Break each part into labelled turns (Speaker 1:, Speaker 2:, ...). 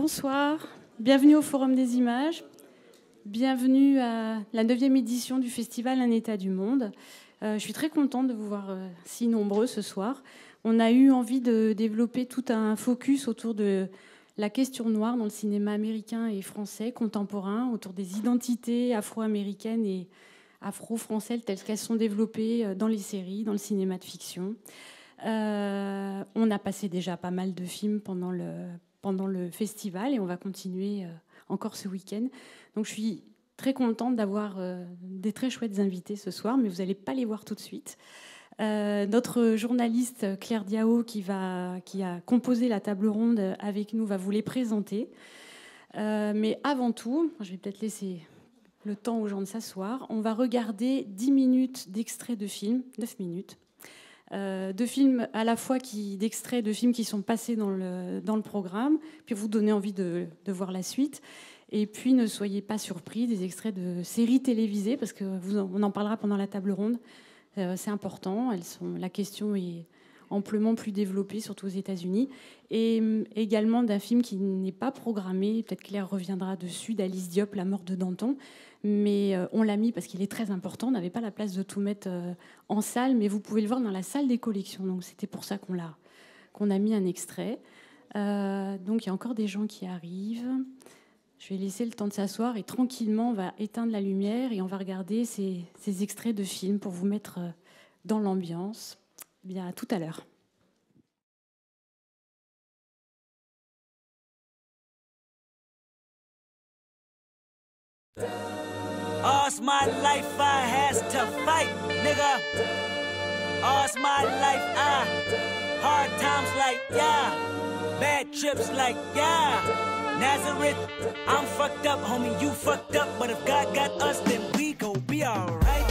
Speaker 1: Bonsoir, bienvenue au Forum des Images, bienvenue à la 9e édition du festival Un état du monde. Je suis très contente de vous voir si nombreux ce soir. On a eu envie de développer tout un focus autour de la question noire dans le cinéma américain et français contemporain, autour des identités afro-américaines et afro-françaises telles qu'elles sont développées dans les séries, dans le cinéma de fiction. On a passé déjà pas mal de films pendant le festival et on va continuer encore ce week-end. Donc je suis très contente d'avoir des très chouettes invités ce soir, mais vous n'allez pas les voir tout de suite. Notre journaliste Claire Diao, qui a composé la table ronde avec nous, va vous les présenter. Mais avant tout, je vais peut-être laisser le temps aux gens de s'asseoir. On va regarder 10 minutes d'extraits de films, 9 minutes, de films à la fois d'extraits de films qui sont passés dans le programme, puis vous donner envie de voir la suite. Et puis ne soyez pas surpris des extraits de séries télévisées, parce qu'on en parlera pendant la table ronde. C'est important. La question est amplement plus développée, surtout aux États-Unis. Et également d'un film qui n'est pas programmé, peut-être Claire reviendra dessus, d'Alice Diop, La mort de Danton. Mais on l'a mis parce qu'il est très important. On n'avait pas la place de tout mettre en salle, mais vous pouvez le voir dans la salle des collections. Donc c'était pour ça qu'on a mis un extrait. Donc il y a encore des gens qui arrivent. Je vais laisser le temps de s'asseoir et tranquillement, on va éteindre la lumière et on va regarder ces extraits de films pour vous mettre dans l'ambiance. Bien, à tout à l'heure.
Speaker 2: All's my life I has to fight, nigga. All's my life hard times like, yeah. Bad trips like, yeah. Nazareth, I'm fucked up, homie, you fucked up. But if God got us, then we gon' be alright.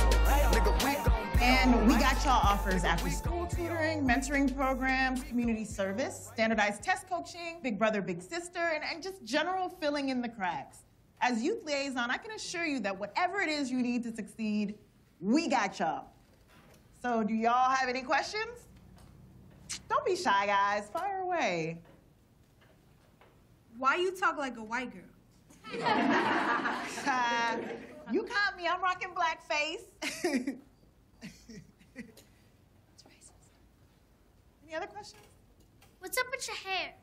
Speaker 3: And we got y'all offers after school tutoring, mentoring programs, community service, standardized test coaching, big brother, big sister, and just general filling in the cracks. As youth liaison, I can assure you that whatever it is you need to succeed, we got y'all. So do y'all have any questions? Don't be shy, guys. Fire away.
Speaker 4: Why you talk like a white girl?
Speaker 3: You caught me. I'm rocking blackface. It's racist. Any other questions?
Speaker 4: What's up with your hair?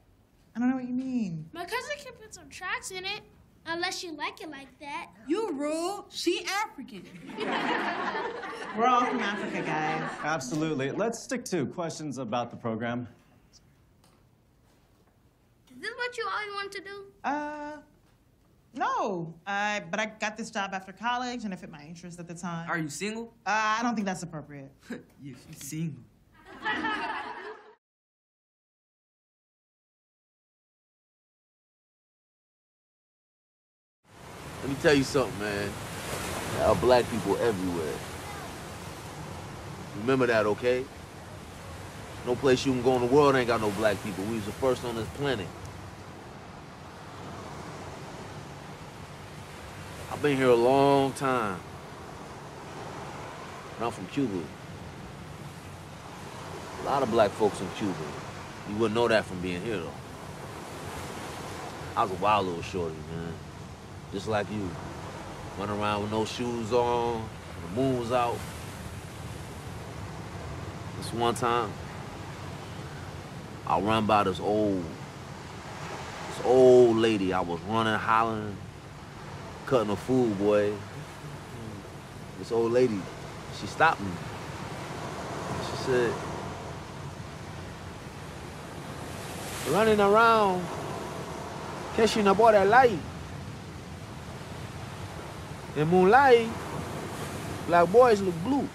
Speaker 3: I don't know what you mean.
Speaker 4: My cousin can put some tracks in it, unless you like it like that.
Speaker 5: You rude. She African.
Speaker 3: We're all from Africa, guys.
Speaker 6: Absolutely. Let's stick to questions about the program.
Speaker 4: Is this what you always wanted to do?
Speaker 3: No. But I got this job after college, and it fit my interest at the time.
Speaker 7: Are you single?
Speaker 3: I don't think that's appropriate.
Speaker 7: Yeah, she's single.
Speaker 8: Let me tell you something, man. There are black people everywhere. Remember that, okay? No place you can go in the world ain't got no black people. We was the first on this planet. I've been here a long time. And I'm from Cuba. A lot of black folks in Cuba. You wouldn't know that from being here, though. I was a wild little shorty, man. Just like you. Running around with no shoes on, the moon was out. This one time, I run by this old lady. I was running, hollering, cutting a fool, boy. This old lady, she stopped me. She said, running around, catching a boy that light. In moonlight, black boys look blue.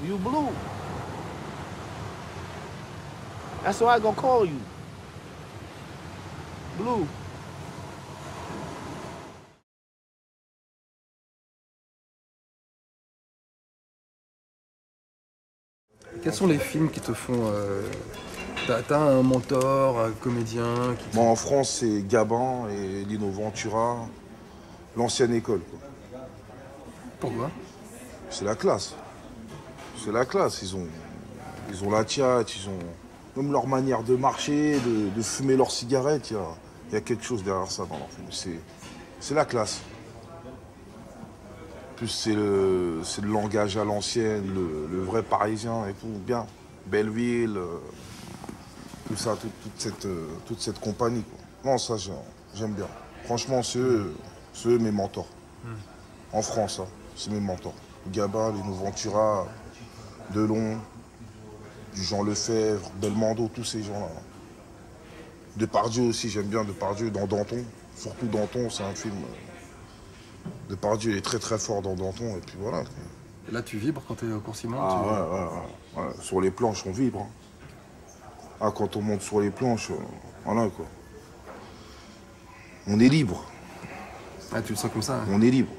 Speaker 8: You blue. That's why I gonna call you. Blue.
Speaker 9: Quels sont les films qui te font... T'as un mentor, un comédien qui...
Speaker 10: Moi, en France, c'est Gabin et Lino Ventura, l'ancienne école, quoi.
Speaker 9: Pourquoi?
Speaker 10: C'est la classe. C'est la classe. Ils ont la tchatch, Même leur manière de marcher, de fumer leurs cigarettes, il y a quelque chose derrière ça dans leur film. C'est la classe. En plus, c'est le langage à l'ancienne, le vrai parisien et tout. Bien. Belleville, tout ça, toute cette compagnie, quoi. Non, ça, j'aime bien. Franchement, c'est eux mes mentors. En France, hein, c'est mes mentors. Gabin, Lino Ventura, Delon, du Jean Lefebvre, Belmondo, tous ces gens-là. Depardieu aussi, j'aime bien Depardieu dans Danton. Surtout Danton, c'est un film. Depardieu est très très fort dans Danton, et puis voilà.
Speaker 9: Et là, tu vibres quand t'es au cours Simon?
Speaker 10: Ouais. Sur les planches, on vibre. Hein. Ah, quand on monte sur les planches, voilà quoi. On est libre.
Speaker 9: Ah, tu le sens comme ça? Hein.
Speaker 10: On est libre.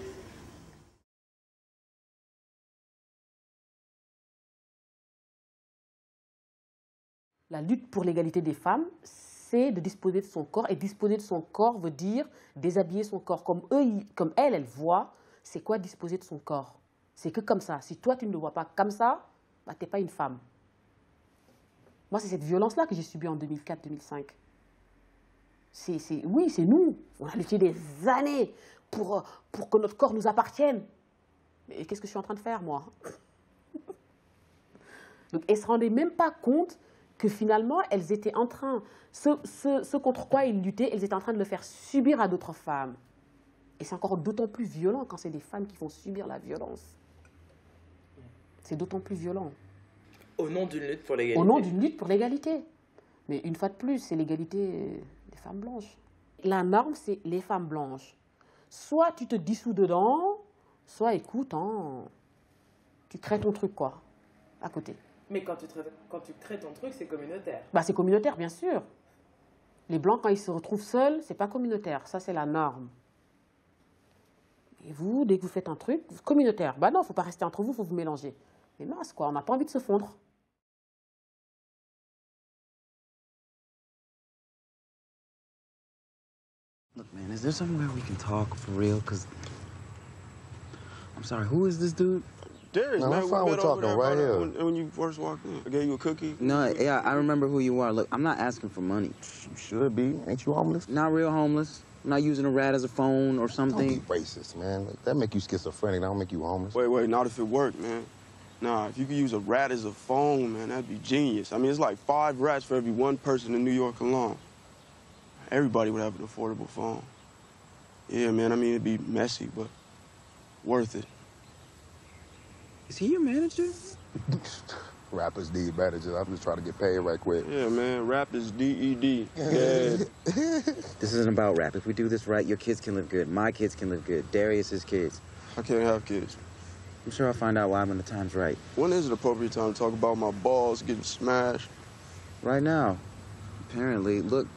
Speaker 7: La lutte pour l'égalité des femmes, c'est de disposer de son corps. Et disposer de son corps veut dire déshabiller son corps. Comme elle voit, c'est quoi disposer de son corps? C'est que comme ça. Si toi, tu ne le vois pas comme ça, bah, tu n'es pas une femme. Moi, c'est cette violence-là que j'ai subie en 2004-2005. Oui, c'est nous. On a lutté des années pour que notre corps nous appartienne. Mais qu'est-ce que je suis en train de faire, moi? Donc, elles ne se rendaient même pas compte que finalement, elles étaient en train, ce contre quoi ils luttaient, elles étaient en train de le faire subir à d'autres femmes. Et c'est encore d'autant plus violent quand c'est des femmes qui font subir la violence. C'est d'autant plus violent.
Speaker 11: Au nom d'une lutte pour l'égalité.
Speaker 7: Au nom d'une lutte pour l'égalité. Mais une fois de plus, c'est l'égalité des femmes blanches. La norme, c'est les femmes blanches. Soit tu te dissous dedans, soit écoute, hein, tu crées ton truc, quoi, à côté.
Speaker 11: Mais quand tu crées ton truc, c'est communautaire.
Speaker 7: Bah, c'est communautaire, bien sûr. Les Blancs, quand ils se retrouvent seuls, c'est pas communautaire. Ça, c'est la norme. Et vous, dès que vous faites un truc, communautaire. Bah non, il ne faut pas rester entre vous, il faut vous mélanger. Mais mince, quoi, on n'a pas envie de se fondre.
Speaker 12: Look, man, is there somewhere we can talk for real? Because, I'm sorry, who is this dude?
Speaker 13: Darius,
Speaker 14: no,
Speaker 13: man,
Speaker 14: I'm fine with talking right here.
Speaker 13: When you first walked in, I gave you a cookie.
Speaker 12: No, yeah, I remember who you are. Look, I'm not asking for money.
Speaker 14: You should be. Ain't you homeless?
Speaker 12: Not real homeless. I'm not using a rat as a phone or something.
Speaker 14: Don't be racist, man. That make you schizophrenic. That don't make you homeless.
Speaker 13: Wait, not if it worked, man. Nah, if you could use a rat as a phone, man, that'd be genius. I mean, it's like 5 rats for every 1 person in New York alone. Everybody would have an affordable phone. Yeah, man, I mean, it'd be messy, but worth it.
Speaker 12: Is he your manager?
Speaker 14: Rappers need managers. I'm just trying to get paid right quick.
Speaker 13: Yeah, man, rap is D-E-D. Yeah.
Speaker 12: This isn't about rap. If we do this right, your kids can live good. My kids can live good. Darius's kids.
Speaker 13: I can't have kids.
Speaker 12: I'm sure I'll find out why when the time's right.
Speaker 13: When is it appropriate time to talk about my balls getting smashed?
Speaker 12: Right now. Apparently. Look,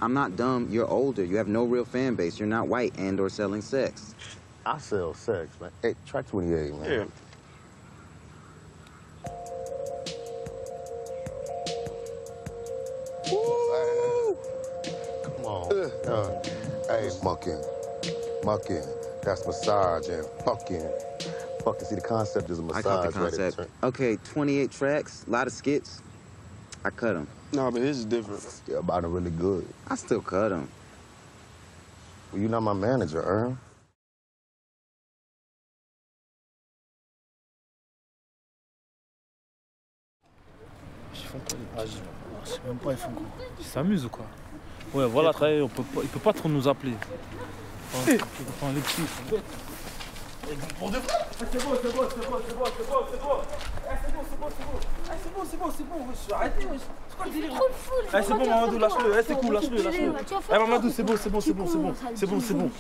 Speaker 12: I'm not dumb. You're older. You have no real fan base. You're not white and or selling sex.
Speaker 14: I sell sex, man. Hey, track 28, man.
Speaker 13: Yeah.
Speaker 14: Woo! Come on. Hey, mucking. That's massage and fucking. See, the concept is a massage.
Speaker 12: I caught the concept. Okay, 28 tracks, a lot of skits. I cut them.
Speaker 13: Nah, but his is different.
Speaker 14: Yeah, but I'm really good.
Speaker 12: I still cut them.
Speaker 14: Well, you're not my manager, Earn.
Speaker 15: Je sais même pas, ils font quoi? Ils s'amusent ou quoi? Ouais, voilà, il peut pas trop nous appeler. Enfin, les petits, ils sont bêtes. Pour de vrai? C'est bon. C'est bon. Arrêtez, c'est quoi le délire? C'est bon, Mamadou, lâche-le. C'est cool, lâche-le. Mamadou, c'est bon.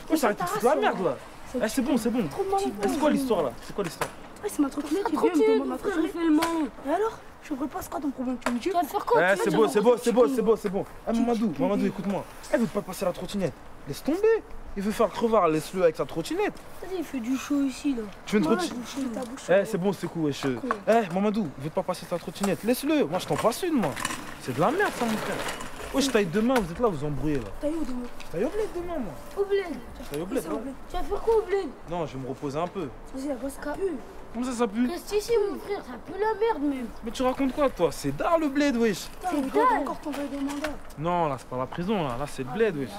Speaker 15: Ouais, arrêtez de foutre la merde, là. C'est bon. C'est quoi l'histoire, là?
Speaker 4: C'est ma trottinette, il vient me demander ma trottinette. Et alors? Je comprends pas, c'est quoi ton problème? Tu me dis? Tu vas faire quoi?
Speaker 15: C'est bon. Mamadou, écoute-moi. Elle veut pas passer la trottinette. Laisse tomber. Il veut faire le crevard, laisse-le avec sa trottinette.
Speaker 4: Vas-y, il fait du show ici, là.
Speaker 15: Tu veux une trottinette? C'est bon, c'est cool, wesh. Mamadou, il veut pas passer ta trottinette. Laisse-le. Moi, je t'en passe une, moi. C'est de la merde, ça, mon frère. Ouais, je taille demain, vous êtes là, vous embrouillez là.
Speaker 4: Taille où demain?
Speaker 15: Taille au bled demain, moi.
Speaker 4: Au bled.
Speaker 15: Taille au bled, ouais.
Speaker 4: Tu vas faire quoi au bled?
Speaker 15: Non, je vais me reposer un peu.
Speaker 4: Vas-y, là-bas, ça pue.
Speaker 15: Comment ça pue?
Speaker 4: Reste ici, mon frère, ça pue la merde même.
Speaker 15: Mais tu racontes quoi, toi? C'est d'art le bled, wesh.
Speaker 4: C'est dalle. Encore ton des mandats.
Speaker 15: Non, là, c'est pas la prison, là c'est le bled, wesh.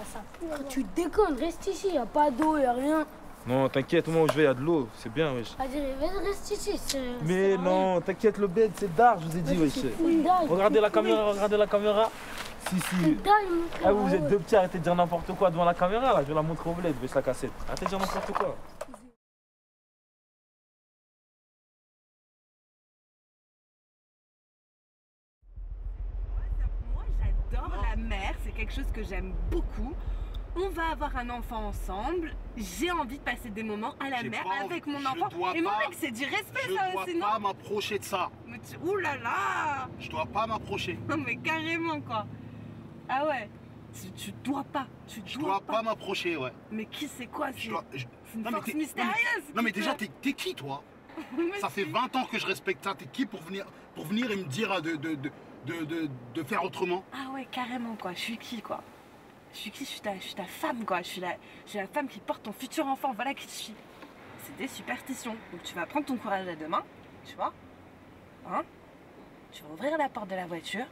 Speaker 4: Tu déconnes, reste ici, y a pas d'eau, y a rien.
Speaker 15: Non, t'inquiète, au moment où je vais, y a de l'eau, c'est bien, wesh.
Speaker 4: Reste ici.
Speaker 15: Mais non, t'inquiète, le bled, c'est d'art, je vous ai dit, wesh. Regardez la caméra, regardez la caméra. Si. Ah, vous êtes deux petits, arrêtez de dire n'importe quoi devant la caméra, là, je vais la montrer au bled, wesh, la cassette. Arrêtez de dire n'importe quoi.
Speaker 16: La mer, c'est quelque chose que j'aime beaucoup. On va avoir un enfant ensemble. J'ai envie de passer des moments à la mer avec mon enfant. Et mon mec, c'est du respect, ça aussi, non?
Speaker 17: Je dois pas m'approcher de ça.
Speaker 16: Ouh là là!
Speaker 17: Je dois pas m'approcher.
Speaker 16: Non mais carrément, quoi. Ah ouais. Tu dois pas.
Speaker 17: Je dois pas m'approcher, ouais.
Speaker 16: Mais qui c'est quoi? C'est une
Speaker 17: non,
Speaker 16: force mystérieuse.
Speaker 17: Non mais déjà, t'es qui, toi? Ça fait 20 ans que je respecte ça. T'es qui pour venir et me dire de faire autrement?
Speaker 16: Ah ouais, carrément, quoi. Je suis qui, quoi? Je suis qui? Je suis ta femme, quoi. Je suis la femme qui porte ton futur enfant. Voilà qui je suis. C'est des superstitions. Donc tu vas prendre ton courage à deux mains, tu vois? Hein? Tu vas ouvrir la porte de la voiture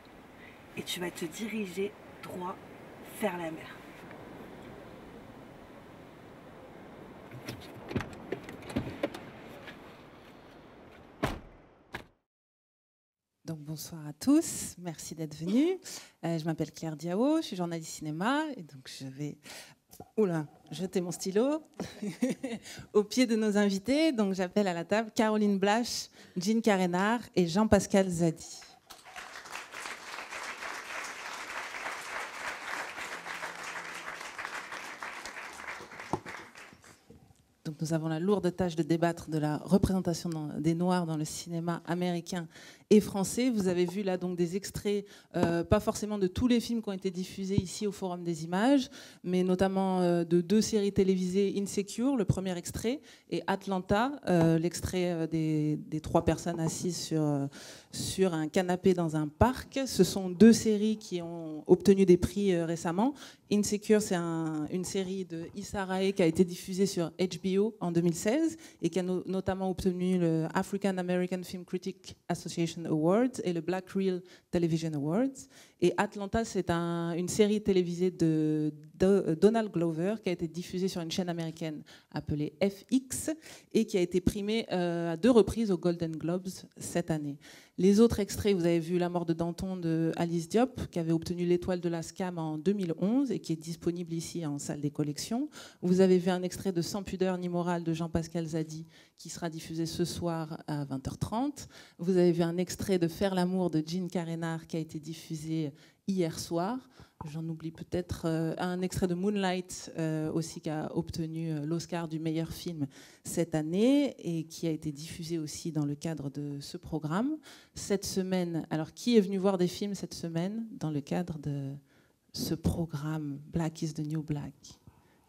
Speaker 16: et tu vas te diriger droit vers la mer.
Speaker 18: Donc bonsoir à tous, merci d'être venus. Je m'appelle Claire Diao, je suis journaliste cinéma et donc je vais jeter mon stylo au pied de nos invités. Donc j'appelle à la table Caroline Blash, Jean Carénard et Jean-Pascal Zadi. Donc nous avons la lourde tâche de débattre de la représentation des Noirs dans le cinéma américain et français. Vous avez vu là donc des extraits, pas forcément de tous les films qui ont été diffusés ici au Forum des Images, mais notamment de deux séries télévisées, Insecure, le premier extrait, et Atlanta, l'extrait des trois personnes assises sur un canapé dans un parc. Ce sont deux séries qui ont obtenu des prix récemment. Insecure, c'est une série de Issa Rae qui a été diffusée sur HBO en 2016 et qui a notamment obtenu le African American Film Critic Association Awards et le Black Reel Television Awards. Et Atlanta, c'est une série télévisée de Donald Glover qui a été diffusée sur une chaîne américaine appelée FX et qui a été primée à 2 reprises aux Golden Globes cette année. Les autres extraits, vous avez vu La mort de Danton de Alice Diop, qui avait obtenu l'étoile de la SCAM en 2011 et qui est disponible ici en salle des collections. Vous avez vu un extrait de Sans pudeur ni morale de Jean-Pascal Zadi, qui sera diffusé ce soir à 20h30. Vous avez vu un extrait de Faire l'amour de Jean Carénard, qui a été diffusé hier soir. J'en oublie peut-être un extrait de Moonlight aussi qui a obtenu l'Oscar du meilleur film cette année et qui a été diffusé aussi dans le cadre de ce programme. Cette semaine, alors qui est venu voir des films cette semaine dans le cadre de ce programme Black is the New Black?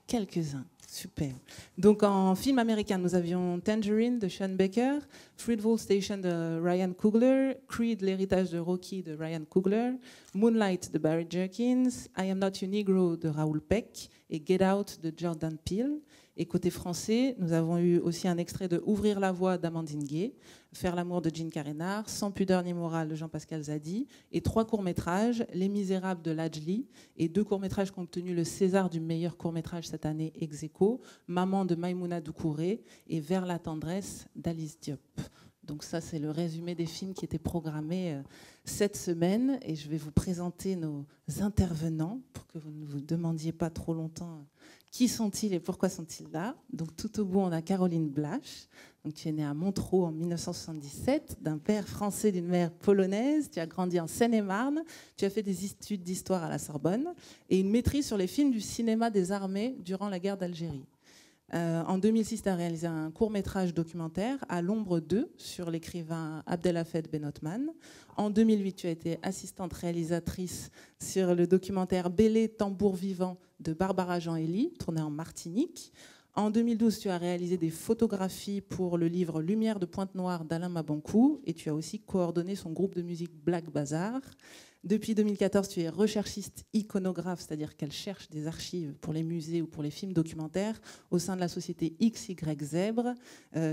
Speaker 18: Quelques-uns, super. Donc en film américain, nous avions Tangerine de Sean Baker, Fruitvale Station de Ryan Coogler, Creed, l'héritage de Rocky de Ryan Coogler, Moonlight de Barry Jenkins, I Am Not Your Negro de Raoul Peck et Get Out de Jordan Peele. Et côté français, nous avons eu aussi un extrait de Ouvrir la voie d'Amandine Gay, Faire l'amour de Jean Carénard, Sans pudeur ni morale de Jean-Pascal Zadi, et 3 courts-métrages, Les Misérables de Lajli, et 2 courts-métrages qui ont obtenu le César du meilleur court-métrage cette année ex aequo, Maman de Maïmouna Doucouré et Vers la tendresse d'Alice Diop. Donc ça, c'est le résumé des films qui étaient programmés cette semaine. Et je vais vous présenter nos intervenants pour que vous ne vous demandiez pas trop longtemps qui sont-ils et pourquoi sont-ils là. Donc tout au bout, on a Caroline Blash. Donc tu es née à Montereau en 1977, d'un père français, d'une mère polonaise. Tu as grandi en Seine-et-Marne. Tu as fait des études d'histoire à la Sorbonne et une maîtrise sur les films du cinéma des armées durant la guerre d'Algérie. En 2006, tu as réalisé un court-métrage documentaire, À l'ombre d'eux, sur l'écrivain Abdelhafed Ben Othman. En 2008, tu as été assistante réalisatrice sur le documentaire Bélé, tambour vivant de Barbara Jean-Élie, tourné en Martinique. En 2012, tu as réalisé des photographies pour le livre Lumière de Pointe-Noire d'Alain Mabankou et tu as aussi coordonné son groupe de musique Black Bazar. Depuis 2014, tu es recherchiste iconographe, c'est-à-dire qu'elle cherche des archives pour les musées ou pour les films documentaires au sein de la société XY Zèbre.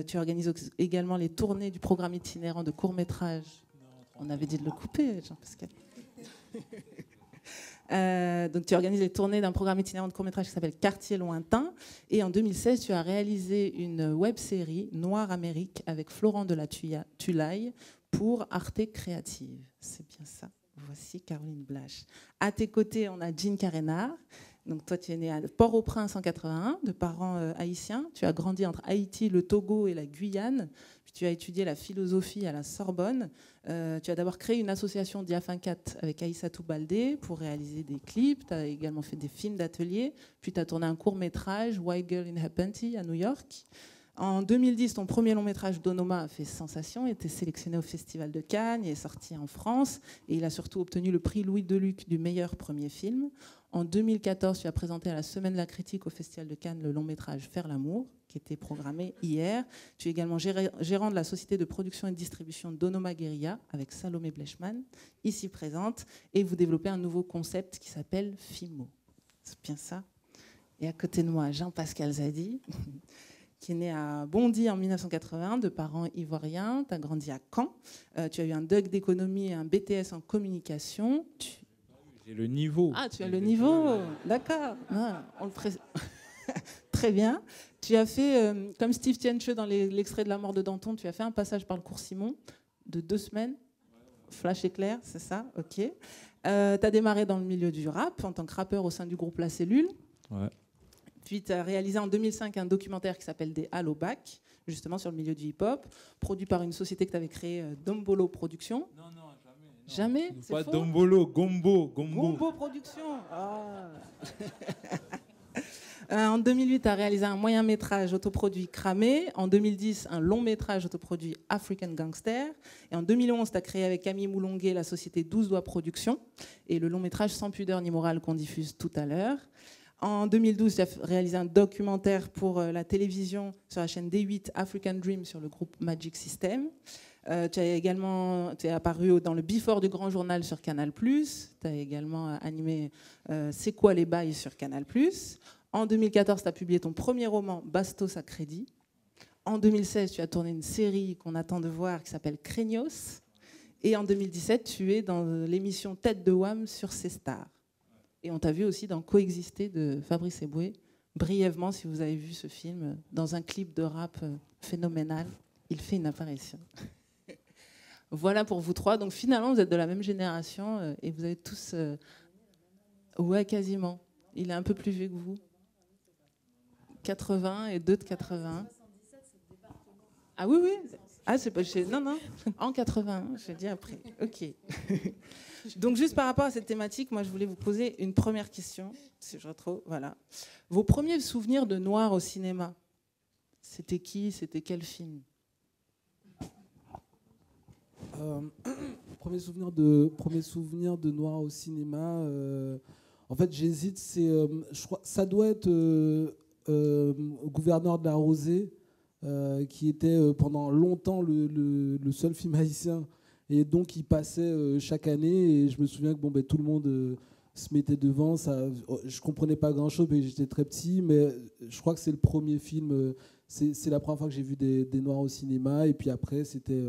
Speaker 18: Tu organises également les tournées du programme itinérant de court-métrage. On avait dit de le couper, Jean-Pascal. Donc tu organises les tournées d'un programme itinérant de court-métrage qui s'appelle Quartier Lointain. Et en 2016, tu as réalisé une web-série Noir Amérique avec Florent de la Tulaille pour Arte Créative. C'est bien ça. Voici Caroline Blache. À tes côtés, on a Jean Carénard. Donc toi, tu es née à Port-au-Prince en 81, de parents haïtiens. Tu as grandi entre Haïti, le Togo et la Guyane. Puis tu as étudié la philosophie à la Sorbonne. Tu as d'abord créé une association Diafincat avec Aïssatou Baldé pour réaliser des clips. Tu as également fait des films d'atelier. Puis tu as tourné un court-métrage, White Girl in a Panty, à New York. En 2010, ton premier long-métrage Donoma a fait sensation, était sélectionné au Festival de Cannes et est sorti en France. Et il a surtout obtenu le prix Louis Deluc du meilleur premier film. En 2014, tu as présenté à la Semaine de la critique au Festival de Cannes le long-métrage Faire l'amour, qui était programmé hier. Tu es également gérant de la société de production et de distribution Donoma Guérilla avec Salomé Blechman, ici présente. Et vous développez un nouveau concept qui s'appelle FIMO. C'est bien ça. Et à côté de moi, Jean-Pascal Zadi, qui est né à Bondy en 1980, de parents ivoiriens. Tu as grandi à Caen. Tu as eu un DUG d'économie et un BTS en communication.
Speaker 19: J'ai le niveau.
Speaker 18: Ah, tu as le niveau. D'accord. Ah, très bien. Tu as fait, comme Steve Tienche dans l'extrait de La mort de Danton, tu as fait un passage par le cours Simon de 2 semaines. Flash éclair, c'est ça? Ok. Tu as démarré dans le milieu du rap en tant que rappeur au sein du groupe La Cellule.
Speaker 19: Ouais.
Speaker 18: Puis tu as réalisé en 2005 un documentaire qui s'appelle Des Hallo Back, justement sur le milieu du hip-hop, produit par une société que tu avais créée, Dombolo Productions.
Speaker 19: Non, jamais.
Speaker 18: Jamais?
Speaker 19: Non,
Speaker 18: C'est
Speaker 19: pas
Speaker 18: faux.
Speaker 19: Dombolo, Gombo.
Speaker 18: Gombo Productions. Ah. En 2008, tu as réalisé un moyen-métrage autoproduit Cramé. En 2010, un long-métrage autoproduit African Gangster. Et en 2011, tu as créé avec Camille Moulonguet la société 12 Doigts Productions et le long-métrage Sans pudeur ni morale qu'on diffuse tout à l'heure. En 2012, tu as réalisé un documentaire pour la télévision sur la chaîne D8 African Dream sur le groupe Magic System. Tu es apparu dans le Before du Grand Journal sur Canal+. Tu as également animé C'est quoi les bails sur Canal+. En 2014, tu as publié ton premier roman Bastos à crédit. En 2016, tu as tourné une série qu'on attend de voir qui s'appelle Craignos. Et en 2017, tu es dans l'émission Tête de Wham sur C-Star. Et on t'a vu aussi dans Coexister de Fabrice Eboué, brièvement, si vous avez vu ce film, dans un clip de rap phénoménal. Il fait une apparition. Voilà pour vous trois. Donc finalement, vous êtes de la même génération et vous avez tous... Ouais, quasiment. Il est un peu plus vieux que vous. 80 et 2 de 80. Ah oui, oui. Ah, c'est pas... Non. En 80, je l'ai dit après. OK. Donc, juste par rapport à cette thématique, moi, je voulais vous poser une première question. Si je retrouve, voilà. Vos premiers souvenirs de noir au cinéma, c'était qui? C'était quel film?
Speaker 20: Premier souvenir de noir au cinéma. En fait, j'hésite. Je crois, ça doit être Gouverneur de la Rosée, qui était pendant longtemps le seul film haïtien. Et donc, il passait chaque année. Et je me souviens que tout le monde se mettait devant. Ça, je comprenais pas grand-chose, mais j'étais très petit. Mais je crois que c'est le premier film. C'est la première fois que j'ai vu des Noirs au cinéma. Et puis après, c'était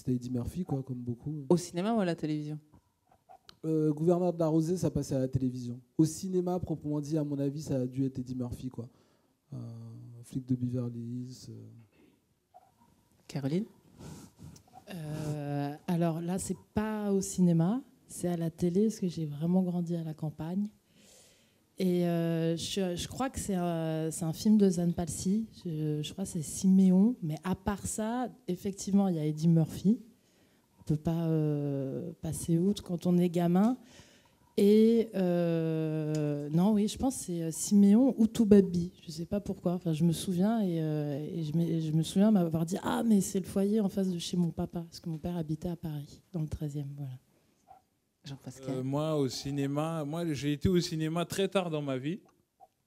Speaker 20: Eddie Murphy, quoi, comme beaucoup.
Speaker 18: Au cinéma ou à la télévision?
Speaker 20: Gouverneur de la Rosée, ça passait à la télévision. Au cinéma, proprement dit, à mon avis, ça a dû être Eddie Murphy, quoi. Flic de Beverly Hills.
Speaker 18: Caroline?
Speaker 21: Alors là, c'est pas au cinéma, c'est à la télé, parce que j'ai vraiment grandi à la campagne. Et je crois que c'est un film de Zane Palsy. Je crois que c'est Siméon. Mais à part ça, effectivement, il y a Eddie Murphy. On ne peut pas passer outre quand on est gamin. Et non, oui, je pense que c'est Siméon ou Toubabi. Je ne sais pas pourquoi. Enfin, je me souviens et je me souviens m'avoir dit « Ah, mais c'est le foyer en face de chez mon papa ». Parce que mon père habitait à Paris, dans le 13e. Voilà.
Speaker 18: Jean-Pascal.
Speaker 19: Moi, au cinéma, j'ai été au cinéma très tard dans ma vie.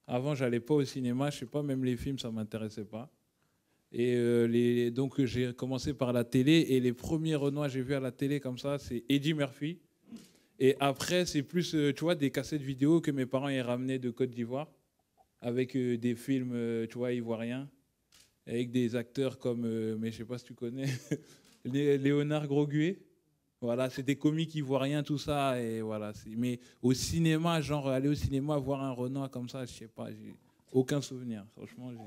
Speaker 19: Avant, j'allais pas au cinéma, je sais pas, même les films, ça m'intéressait pas. Et donc, j'ai commencé par la télé. Et les premiers Renoir que j'ai vus à la télé comme ça, c'est Eddie Murphy. Et après, c'est plus, tu vois, des cassettes vidéo que mes parents y ramenaient de Côte d'Ivoire, avec des films, tu vois, ivoiriens, avec des acteurs comme, mais je sais pas si tu connais, Léonard Groguet. Voilà, c'est des comiques ivoiriens, tout ça. Et voilà. Mais au cinéma, genre aller au cinéma voir un Renoir comme ça, je sais pas, j'ai aucun souvenir. Franchement, j'ai pas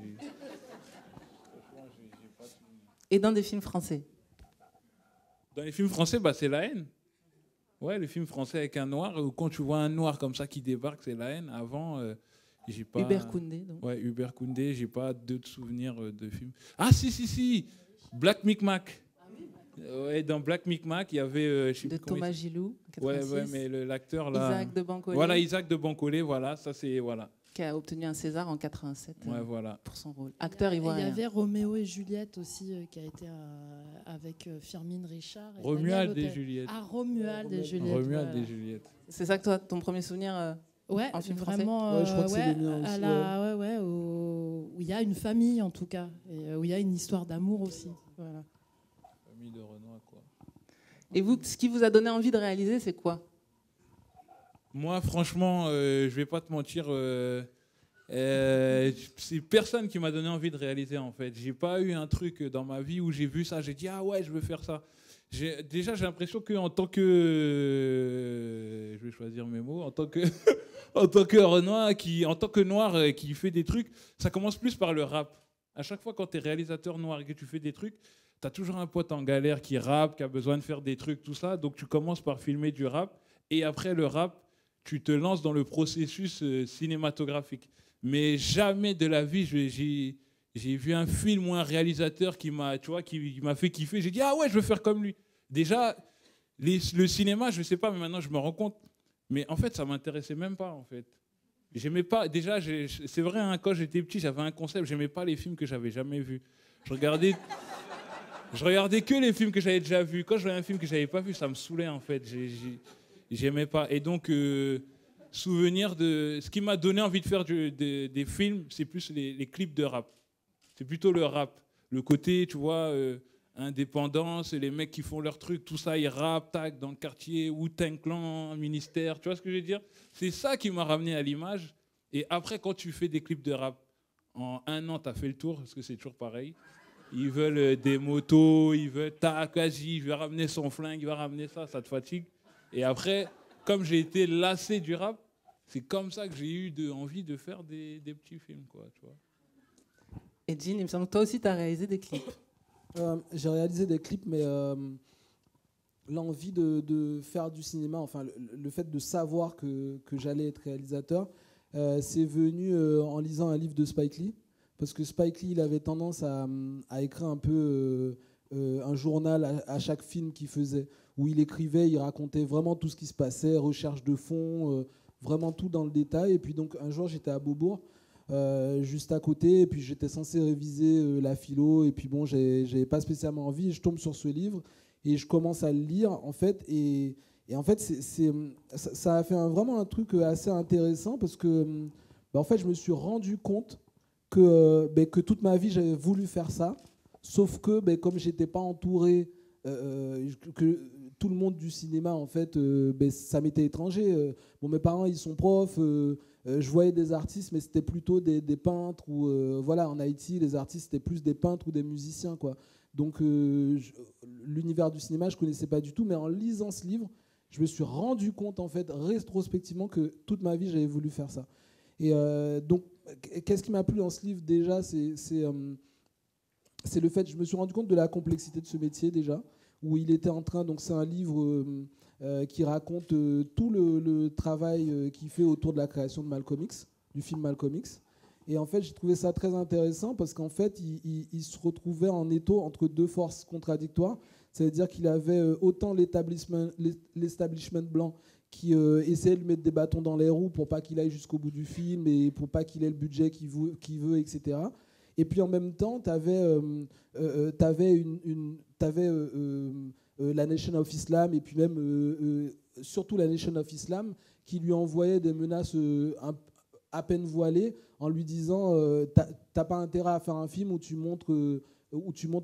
Speaker 19: de souvenir.
Speaker 18: Et dans des films français?
Speaker 19: Dans les films français, bah, c'est La Haine. Ouais, le film français avec un noir. Quand tu vois un noir comme ça qui débarque, c'est La Haine. Avant, j'ai pas.
Speaker 18: Hubert Koundé, donc.
Speaker 19: Ouais, Hubert Koundé. J'ai pas d'autres souvenirs de films. Ah si. Black Micmac. Ouais, dans Black Micmac, il y avait.
Speaker 18: De Thomas Gilou.
Speaker 19: Ouais, mais l'acteur là.
Speaker 18: Isaac de Bancolé.
Speaker 19: Voilà, Isaac de Bancolé. Voilà, ça c'est voilà.
Speaker 18: Qui a obtenu un César en 87
Speaker 19: voilà.
Speaker 18: pour son rôle. Acteur ivoirien.
Speaker 21: Il y avait Roméo et Juliette aussi, qui a été avec Firmin Richard.
Speaker 19: Romuald et Juliette.
Speaker 21: Ah, Romuald et Juliette.
Speaker 19: Romuald et Juliette.
Speaker 18: C'est ça que toi, ton premier souvenir
Speaker 21: ouais,
Speaker 18: en film
Speaker 21: vraiment,
Speaker 18: français?
Speaker 20: Ouais, je crois que c'est le mien aussi.
Speaker 21: Où il y a une famille en tout cas, et où il y a une histoire d'amour aussi. Voilà.
Speaker 19: Famille de Renoir, quoi.
Speaker 18: Et vous, ce qui vous a donné envie de réaliser, c'est quoi?
Speaker 19: Moi, franchement, je vais pas te mentir, c'est personne qui m'a donné envie de réaliser, en fait. J'ai pas eu un truc dans ma vie où j'ai vu ça, j'ai dit ah ouais, je veux faire ça. Déjà, j'ai l'impression qu'en tant que, je vais choisir mes mots, en tant que Renoir, en tant que noir qui fait des trucs, ça commence plus par le rap. À chaque fois, quand tu es réalisateur noir et que tu fais des trucs, tu as toujours un pote en galère qui rappe, qui a besoin de faire des trucs, tout ça. Donc, tu commences par filmer du rap. Et après le rap, tu te lances dans le processus cinématographique. Mais jamais de la vie, j'ai vu un film ou un réalisateur qui m'a fait kiffer. J'ai dit, ah ouais, je veux faire comme lui. Déjà, le cinéma, je sais pas, mais maintenant je me rends compte. Mais en fait, ça m'intéressait même pas, en fait. J'aimais pas. Déjà, c'est vrai, hein, quand j'étais petit, j'avais un concept. J'aimais pas les films que j'avais jamais vus. Je regardais que les films que j'avais déjà vus. Quand je voyais un film que j'avais pas vu, ça me saoulait, en fait. J'aimais pas. Et donc, souvenir de... Ce qui m'a donné envie de faire des films, c'est plus les clips de rap. C'est plutôt le rap. Le côté, tu vois, indépendance, les mecs qui font leur truc, tout ça, ils rappent, tac, dans le quartier, Wu-Tang Clan, ministère, tu vois ce que je veux dire? C'est ça qui m'a ramené à l'image. Et après, quand tu fais des clips de rap, en un an, tu as fait le tour, parce que c'est toujours pareil. Ils veulent des motos, ils veulent, tac, vas-y, je vais ramener son flingue, il va ramener ça te fatigue. Et après, comme j'ai été lassé du rap, c'est comme ça que j'ai eu envie de faire des petits films, quoi, tu vois.
Speaker 18: Et Jean, il me semble que toi aussi, tu as réalisé des clips.
Speaker 20: J'ai réalisé des clips, mais l'envie de faire du cinéma, enfin le fait de savoir que j'allais être réalisateur, c'est venu en lisant un livre de Spike Lee. Parce que Spike Lee, il avait tendance à écrire un peu un journal à chaque film qu'il faisait, où il écrivait, il racontait vraiment tout ce qui se passait, recherche de fond, vraiment tout dans le détail. Et puis donc un jour, j'étais à Beaubourg, juste à côté, et puis j'étais censé réviser la philo, et puis bon, j'avais pas spécialement envie, et je tombe sur ce livre, et je commence à le lire, en fait, et en fait, ça a fait vraiment un truc assez intéressant, parce que en fait, je me suis rendu compte que toute ma vie, j'avais voulu faire ça, sauf que comme j'étais pas entouré, que tout le monde du cinéma, en fait, ça m'était étranger. Bon, mes parents, ils sont profs, je voyais des artistes, mais c'était plutôt des peintres, ou voilà, en Haïti, les artistes, c'était plus des peintres ou des musiciens, quoi. Donc, l'univers du cinéma, je connaissais pas du tout, mais en lisant ce livre, je me suis rendu compte, en fait, rétrospectivement, que toute ma vie, j'avais voulu faire ça. Et donc, qu'est-ce qui m'a plu dans ce livre déjà, c'est le fait, je me suis rendu compte de la complexité de ce métier déjà, où il était en train, donc c'est un livre qui raconte tout le travail qu'il fait autour de la création de Malcolm X, du film Malcolm X. Et en fait, j'ai trouvé ça très intéressant parce qu'en fait, il se retrouvait en étau entre deux forces contradictoires. C'est-à-dire qu'il avait autant l'establishment blanc qui essayait de lui mettre des bâtons dans les roues pour pas qu'il aille jusqu'au bout du film et pour pas qu'il ait le budget qu'il veut, etc. Et puis en même temps, tu avais la Nation of Islam, et puis même surtout la Nation of Islam, qui lui envoyait des menaces à peine voilé en lui disant t'as pas intérêt à faire un film où tu montres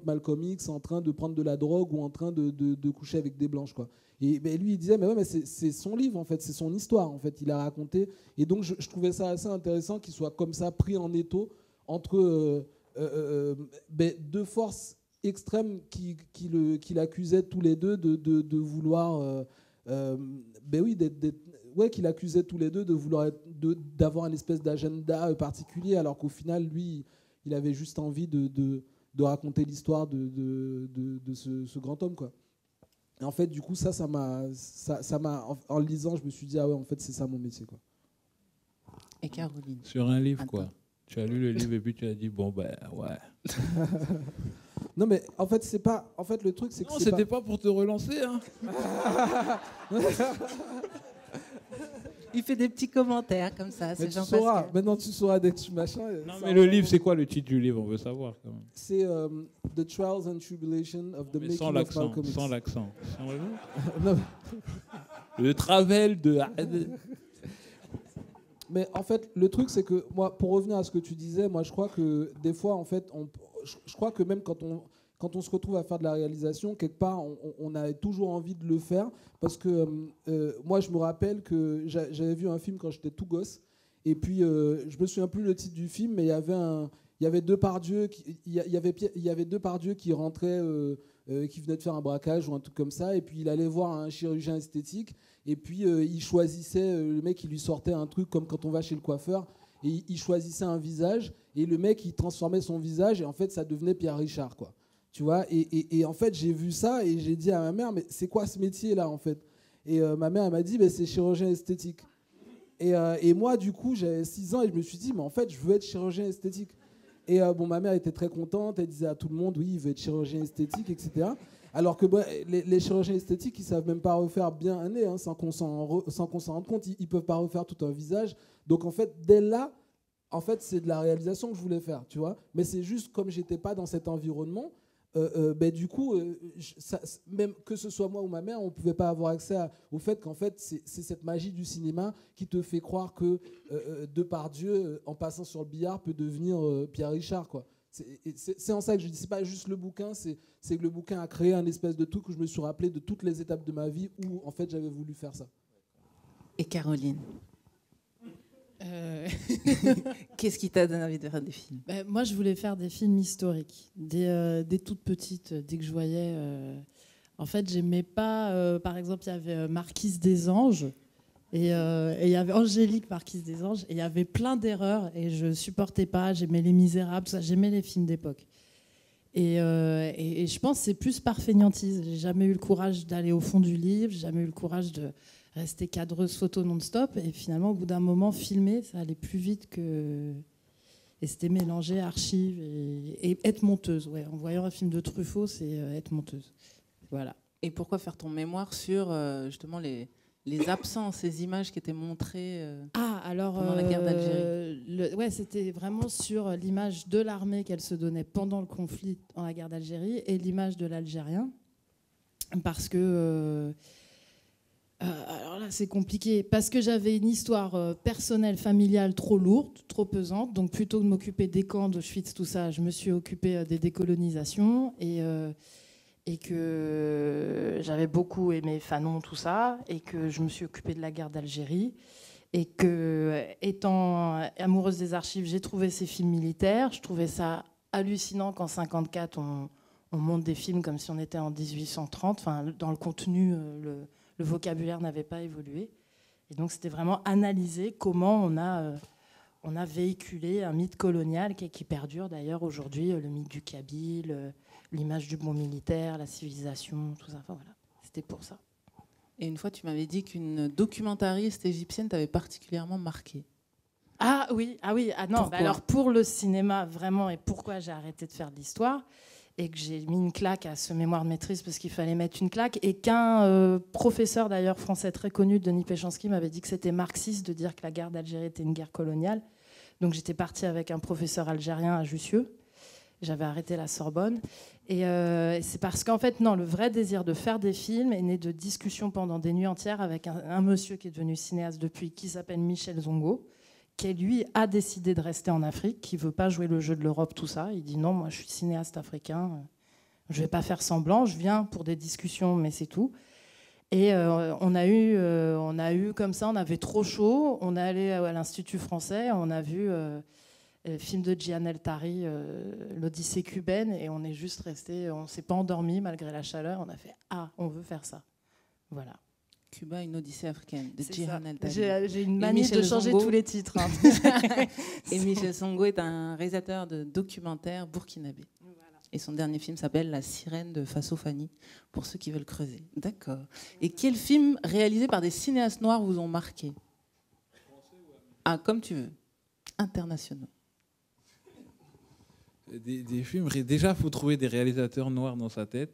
Speaker 20: Malcolm X en train de prendre de la drogue ou en train de coucher avec des blanches, quoi. Et ben, lui il disait mais c'est son livre en fait, c'est son histoire en fait, il a raconté. Et donc je trouvais ça assez intéressant qu'il soit comme ça pris en étau entre deux forces extrêmes qui l'accusaient tous les deux de vouloir qu'il accusait tous les deux de vouloir d'avoir une espèce d'agenda particulier, alors qu'au final lui il avait juste envie de raconter l'histoire de ce grand homme, quoi. Et en fait du coup ça m'a en le lisant je me suis dit ah ouais en fait c'est ça mon métier, quoi.
Speaker 18: Et Caroline
Speaker 19: sur un livre quoi. Tu as lu le livre et puis tu as dit bon ben ouais.
Speaker 20: Non mais en fait c'est pas, en fait le truc c'est que
Speaker 19: non, c'était pas pour te relancer hein.
Speaker 18: Il fait des petits commentaires comme ça, c'est
Speaker 20: Jean-Pascal. Maintenant tu sauras dès que tu machin.
Speaker 19: Non mais le livre c'est quoi le titre du livre, on veut savoir quand même.
Speaker 20: C'est The Trials and Tribulations of the Making of Malcolm X.
Speaker 19: Sans l'accent. Le travel de.
Speaker 20: Mais en fait, le truc, c'est que moi, pour revenir à ce que tu disais, moi, je crois que des fois, en fait, je crois que même quand on se retrouve à faire de la réalisation, quelque part, on a toujours envie de le faire. Parce que moi, je me rappelle que j'avais vu un film quand j'étais tout gosse. Et puis, je me souviens plus le titre du film, mais il y avait Depardieu qui rentrait, qui venait de faire un braquage ou un truc comme ça. Et puis, il allait voir un chirurgien esthétique. Et puis, il choisissait, le mec, il lui sortait un truc comme quand on va chez le coiffeur. Et il choisissait un visage. Et le mec, il transformait son visage. Et en fait, ça devenait Pierre Richard, quoi. Tu vois, et en fait, j'ai vu ça et j'ai dit à ma mère, mais c'est quoi ce métier-là, en fait? Et ma mère, elle m'a dit, c'est chirurgien esthétique. Et moi, du coup, j'avais 6 ans et je me suis dit, mais en fait, je veux être chirurgien esthétique. Et ma mère était très contente. Elle disait à tout le monde, oui, il veut être chirurgien esthétique, etc. Alors que les chirurgiens esthétiques, ils savent même pas refaire bien un nez, hein, sans qu'on s'en rende compte. Ils peuvent pas refaire tout un visage. Donc en fait, dès là, en fait, c'est de la réalisation que je voulais faire, tu vois. Mais c'est juste comme j'étais pas dans cet environnement, du coup, même que ce soit moi ou ma mère, on pouvait pas avoir accès au fait qu'en fait, c'est cette magie du cinéma qui te fait croire que Depardieu, en passant sur le billard, peut devenir Pierre Richard, quoi. C'est en ça que je dis, c'est pas juste le bouquin, c'est que le bouquin a créé un espèce de truc où je me suis rappelé de toutes les étapes de ma vie où en fait j'avais voulu faire ça.
Speaker 18: Et Caroline, qu'est-ce qui t'a donné envie de faire des films?
Speaker 21: Moi, je voulais faire des films historiques. Dès toute petite, dès que je voyais... En fait, j'aimais pas... par exemple, il y avait Marquise des Anges, et il y avait Angélique, Marquise des Anges, et il y avait plein d'erreurs, et je supportais pas, j'aimais Les Misérables, tout ça, j'aimais les films d'époque. Et je pense que c'est plus par fainéantise. J'ai jamais eu le courage d'aller au fond du livre, j'ai jamais eu le courage de rester cadreuse photo non-stop. Et finalement, au bout d'un moment, filmer, ça allait plus vite que... Et c'était mélanger archives et être monteuse. Ouais. En voyant un film de Truffaut, c'est être monteuse. Voilà.
Speaker 18: Et pourquoi faire ton mémoire sur justement les absents, ces images qui étaient montrées pendant la guerre d'Algérie?
Speaker 21: Ouais, c'était vraiment sur l'image de l'armée qu'elle se donnait pendant le conflit dans la guerre d'Algérie et l'image de l'Algérien. Parce que... alors là, c'est compliqué. Parce que j'avais une histoire personnelle, familiale trop lourde, trop pesante. Donc plutôt que de m'occuper des camps d'Auschwitz, tout ça, je me suis occupée des décolonisations. Et que j'avais beaucoup aimé Fanon, tout ça, et que je me suis occupée de la guerre d'Algérie, et que, étant amoureuse des archives, j'ai trouvé ces films militaires. Je trouvais ça hallucinant qu'en 1954, on monte des films comme si on était en 1830. Enfin, dans le contenu, le vocabulaire n'avait pas évolué. Et donc, c'était vraiment analyser comment on a véhiculé un mythe colonial qui perdure d'ailleurs aujourd'hui, le mythe du Kabyle, l'image du bon militaire, la civilisation, tout ça. Enfin, voilà, c'était pour ça.
Speaker 18: Et une fois, tu m'avais dit qu'une documentariste égyptienne t'avait particulièrement marqué.
Speaker 21: Ah oui, non. Alors pour le cinéma, vraiment, et pourquoi j'ai arrêté de faire de l'histoire, et que j'ai mis une claque à ce mémoire de maîtrise parce qu'il fallait mettre une claque, et qu'un professeur d'ailleurs français très connu, Denis Péchanski, m'avait dit que c'était marxiste de dire que la guerre d'Algérie était une guerre coloniale. Donc j'étais partie avec un professeur algérien à Jussieu. J'avais arrêté la Sorbonne. Et c'est parce qu'en fait, non, le vrai désir de faire des films est né de discussions pendant des nuits entières avec un monsieur qui est devenu cinéaste depuis, qui s'appelle Michel Zongo, qui lui a décidé de rester en Afrique, qui veut pas jouer le jeu de l'Europe, tout ça. Il dit non, moi je suis cinéaste africain, je vais pas faire semblant, je viens pour des discussions, mais c'est tout. Et on a eu comme ça, on avait trop chaud, on est allé à l'Institut français, on a vu le film de Gian El Tari, l'Odyssée cubaine, et on est juste resté, on s'est pas endormi malgré la chaleur, on a fait ah, on veut faire ça. Voilà.
Speaker 18: Cuba, une Odyssée africaine de
Speaker 21: C'est
Speaker 18: Gian
Speaker 21: ça.
Speaker 18: El Tari.
Speaker 21: J'ai une manie de changer tous les titres. Hein.
Speaker 18: Et Michel Songo est un réalisateur de documentaires burkinabé. Et son dernier film s'appelle La sirène de Faso Fani, pour ceux qui veulent creuser. D'accord. Et quels films réalisés par des cinéastes noirs vous ont marqué? Ah, comme tu veux. Internationaux.
Speaker 19: Des films. Déjà, il faut trouver des réalisateurs noirs dans sa tête.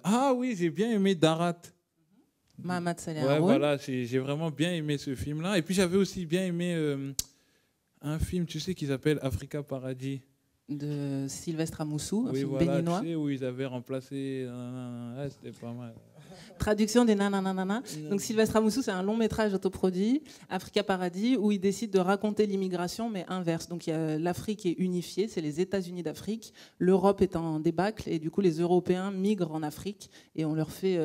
Speaker 19: Ah oui, j'ai bien aimé Darat.
Speaker 18: Mahamat Saleh
Speaker 19: Ouais,
Speaker 18: Haroun.
Speaker 19: voilà, j'ai vraiment bien aimé ce film-là. Et puis j'avais aussi bien aimé un film, tu sais, qui s'appelle Africa Paradis.
Speaker 18: De Sylvestre Amoussou, un
Speaker 19: Oui,
Speaker 18: film
Speaker 19: voilà,
Speaker 18: béninois.
Speaker 19: tu sais, où ils avaient remplacé. Ouais, c'était pas mal.
Speaker 18: Traduction des nananana. Donc Sylvestre Amoussou, c'est un long métrage autoproduit, Africa Paradis, où il décide de raconter l'immigration, mais inverse. Donc il y a l'Afrique est unifiée, c'est les États-Unis d'Afrique, l'Europe est en débâcle, et du coup les Européens migrent en Afrique, et on leur fait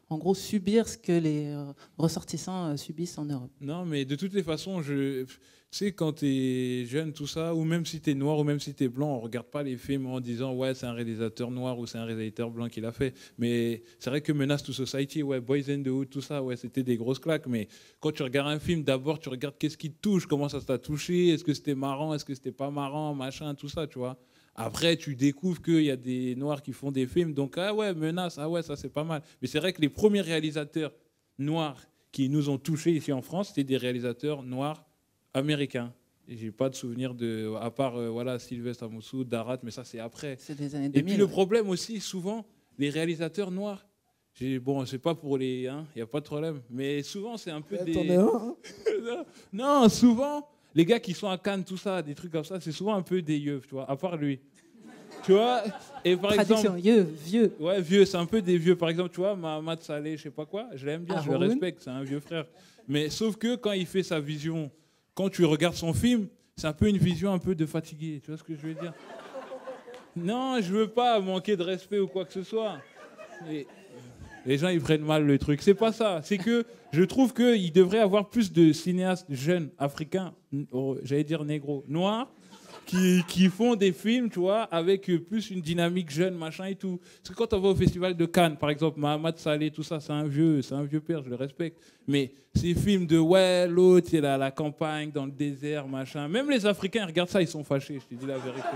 Speaker 18: en gros subir ce que les ressortissants subissent en Europe.
Speaker 19: Non, mais de toutes les façons, tu sais, quand tu es jeune, tout ça, ou même si tu es noir, ou même si tu es blanc, on ne regarde pas les films en disant ouais, c'est un réalisateur noir ou c'est un réalisateur blanc qui l'a fait. Mais c'est vrai que Menace to Society, ouais, Boys in the Hood, tout ça, ouais, c'était des grosses claques. Mais quand tu regardes un film, d'abord, tu regardes qu'est-ce qui te touche, comment ça t'a touché, est-ce que c'était marrant, est-ce que c'était pas marrant, machin, tout ça, tu vois. Après, tu découvres qu'il y a des noirs qui font des films, donc ah ouais, Menace, ah ouais, ça c'est pas mal. Mais c'est vrai que les premiers réalisateurs noirs qui nous ont touchés ici en France, c'était des réalisateurs noirs américains. Et j'ai pas de souvenir de, à part voilà, Sylvestre Amoussou, Darat, mais ça c'est après.
Speaker 18: C'est des années 2000.
Speaker 19: Et puis le problème aussi, souvent, les réalisateurs noirs, bon, c'est pas pour les, il n'y a pas de problème, mais souvent c'est un peu des.
Speaker 20: T'en es un, hein.
Speaker 19: Non, souvent les gars qui sont à Cannes, tout ça, des trucs comme ça, c'est souvent un peu des yeux, tu vois, à part lui. Tu vois, et par
Speaker 18: Traduction,
Speaker 19: exemple,
Speaker 18: vieux.
Speaker 19: Ouais, vieux, c'est un peu des vieux. Par exemple, tu vois, Mahamat Saleh, je sais pas quoi, je l'aime bien, je le
Speaker 18: Haroun.
Speaker 19: respecte, c'est un vieux frère. Mais sauf que quand il fait sa vision, quand tu regardes son film, c'est un peu une vision un peu de fatigué. Tu vois ce que je veux dire? Non, je veux pas manquer de respect ou quoi que ce soit. Mais les gens, ils prennent mal le truc. C'est pas ça. C'est que je trouve qu'il devrait y avoir plus de cinéastes jeunes, africains, j'allais dire négros, noirs, qui font des films, tu vois, avec plus une dynamique jeune, machin et tout. Parce que quand on va au festival de Cannes, par exemple, Mahamat Saleh, tout ça, c'est un vieux père, je le respecte. Mais ces films de, ouais, l'autre, il est à la campagne, dans le désert, machin. Même les Africains, ils regardent ça, ils sont fâchés, je te dis la vérité.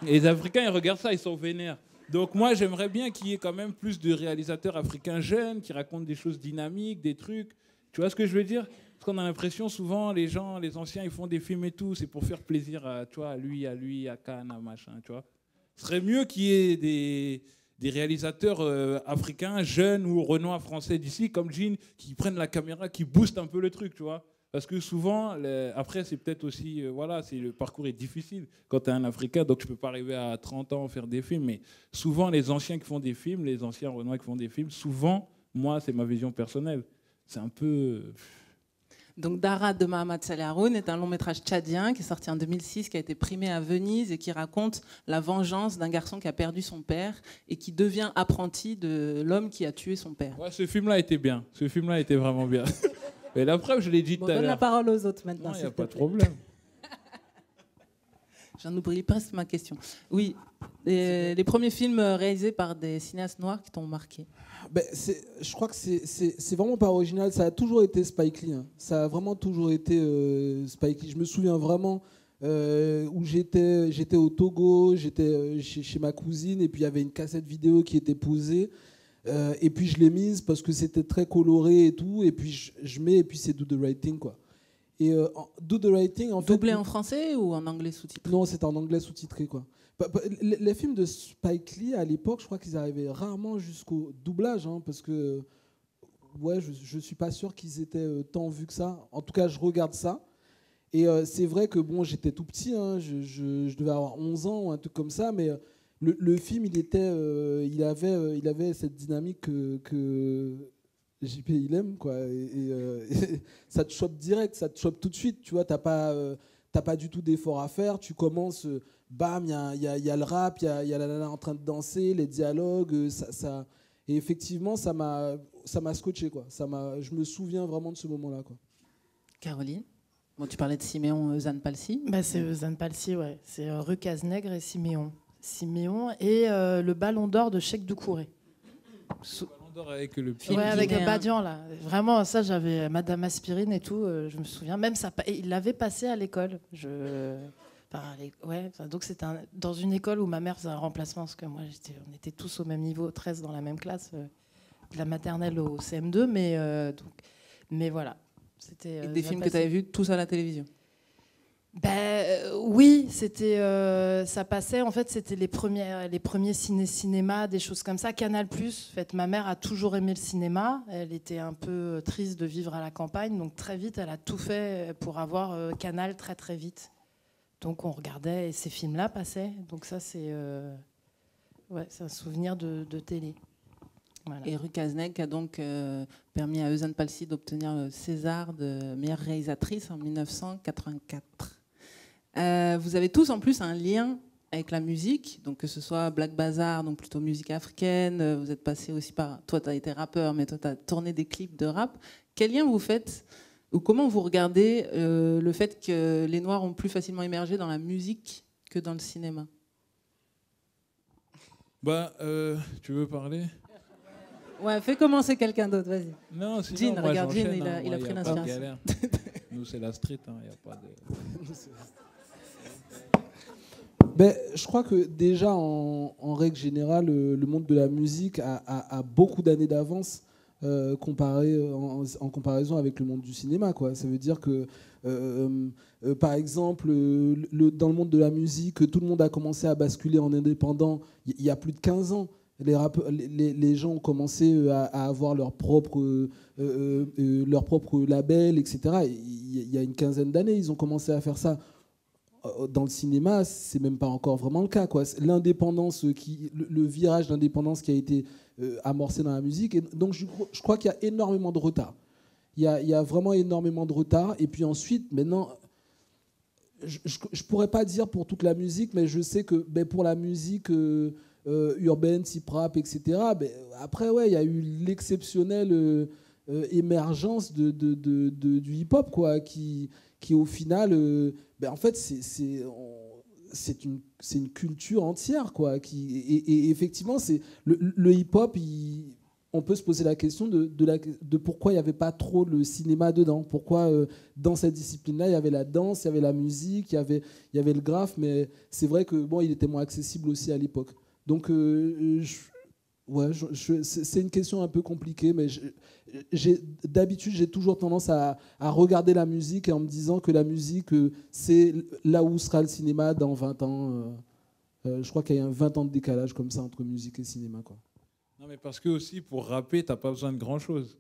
Speaker 19: Et les Africains, ils regardent ça, ils sont vénères. Donc moi, j'aimerais bien qu'il y ait quand même plus de réalisateurs africains jeunes qui racontent des choses dynamiques, des trucs. Tu vois ce que je veux dire? Parce qu'on a l'impression souvent, les gens, les anciens, ils font des films et tout, c'est pour faire plaisir à, tu vois, à lui, à Cannes, à machin, tu vois. Ce serait mieux qu'il y ait des réalisateurs africains, jeunes ou renois français d'ici, comme Jean, qui prennent la caméra, qui boostent un peu le truc, tu vois. Parce que souvent, après, c'est peut-être aussi, voilà, le parcours est difficile quand tu es un Africain, donc tu peux pas arriver à 30 ans faire des films. Mais souvent, les anciens qui font des films, les anciens renois qui font des films, souvent, moi, c'est ma vision personnelle. C'est un peu...
Speaker 18: Donc Darat de Mahamat Saleh Haroun est un long métrage tchadien qui est sorti en 2006, qui a été primé à Venise et qui raconte la vengeance d'un garçon qui a perdu son père et qui devient apprenti de l'homme qui a tué son père.
Speaker 19: Ouais, ce film-là était bien. Ce film-là était vraiment bien. Mais la preuve, je l'ai dit tout à l'heure.
Speaker 18: Donne la parole aux autres maintenant.
Speaker 19: Non, il n'y a pas de problème.
Speaker 18: J'en oublie presque ma question. Oui, les premiers films réalisés par des cinéastes noirs qui t'ont marqué.
Speaker 20: Ben, je crois que c'est vraiment pas original. Ça a toujours été Spike Lee. Hein. Ça a vraiment toujours été Spike Lee. Je me souviens vraiment où j'étais au Togo, j'étais chez ma cousine, et puis il y avait une cassette vidéo qui était posée. Et puis je l'ai mise parce que c'était très coloré et tout. Et puis je mets, et puis c'est Do the Right Thing, quoi. Et Do the Right Thing, en fait.
Speaker 18: Doublé en français ou en anglais sous-titré?
Speaker 20: Non, c'était en anglais sous-titré, quoi. Les films de Spike Lee, à l'époque, je crois qu'ils arrivaient rarement jusqu'au doublage, hein, parce que ouais, je suis pas sûr qu'ils étaient tant vus que ça. En tout cas, je regarde ça. Et c'est vrai que bon, j'étais tout petit, hein, je devais avoir 11 ans ou un truc comme ça, mais le film, il avait cette dynamique que JP, il aime, quoi. Et ça te chope direct, ça te chope tout de suite, tu vois. T'as pas du tout d'effort à faire. Tu commences, bam, il y a le rap, il y a la nana en train de danser, les dialogues. Et effectivement, ça m'a scotché, quoi. Je me souviens vraiment de ce moment-là, quoi.
Speaker 18: Caroline, bon, tu parlais de Siméon Zanpalsi.
Speaker 21: C'est Zanpalsi, ouais. C'est Rue Cazenègre et Siméon. Siméon et le Ballon d'Or de Cheikh Doucouré.
Speaker 19: Avec le
Speaker 21: ouais, avec Badian là. Vraiment, ça j'avais Madame Aspirine et tout. Je me souviens. Même ça, il l'avait passé à l'école. Donc c'était dans une école où ma mère faisait un remplacement parce que moi on était tous au même niveau, 13 dans la même classe, de la maternelle au CM2. Mais voilà. C'était
Speaker 18: des films que tu avais vus tous à la télévision.
Speaker 21: Oui, c'était ça passait. En fait, c'était les premiers cinémas, des choses comme ça. Canal+. En fait, ma mère a toujours aimé le cinéma. Elle était un peu triste de vivre à la campagne, donc très vite, elle a tout fait pour avoir Canal très très vite. Donc on regardait et ces films-là passaient. Donc ça, c'est un souvenir de télé. Voilà.
Speaker 18: Et Rue Cazenègre a donc permis à Zanpalsi d'obtenir le César de meilleure réalisatrice en 1984. Vous avez tous en plus un lien avec la musique, donc que ce soit Black Bazar, donc plutôt musique africaine, vous êtes passé aussi par... Toi, tu as été rappeur, mais toi, tu as tourné des clips de rap. Quel lien vous faites, ou comment vous regardez le fait que les Noirs ont plus facilement émergé dans la musique que dans le cinéma?
Speaker 19: Tu veux parler?
Speaker 18: Ouais, fais commencer quelqu'un d'autre, vas-y.
Speaker 19: Non, sinon,
Speaker 18: Jean,
Speaker 19: moi,
Speaker 18: regarde, Jean,
Speaker 19: j'enchaîne,
Speaker 18: il a pris l'inspiration.
Speaker 19: Nous, c'est la street, il n'y a pas de...
Speaker 20: Je crois que déjà, en règle générale, le monde de la musique a beaucoup d'années d'avance en comparaison avec le monde du cinéma, quoi. Ça veut dire que, par exemple, dans le monde de la musique, tout le monde a commencé à basculer en indépendant il y a plus de 15 ans. Les gens ont commencé à avoir leur propre label, etc. Il y a une quinzaine d'années, ils ont commencé à faire ça. Dans le cinéma, c'est même pas encore vraiment le cas, quoi. L'indépendance, le virage d'indépendance qui a été amorcé dans la musique. Et donc, je crois qu'il y a énormément de retard. Il y a vraiment énormément de retard. Et puis ensuite, maintenant, je pourrais pas dire pour toute la musique, mais je sais que pour la musique urbaine, type rap, etc. Après, ouais, il y a eu l'exceptionnelle émergence du hip-hop, quoi, qui au final, en fait, c'est une culture entière, quoi. Et effectivement, c'est le hip-hop. On peut se poser la question de pourquoi il n'y avait pas trop le cinéma dedans. Pourquoi dans cette discipline-là, il y avait la danse, il y avait la musique, il y avait le graphe, mais c'est vrai que il était moins accessible aussi à l'époque. Donc, c'est une question un peu compliquée, mais d'habitude, j'ai toujours tendance à regarder la musique en me disant que la musique, c'est là où sera le cinéma dans 20 ans. Je crois qu'il y a 20 ans de décalage comme ça entre musique et cinéma, quoi.
Speaker 19: Non, mais parce que aussi, pour rapper, t'as pas besoin de grand-chose.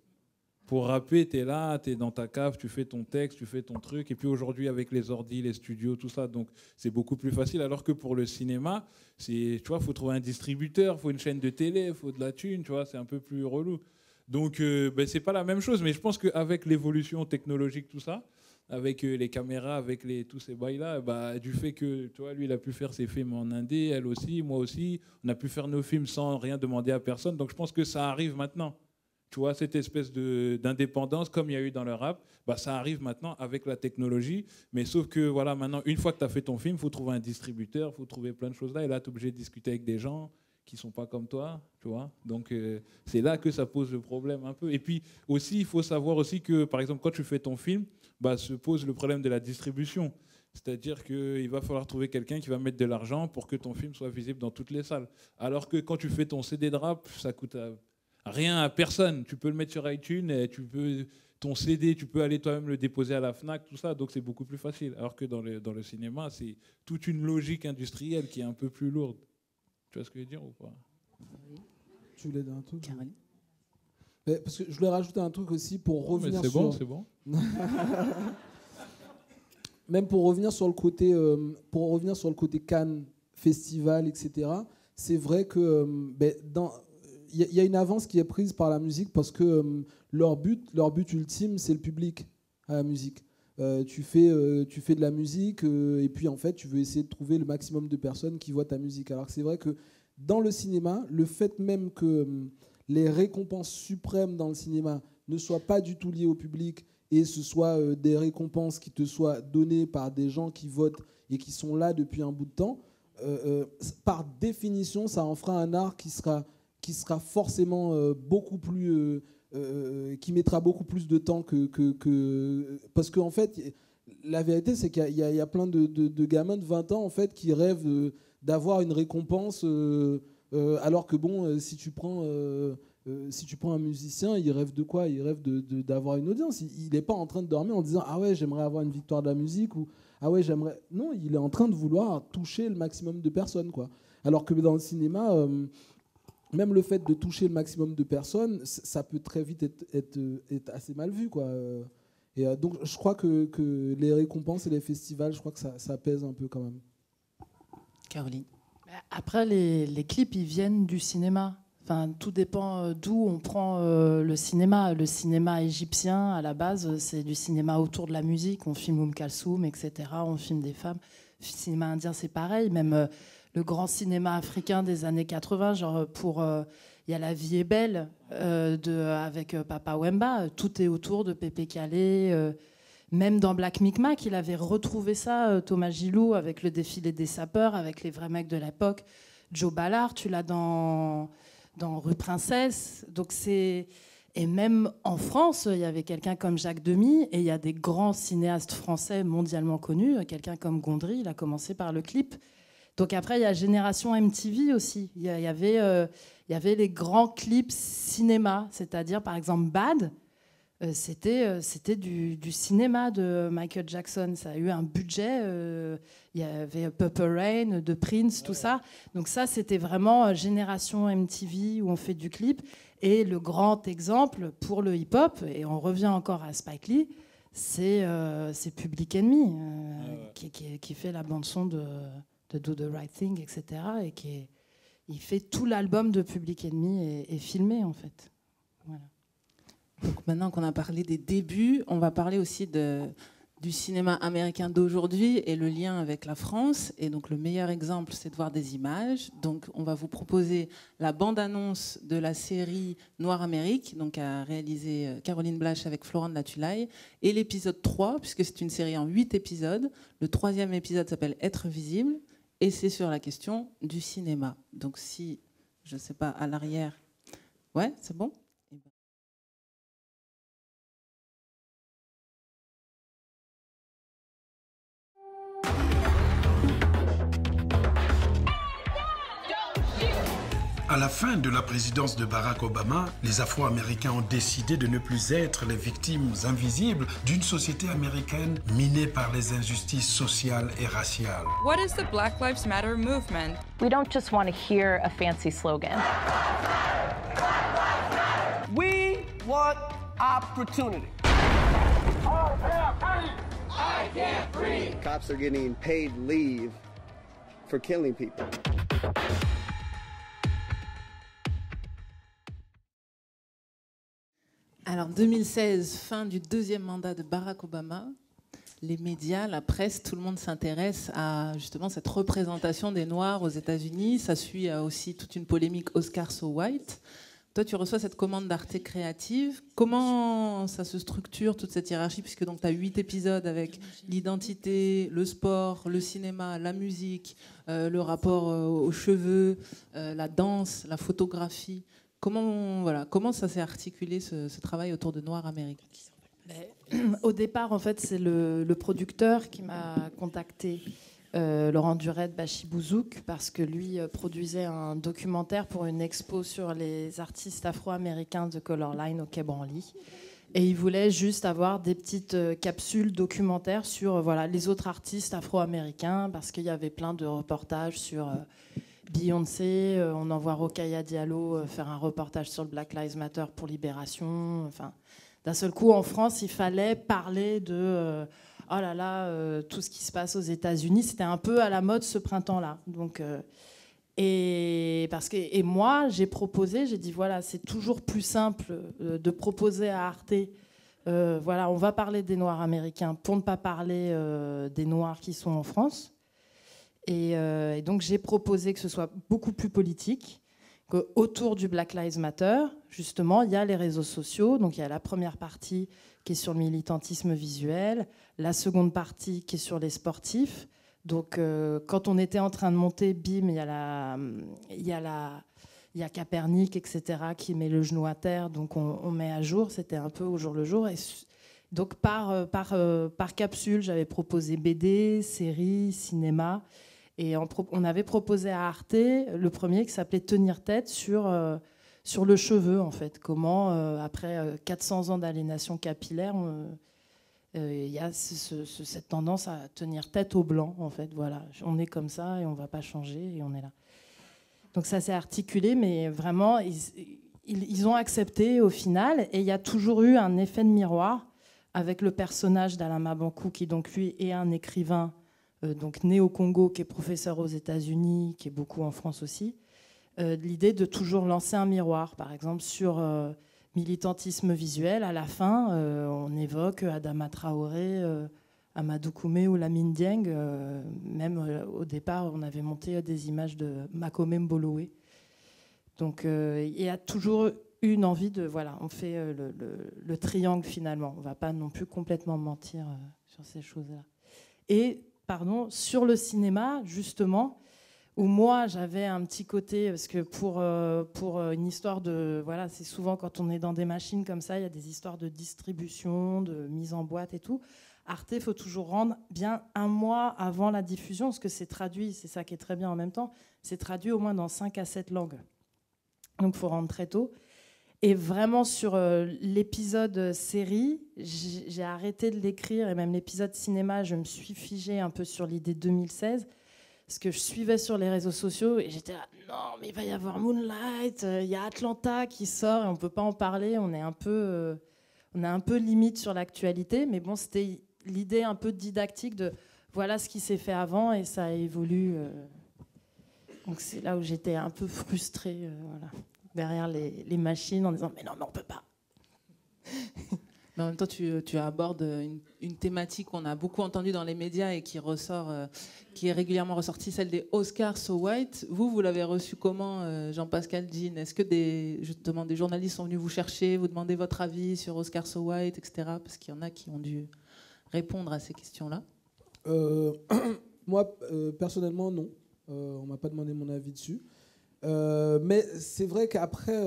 Speaker 19: Pour rapper, t'es là, t'es dans ta cave, tu fais ton texte, tu fais ton truc. Et puis aujourd'hui, avec les ordis, les studios, tout ça, donc c'est beaucoup plus facile. Alors que pour le cinéma, tu vois, faut trouver un distributeur, faut une chaîne de télé, faut de la thune, tu vois, c'est un peu plus relou. Donc, c'est pas la même chose. Mais je pense qu'avec l'évolution technologique, tout ça, avec les caméras, avec tous ces bails-là, du fait que, tu vois, lui, il a pu faire ses films en indé, elle aussi, moi aussi, on a pu faire nos films sans rien demander à personne. Donc, je pense que ça arrive maintenant. Tu vois, cette espèce d'indépendance, comme il y a eu dans le rap, ça arrive maintenant avec la technologie. Mais sauf que, voilà, maintenant, une fois que tu as fait ton film, il faut trouver un distributeur, il faut trouver plein de choses là. Et là, tu es obligé de discuter avec des gens qui ne sont pas comme toi, tu vois. Donc, c'est là que ça pose le problème un peu. Et puis, aussi, il faut savoir aussi que, par exemple, quand tu fais ton film, se pose le problème de la distribution. C'est-à-dire qu'il va falloir trouver quelqu'un qui va mettre de l'argent pour que ton film soit visible dans toutes les salles. Alors que quand tu fais ton CD de rap, ça coûte rien à personne. Tu peux le mettre sur iTunes, et ton CD, tu peux aller toi-même le déposer à la FNAC, tout ça, donc c'est beaucoup plus facile. Alors que dans le cinéma, c'est toute une logique industrielle qui est un peu plus lourde. Tu vois ce que je veux dire ou pas?
Speaker 20: Tu voulais dire un truc? Parce que je voulais rajouter un truc aussi pour revenir sur...
Speaker 19: C'est bon.
Speaker 20: Même pour revenir sur le côté Cannes, festival, etc. C'est vrai que y a une avance qui est prise par la musique parce que leur but ultime, c'est le public à la musique. Tu fais de la musique et puis en fait, tu veux essayer de trouver le maximum de personnes qui voient ta musique. Alors que c'est vrai que dans le cinéma, le fait même que les récompenses suprêmes dans le cinéma ne soient pas du tout liées au public et ce soit des récompenses qui te soient données par des gens qui votent et qui sont là depuis un bout de temps, par définition, ça en fera un art qui sera forcément beaucoup plus... qui mettra beaucoup plus de temps parce qu'en fait, la vérité, c'est qu'il y a plein de gamins de 20 ans en fait, qui rêvent d'avoir une récompense, alors que bon, si tu prends un musicien, il rêve de quoi? Il rêve d'avoir une audience. Il n'est pas en train de dormir en disant « Ah ouais, j'aimerais avoir une victoire de la musique » ou « Ah ouais, j'aimerais... » Non, il est en train de vouloir toucher le maximum de personnes, quoi. Alors que dans le cinéma... même le fait de toucher le maximum de personnes, ça peut très vite être assez mal vu, quoi. Et donc, je crois que les récompenses et les festivals, je crois que ça pèse un peu quand même.
Speaker 18: Caroline.
Speaker 21: Après, les clips, ils viennent du cinéma. Enfin, tout dépend d'où on prend le cinéma. Le cinéma égyptien, à la base, c'est du cinéma autour de la musique. On filme Kalsoum, etc. On filme des femmes. Le cinéma indien, c'est pareil. Même... le grand cinéma africain des années 80, genre il y a La vie est belle avec Papa Wemba, tout est autour de Pépé Calais. Même dans Black Micmac, il avait retrouvé ça, Thomas Gilou, avec le défilé des sapeurs, avec les vrais mecs de l'époque. Joe Ballard, tu l'as dans Rue Princesse. Donc et même en France, il y avait quelqu'un comme Jacques Demy, et il y a des grands cinéastes français mondialement connus. Quelqu'un comme Gondry, il a commencé par le clip. Donc après, il y a Génération MTV aussi. Il y avait les grands clips cinéma, c'est-à-dire par exemple Bad, c'était du cinéma de Michael Jackson. Ça a eu un budget, il y avait Purple Rain de Prince, tout ça. Donc ça, c'était vraiment Génération MTV où on fait du clip. Et le grand exemple pour le hip-hop, et on revient encore à Spike Lee, c'est Public Enemy qui fait la bande-son de Do the Right Thing, etc. Et il fait tout l'album de Public Enemy et filmé, en fait. Voilà.
Speaker 18: Donc maintenant qu'on a parlé des débuts, on va parler aussi du cinéma américain d'aujourd'hui et le lien avec la France. Et donc le meilleur exemple, c'est de voir des images. Donc on va vous proposer la bande-annonce de la série Noir Amérique, donc a réalisé Caroline Blache avec Florent de la Tulaye, et l'épisode 3, puisque c'est une série en 8 épisodes. Le 3e épisode s'appelle Être visible. Et c'est sur la question du cinéma. Donc si, je ne sais pas, à l'arrière... Ouais, c'est bon ?
Speaker 1: À la fin de la présidence de Barack Obama, les Afro-Américains ont décidé de ne plus être les victimes invisibles d'une société américaine minée par les injustices sociales et raciales.
Speaker 22: What is the Black Lives Matter movement?
Speaker 23: We don't just want to hear a fancy slogan.
Speaker 24: We want opportunity.
Speaker 25: I can't breathe. Cops are getting paid leave for killing people.
Speaker 18: Alors 2016, fin du 2e mandat de Barack Obama, les médias, la presse, tout le monde s'intéresse à justement cette représentation des Noirs aux États-Unis. Ça suit aussi toute une polémique Oscar So White. Toi, tu reçois cette commande d'Arte Créative. Comment ça se structure, toute cette hiérarchie, puisque tu as 8 épisodes avec l'identité, le sport, le cinéma, la musique, le rapport aux cheveux, la danse, la photographie. Comment ça s'est articulé, ce travail autour de Noir Amérique?
Speaker 21: Au départ, en fait, c'est le producteur qui m'a contacté, Laurent Duret Bachibouzouk, parce que lui produisait un documentaire pour une expo sur les artistes afro-américains de Colorline au Quai Branly. Et il voulait juste avoir des petites capsules documentaires sur les autres artistes afro-américains, parce qu'il y avait plein de reportages sur... Beyoncé, on envoie Rokhaya Diallo faire un reportage sur le Black Lives Matter pour Libération. Enfin, d'un seul coup, en France, il fallait parler de tout ce qui se passe aux États-Unis. C'était un peu à la mode ce printemps-là. Donc, Et moi, j'ai proposé, j'ai dit voilà, c'est toujours plus simple de proposer à Arte, voilà, on va parler des Noirs américains pour ne pas parler des Noirs qui sont en France. Et donc j'ai proposé que ce soit beaucoup plus politique, qu'autour du Black Lives Matter, justement, il y a les réseaux sociaux. Donc il y a la première partie qui est sur le militantisme visuel, la seconde partie qui est sur les sportifs. Donc, quand on était en train de monter, bim, il y a Capernic, etc., qui met le genou à terre. Donc, on met à jour. C'était un peu au jour le jour. Et donc, par capsule, j'avais proposé BD, séries, cinéma. Et on avait proposé à Arte le premier qui s'appelait Tenir tête sur le cheveu, en fait. Comment, après 400 ans d'aliénation capillaire, il y a cette tendance à tenir tête au blanc, en fait. Voilà, on est comme ça et on ne va pas changer et on est là. Donc ça s'est articulé, mais vraiment, ils ont accepté au final. Et il y a toujours eu un effet de miroir avec le personnage d'Alain Mabanckou, qui donc lui est un écrivain donc né au Congo, qui est professeur aux États-Unis, qui est beaucoup en France aussi. L'idée de toujours lancer un miroir, par exemple sur militantisme visuel, à la fin, on évoque Adama Traoré, Amadou Koumé ou Lamine Dieng. Même au départ, on avait monté des images de Makome Mbolowe. Donc il y a toujours une envie de... Voilà, on fait le triangle finalement. On ne va pas non plus complètement mentir sur ces choses-là. Et, pardon, sur le cinéma, justement... où moi, j'avais un petit côté, parce que pour une histoire de... Voilà, c'est souvent quand on est dans des machines comme ça, il y a des histoires de distribution, de mise en boîte et tout. Arte, il faut toujours rendre bien un mois avant la diffusion, parce que c'est traduit, c'est ça qui est très bien en même temps, c'est traduit au moins dans 5 à 7 langues. Donc, il faut rendre très tôt. Et vraiment, sur l'épisode série, j'ai arrêté de l'écrire, et même l'épisode cinéma, je me suis figée un peu sur l'idée 2016, parce que je suivais sur les réseaux sociaux et j'étais là, non, mais il va y avoir Moonlight, il y a Atlanta qui sort et on ne peut pas en parler, on est un peu limite sur l'actualité, mais bon, c'était l'idée un peu didactique de voilà ce qui s'est fait avant et ça évolue. Donc c'est là où j'étais un peu frustrée, voilà, derrière les machines en disant, mais non, mais on ne peut pas.
Speaker 18: Mais en même temps, tu abordes une thématique qu'on a beaucoup entendue dans les médias et qui est régulièrement ressortie, celle des Oscars So White. Vous l'avez reçu comment, Jean-Pascal Jean? Est-ce que justement des journalistes sont venus vous chercher, vous demander votre avis sur Oscars So White, etc. Parce qu'il y en a qui ont dû répondre à ces questions-là.
Speaker 20: Moi, personnellement, non. On ne m'a pas demandé mon avis dessus. Mais c'est vrai qu'après,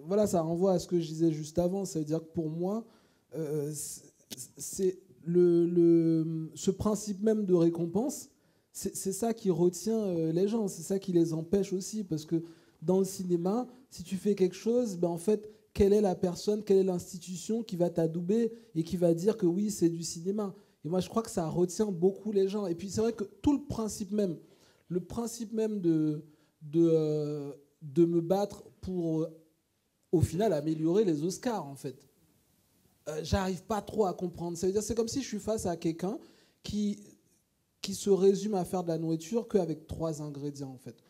Speaker 20: voilà, ça renvoie à ce que je disais juste avant. Ça veut dire que pour moi, c'est ce principe même de récompense, c'est ça qui retient les gens, c'est ça qui les empêche aussi. Parce que dans le cinéma, si tu fais quelque chose, ben en fait, quelle est la personne, quelle est l'institution qui va t'adouber et qui va dire que oui, c'est du cinéma. Et moi, je crois que ça retient beaucoup les gens. Et puis, c'est vrai que tout le principe même de me battre pour, au final, améliorer les Oscars, en fait. J'arrive pas trop à comprendre. Ça veut dire, c'est comme si je suis face à quelqu'un qui se résume à faire de la nourriture qu'avec 3 ingrédients, en fait.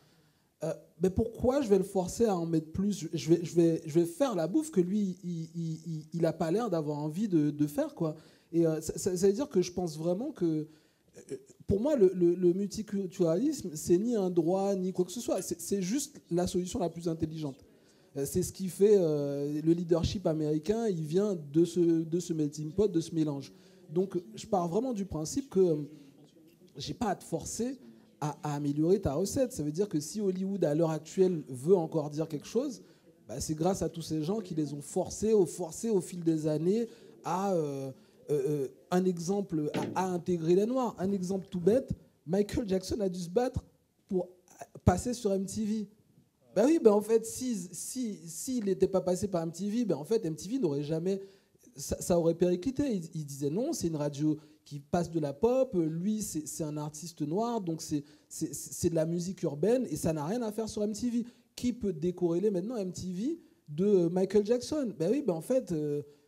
Speaker 20: Mais pourquoi je vais le forcer à en mettre plus? Je vais faire la bouffe que lui, il n'a pas l'air d'avoir envie de faire, quoi. Et ça veut dire que je pense vraiment que... Pour moi, le multiculturalisme, c'est ni un droit, ni quoi que ce soit. C'est juste la solution la plus intelligente. C'est ce qui fait le leadership américain, il vient de ce melting pot, de ce mélange. Donc, je pars vraiment du principe que je n'ai pas à te forcer à améliorer ta recette. Ça veut dire que si Hollywood, à l'heure actuelle, veut encore dire quelque chose, bah, c'est grâce à tous ces gens qui les ont forcés au fil des années à... un exemple à intégrer les Noirs. Un exemple tout bête, Michael Jackson a dû se battre pour passer sur MTV. Ben oui, ben en fait, s'il n'était pas passé par MTV, ben en fait, MTV n'aurait jamais... Ça aurait périclité. Il disait non, c'est une radio qui passe de la pop, lui, c'est un artiste noir, donc c'est de la musique urbaine, et ça n'a rien à faire sur MTV. Qui peut décorréler maintenant MTV de Michael Jackson? Ben oui, ben en fait...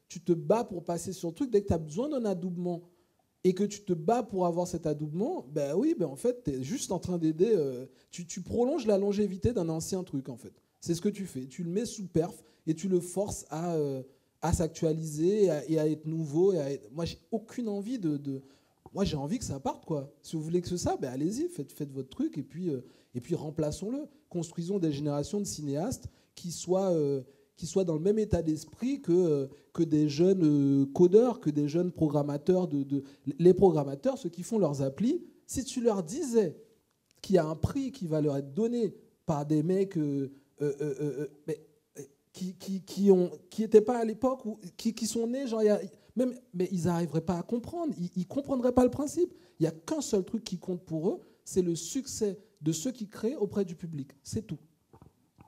Speaker 20: tu te bats pour passer sur le truc dès que tu as besoin d'un adoubement. et que tu te bats pour avoir cet adoubement, ben oui, ben en fait, tu es juste en train d'aider. Tu prolonges la longévité d'un ancien truc, en fait. C'est ce que tu fais. Tu le mets sous perf et tu le forces à s'actualiser et à être nouveau. Moi, j'ai aucune envie Moi, j'ai envie que ça parte, quoi. Si vous voulez que ça, ben allez-y, faites votre truc et puis remplaçons-le. Construisons des générations de cinéastes qui soient dans le même état d'esprit que des jeunes codeurs, que des jeunes programmateurs. Les programmateurs, ceux qui font leurs applis, si tu leur disais qu'il y a un prix qui va leur être donné par des mecs qui n'étaient pas à l'époque, ou qui sont nés, genre, mais ils n'arriveraient pas à comprendre, ils ne comprendraient pas le principe. Il n'y a qu'un seul truc qui compte pour eux, c'est le succès de ceux qui créent auprès du public. C'est tout.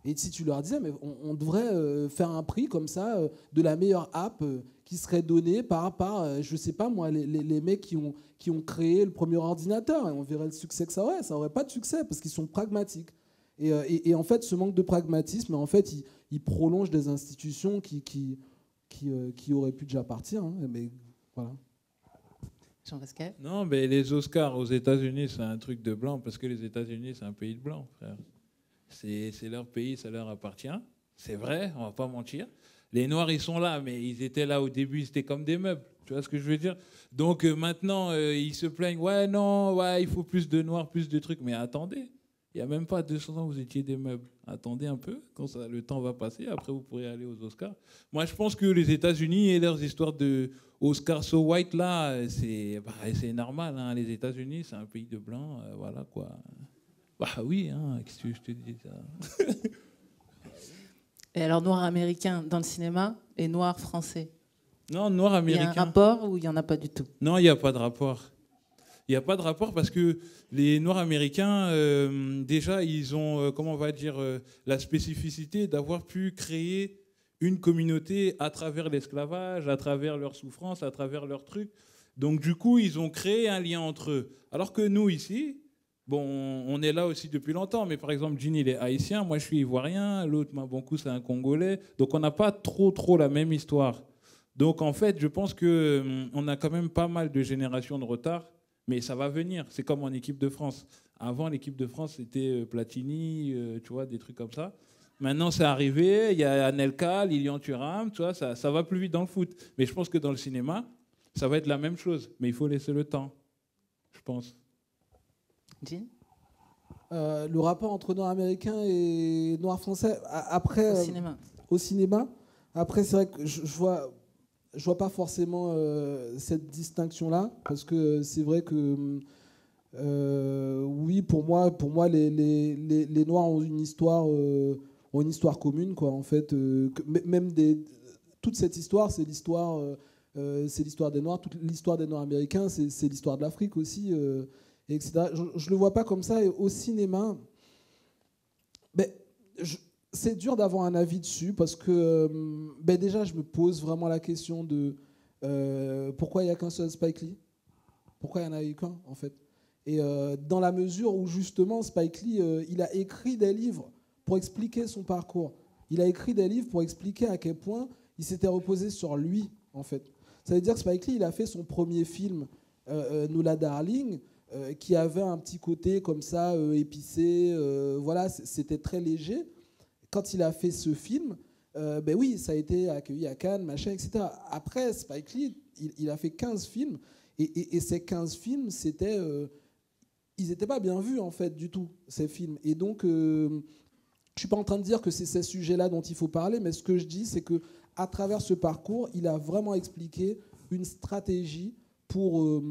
Speaker 20: Et si tu leur disais, mais on devrait faire un prix comme ça de la meilleure app qui serait donnée par je sais pas moi, les mecs qui ont créé le premier ordinateur, et on verrait le succès que ça aurait pas de succès parce qu'ils sont pragmatiques. Et en fait, ce manque de pragmatisme, en fait, il prolonge des institutions qui auraient pu déjà partir. Hein, mais voilà.
Speaker 18: Jean Pascal ?
Speaker 19: Non, mais les Oscars aux États-Unis, c'est un truc de blanc parce que les États-Unis, c'est un pays de blancs, frère. C'est leur pays, ça leur appartient. C'est vrai, on va pas mentir. Les Noirs, ils sont là, mais ils étaient là au début, ils étaient comme des meubles. Tu vois ce que je veux dire ? Donc maintenant, ils se plaignent. Ouais, non, ouais, il faut plus de Noirs, plus de trucs. Mais attendez, il n'y a même pas 200 ans, vous étiez des meubles. Attendez un peu, quand le temps va passer, après vous pourrez aller aux Oscars. Moi, je pense que les États-Unis et leurs histoires de Oscar so white, là, c'est normal. Hein. Les États-Unis, c'est un pays de blancs, voilà quoi. Bah oui, hein, qu'est-ce que je te dis ça.
Speaker 18: Et alors, noir américain dans le cinéma et noir français ?
Speaker 19: Non, noir américain.
Speaker 18: Il y a un rapport ou il n'y en a pas du tout ?
Speaker 19: Non, il n'y a pas de rapport. Il n'y a pas de rapport parce que les Noirs américains, déjà, ils ont, comment on va dire, la spécificité d'avoir pu créer une communauté à travers l'esclavage, à travers leur souffrance, à travers leurs trucs. Donc, du coup, ils ont créé un lien entre eux. Alors que nous, ici, bon, on est là aussi depuis longtemps, mais par exemple, Gene, il est haïtien, moi, je suis ivoirien, l'autre, Mabonkou, c'est un Congolais. Donc, on n'a pas trop la même histoire. Donc, en fait, je pense qu'on a quand même pas mal de générations de retard. Mais ça va venir. C'est comme en équipe de France. Avant, l'équipe de France, c'était Platini, tu vois, des trucs comme ça. Maintenant, c'est arrivé. Il y a Anelka, Lilian Thuram, tu vois, ça va plus vite dans le foot. Mais je pense que dans le cinéma, ça va être la même chose. Mais il faut laisser le temps, je pense.
Speaker 18: Jean ?
Speaker 20: Le rapport entre noir américain et noir français, après... Au cinéma. Après, c'est vrai que je vois pas forcément cette distinction-là, parce que c'est vrai que oui, pour moi, les Noirs ont une histoire commune, quoi. En fait, même toute cette histoire, c'est l'histoire des Noirs. Toute l'histoire des Noirs américains, c'est l'histoire de l'Afrique aussi, etc. Je le vois pas comme ça. Et au cinéma, c'est dur d'avoir un avis dessus parce que déjà, je me pose vraiment la question de pourquoi il n'y a qu'un seul Spike Lee ? Pourquoi il n'y en a eu qu'un, en fait ? Et dans la mesure où, justement, Spike Lee, il a écrit des livres pour expliquer son parcours. Il a écrit des livres pour expliquer à quel point il s'était reposé sur lui, en fait. Ça veut dire que Spike Lee, il a fait son premier film, Nola Darling, qui avait un petit côté comme ça, épicé. Voilà, c'était très léger. Quand il a fait ce film, oui, ça a été accueilli à Cannes, machin, etc. Après, Spike Lee, il a fait 15 films, et ces 15 films, ils n'étaient pas bien vus, en fait, du tout, ces films. Et donc, je ne suis pas en train de dire que c'est ces sujets-là dont il faut parler, mais ce que je dis, c'est qu'à travers ce parcours, il a vraiment expliqué une stratégie pour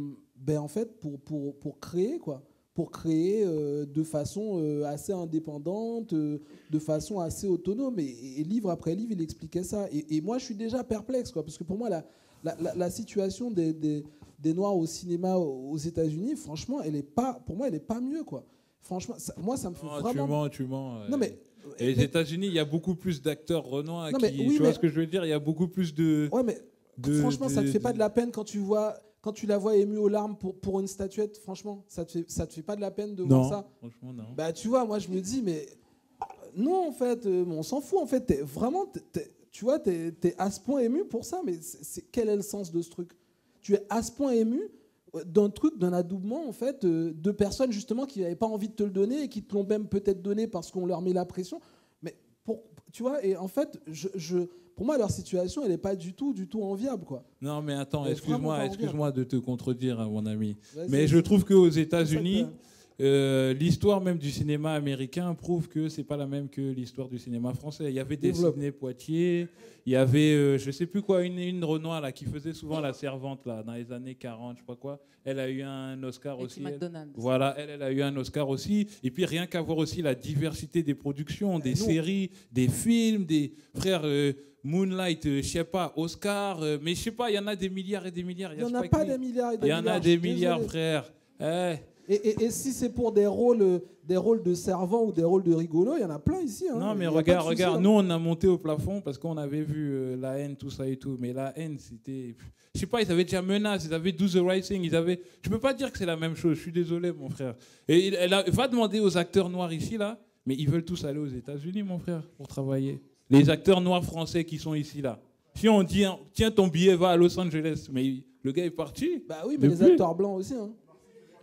Speaker 20: créer, quoi. Pour créer de façon assez indépendante, de façon assez autonome. Et livre après livre, il expliquait ça. Et moi, je suis déjà perplexe, quoi, parce que pour moi, la situation des Noirs au cinéma aux États-Unis, franchement, pour moi, elle n'est pas mieux, quoi. Franchement, moi, ça me fait vraiment...
Speaker 19: Tu mens.
Speaker 20: Non, mais...
Speaker 19: Et les États-Unis, il y a beaucoup plus d'acteurs renois tu vois ce que je veux dire ? Il y a beaucoup plus de...
Speaker 20: Ouais, mais franchement, ça ne te fait pas de la peine quand tu la vois émue aux larmes pour une statuette, franchement, ça te fait pas de la peine de voir ça ?
Speaker 19: Franchement, non.
Speaker 20: Bah, tu vois, moi, je me dis, mais non, en fait, on s'en fout, en fait. Tu vois, t'es à ce point ému pour ça, mais quel est le sens de ce truc ? Tu es à ce point ému d'un truc, d'un adoubement en fait, de personnes justement qui n'avaient pas envie de te le donner et qui te l'ont même peut-être donné parce qu'on leur met la pression. Mais tu vois, et en fait, pour moi, leur situation, elle n'est pas du tout enviable, quoi.
Speaker 19: Non, mais attends, excuse-moi de te contredire, hein, mon ami.
Speaker 20: Ouais,
Speaker 19: mais je trouve qu'aux États-Unis, l'histoire même du cinéma américain prouve que c'est pas la même que l'histoire du cinéma français. Il y avait des Sidney Poitier, il y avait, je sais plus quoi, une Renoir là qui faisait souvent la servante là dans les années 40, je sais pas quoi. Elle a eu un Oscar aussi. Voilà, elle a eu un Oscar aussi. Et puis rien qu'à voir aussi la diversité des productions, des séries, des films, des frères. Moonlight, je sais pas, Oscar, mais je sais pas, il y en a des milliards et des milliards.
Speaker 20: Il n'y en a pas des milliards et des milliards.
Speaker 19: Il y en a des milliards, frère.
Speaker 20: Et si c'est pour des rôles de servant ou des rôles de rigolo, il y en a plein ici. Hein.
Speaker 19: Non, mais regarde, nous on a monté au plafond parce qu'on avait vu La Haine, tout ça et tout. Mais La Haine, c'était. Je sais pas, ils avaient déjà Menace, ils avaient Do the Right Thing, ils avaient. Je peux pas dire que c'est la même chose, je suis désolé, mon frère. Et va demander aux acteurs noirs ici, là, mais ils veulent tous aller aux États-Unis, mon frère, pour travailler. Les acteurs noirs français qui sont ici, là. Si on dit, tiens, ton billet va à Los Angeles, mais le gars est parti.
Speaker 20: Bah oui, mais les acteurs blancs aussi. Hein.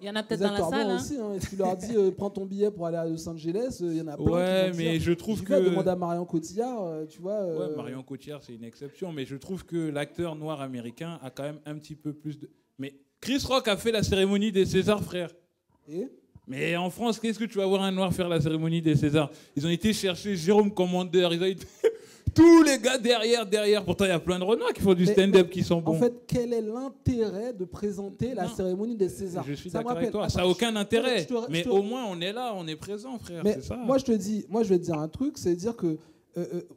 Speaker 21: Il y en a peut-être dans la salle. Hein.
Speaker 20: Aussi, hein. Et si tu leur dis, prends ton billet pour aller à Los Angeles, il y en a plein.
Speaker 19: Ouais, qui vont mais dire. Je trouve que.
Speaker 20: Demande à Marion Cotillard, tu vois.
Speaker 19: Ouais, Marion Cotillard, c'est une exception, mais je trouve que l'acteur noir américain a quand même un petit peu plus de. Mais Chris Rock a fait la cérémonie des Césars, frère.
Speaker 20: Et
Speaker 19: mais en France, qu'est-ce que tu vas voir un noir faire la cérémonie des Césars? Ils ont été chercher Jérôme Commandeur, ils ont été... tous les gars derrière. Pourtant, il y a plein de renois qui font du stand-up qui sont bons.
Speaker 20: En fait, quel est l'intérêt de présenter la cérémonie des Césars?
Speaker 19: Je suis d'accord avec toi. Ça n'a aucun intérêt. Mais au moins, on est là, on est présent, frère.
Speaker 20: Mais
Speaker 19: c'est ça.
Speaker 20: Moi, je vais te dire un truc, c'est dire que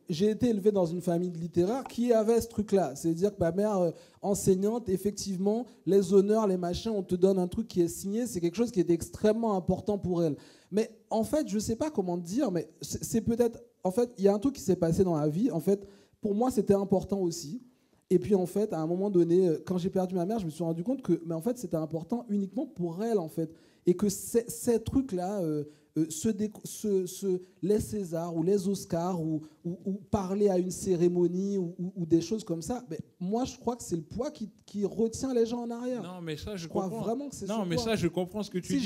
Speaker 20: j'ai été élevé dans une famille de littéraires qui avait ce truc-là. C'est-à-dire que ma mère, enseignante, effectivement, les honneurs, les machins, on te donne un truc qui est signé, c'est quelque chose qui est extrêmement important pour elle. Mais en fait, je ne sais pas comment te dire, mais c'est peut-être... En fait, il y a un truc qui s'est passé dans la vie. En fait, pour moi, c'était important aussi. Et puis, en fait, à un moment donné, quand j'ai perdu ma mère, je me suis rendu compte que, mais en fait, c'était important uniquement pour elle, en fait. Et que ces trucs-là, les Césars ou les Oscars ou parler à une cérémonie ou des choses comme ça, mais moi, je crois que c'est le poids qui retient les gens en arrière.
Speaker 19: Non, mais ça, je
Speaker 20: crois
Speaker 19: comprends.
Speaker 20: vraiment que c'est
Speaker 19: non, mais ça, je comprends ce que tu dis.
Speaker 20: Si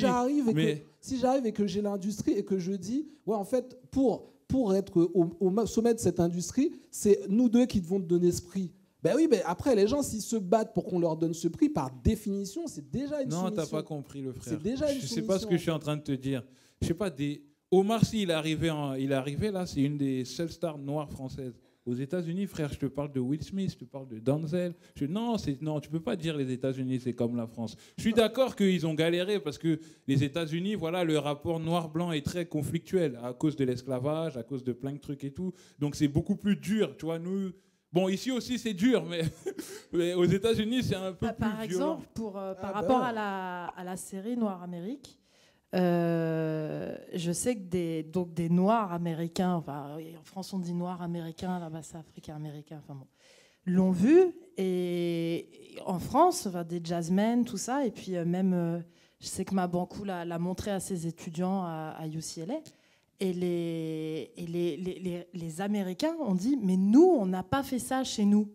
Speaker 20: j'arrive et que j'ai l'industrie et que je dis, ouais, en fait, pour être au sommet de cette industrie, c'est nous deux qui devons te donner ce prix. Ben oui, ben après, les gens, s'ils se battent pour qu'on leur donne ce prix, par définition, c'est déjà une soumission.
Speaker 19: Non, t'as pas compris, le frère.
Speaker 20: C'est déjà une
Speaker 19: soumission. Je sais pas ce que je suis en train de te dire. Je sais pas, Omar Sy, il est arrivé là, c'est une des seules stars noires françaises. Aux États-Unis, frère, je te parle de Will Smith, je te parle de Denzel. Non, tu peux pas dire les États-Unis, c'est comme la France. Je suis d'accord qu'ils ont galéré parce que les États-Unis, voilà, le rapport noir-blanc est très conflictuel à cause de l'esclavage, à cause de plein de trucs et tout. Donc c'est beaucoup plus dur, tu vois. Nous, bon, ici aussi c'est dur, mais aux États-Unis c'est un peu plus
Speaker 21: Par
Speaker 19: violent.
Speaker 21: exemple, par rapport à la série Noir Amérique. Je sais que des Noirs américains, enfin, en France on dit Noirs américains, là-bas c'est africain américain, enfin bon, l'ont vu, et en France, enfin, des jazzmen, tout ça, et puis même, je sais que Mabankou l'a montré à ses étudiants à UCLA, et les Américains ont dit, mais nous, on n'a pas fait ça chez nous.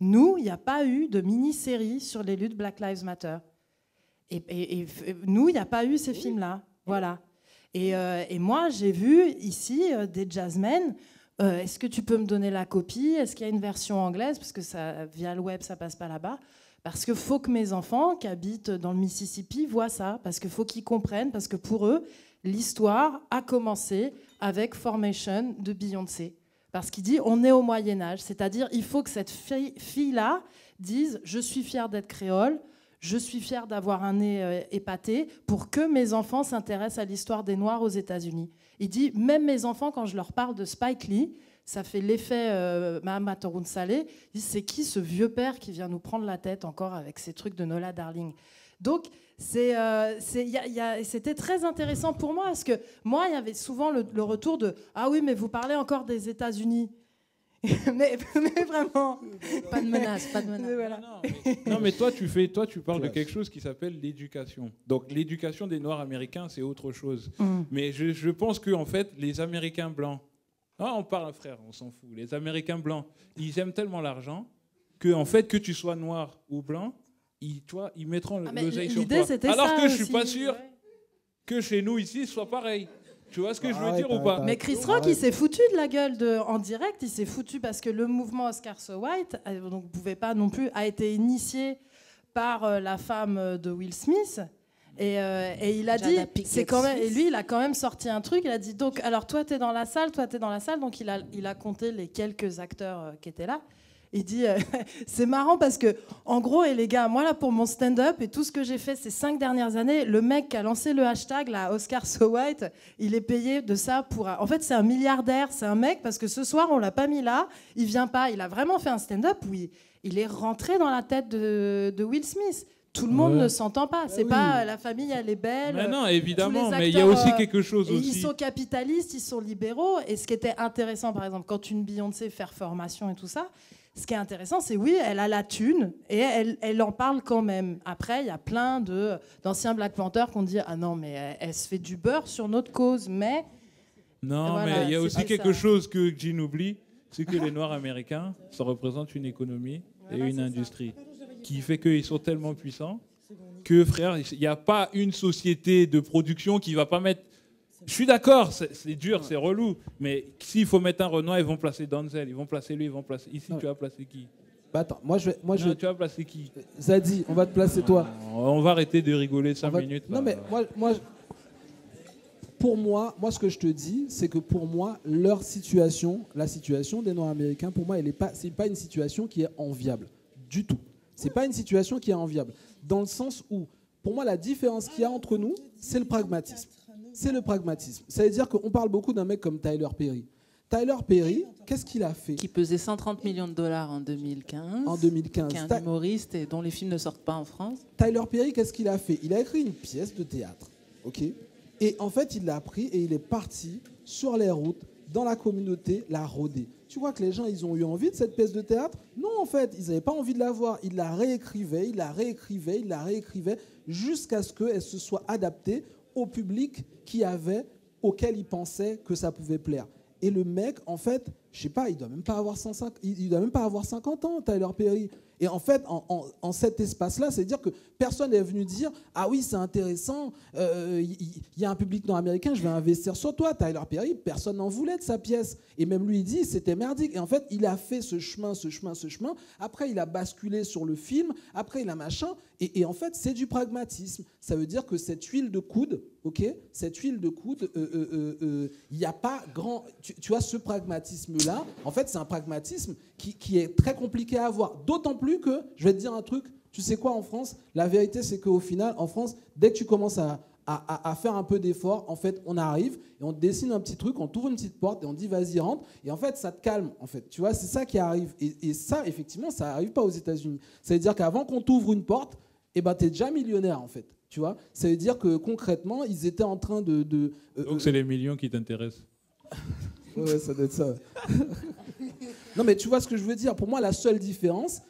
Speaker 21: Nous, il n'y a pas eu de mini-série sur les luttes Black Lives Matter. Et nous, il n'y a pas eu ces films-là. Voilà. Et moi, j'ai vu ici des jazzmen. Est-ce que tu peux me donner la copie? Est-ce qu'il y a une version anglaise? Parce que ça, via le web, ça passe pas là-bas. Parce qu'il faut que mes enfants qui habitent dans le Mississippi voient ça. Parce qu'il faut qu'ils comprennent. Parce que pour eux, l'histoire a commencé avec Formation de Beyoncé. Parce qu'il dit, on est au Moyen-Âge. C'est-à-dire, il faut que cette fille-là dise, je suis fière d'être créole. Je suis fière d'avoir un nez épaté pour que mes enfants s'intéressent à l'histoire des Noirs aux États-Unis. Il dit, même mes enfants, quand je leur parle de Spike Lee, ça fait l'effet Mahama Toroun Saleh, ils disent, c'est qui ce vieux père qui vient nous prendre la tête encore avec ces trucs de Nola Darling? Donc, c'était très intéressant pour moi, parce que moi, il y avait souvent le retour de « Ah oui, mais vous parlez encore des États-Unis ». mais vraiment, pas de menace, pas de menace. Voilà.
Speaker 19: Non, mais toi, tu parles de quelque chose qui s'appelle l'éducation. Donc, l'éducation des Noirs américains, c'est autre chose. Mais je pense que, en fait, les Américains blancs, on parle, frère, on s'en fout. Les Américains blancs, ils aiment tellement l'argent que, en fait, que tu sois noir ou blanc, ils mettront
Speaker 21: mais
Speaker 19: l'oseille sur
Speaker 21: l'idée,
Speaker 19: toi.
Speaker 21: c'était
Speaker 19: Alors
Speaker 21: ça
Speaker 19: que je suis
Speaker 21: aussi,
Speaker 19: pas sûr que chez nous ici ce soit pareil. Tu vois ce que je veux dire ou pas?
Speaker 21: Mais Chris Rock, il s'est foutu de la gueule en direct. Il s'est foutu parce que le mouvement Oscar So White, donc pouvait pas non plus, a été initié par la femme de Will Smith. Et il a dit, c'est quand même, et lui, il a quand même sorti un truc. Il a dit, donc, alors toi, t'es dans la salle, toi, t'es dans la salle. Donc, il a compté les quelques acteurs qui étaient là. Il dit, c'est marrant parce que, en gros, et les gars, moi là pour mon stand-up et tout ce que j'ai fait ces 5 dernières années, le mec qui a lancé le hashtag, là, Oscar So White, il est payé de ça pour. En fait, c'est un milliardaire, c'est un mec parce que ce soir, on l'a pas mis là, il vient pas. Il a vraiment fait un stand-up où il est rentré dans la tête de Will Smith. Tout le monde ne s'entend pas. C'est pas la famille, elle est belle.
Speaker 19: Mais non, évidemment,
Speaker 21: tous les
Speaker 19: mais il y a
Speaker 21: acteurs,
Speaker 19: aussi quelque chose aussi.
Speaker 21: Ils sont capitalistes, ils sont libéraux. Et ce qui était intéressant, par exemple, quand une Beyoncé fait formation et tout ça, ce qui est intéressant, c'est oui, elle a la thune et elle en parle quand même. Après, il y a plein d'anciens Black Panthers qui ont dit ah non, mais elle se fait du beurre sur notre cause, mais
Speaker 19: non,
Speaker 21: voilà,
Speaker 19: mais il y a aussi
Speaker 21: pas
Speaker 19: quelque
Speaker 21: ça.
Speaker 19: chose que Jean oublie, c'est que les Noirs américains, ça représente une économie et une industrie qui fait qu'ils sont tellement puissants que, frère, il n'y a pas une société de production qui va pas mettre. Je suis d'accord, c'est dur, c'est relou, mais s'il faut mettre un Renoir, ils vont placer Denzel, ils vont placer lui, ils vont placer. Ici, tu vas placer qui?
Speaker 20: Bah attends, moi je
Speaker 19: Tu vas placer qui?
Speaker 20: Zadi, on va te placer toi.
Speaker 19: On va arrêter de rigoler 5 minutes.
Speaker 20: Non mais pour moi, ce que je te dis, c'est que pour moi, leur situation, la situation des Noirs américains, pour moi, c'est pas une situation qui est enviable du tout. C'est pas une situation qui est enviable, dans le sens où, pour moi, la différence qu'il y a entre nous, c'est le pragmatisme. C'est le pragmatisme. Ça veut dire qu'on parle beaucoup d'un mec comme Tyler Perry. Tyler Perry, qu'est-ce qu'il a fait?
Speaker 18: Qui pesait 130 millions de dollars en 2015.
Speaker 20: En 2015.
Speaker 18: Qui est un humoriste et dont les films ne sortent pas en France.
Speaker 20: Tyler Perry, qu'est-ce qu'il a fait? Il a écrit une pièce de théâtre, ok? Et en fait, il l'a pris et il est parti sur les routes, dans la communauté, la rôder. Tu crois que les gens, ils ont eu envie de cette pièce de théâtre? Non, en fait, ils n'avaient pas envie de la voir. Ils la réécrivaient, ils la réécrivaient, ils la réécrivaient, jusqu'à ce qu'elle se soit adaptée au public auquel il pensait que ça pouvait plaire. Et le mec, en fait, je sais pas, il doit même pas avoir 50 ans, Tyler Perry. Et en fait, en cet espace-là, c'est-à-dire que personne n'est venu dire « Ah oui, c'est intéressant, y a un public nord-américain, je vais investir sur toi. » Tyler Perry, personne n'en voulait de sa pièce. Et même lui, il dit « C'était merdique. » Et en fait, il a fait ce chemin. Après, il a basculé sur le film. Après, il a machin. Et en fait, c'est du pragmatisme. Ça veut dire que cette huile de coude, ok, cette huile de coude, il n'y a pas grand... Tu vois, ce pragmatisme-là, en fait, c'est un pragmatisme qui est très compliqué à avoir. D'autant plus que, je vais te dire un truc, tu sais quoi en France? La vérité, c'est qu'au final, en France, dès que tu commences à faire un peu d'effort, en fait, on arrive et on dessine un petit truc, on t'ouvre une petite porte et on dit vas-y, rentre. Et en fait, ça te calme, en fait. Tu vois, c'est ça qui arrive. Et ça, effectivement, ça n'arrive pas aux États-Unis. Ça veut dire qu'avant qu'on t'ouvre une porte, eh ben, tu es déjà millionnaire, en fait. Tu vois, ça veut dire que concrètement, ils étaient en train de
Speaker 19: donc c'est les millions qui t'intéressent.
Speaker 20: Ouais, ça doit être ça. Non, mais tu vois ce que je veux dire. Pour moi, la seule différence,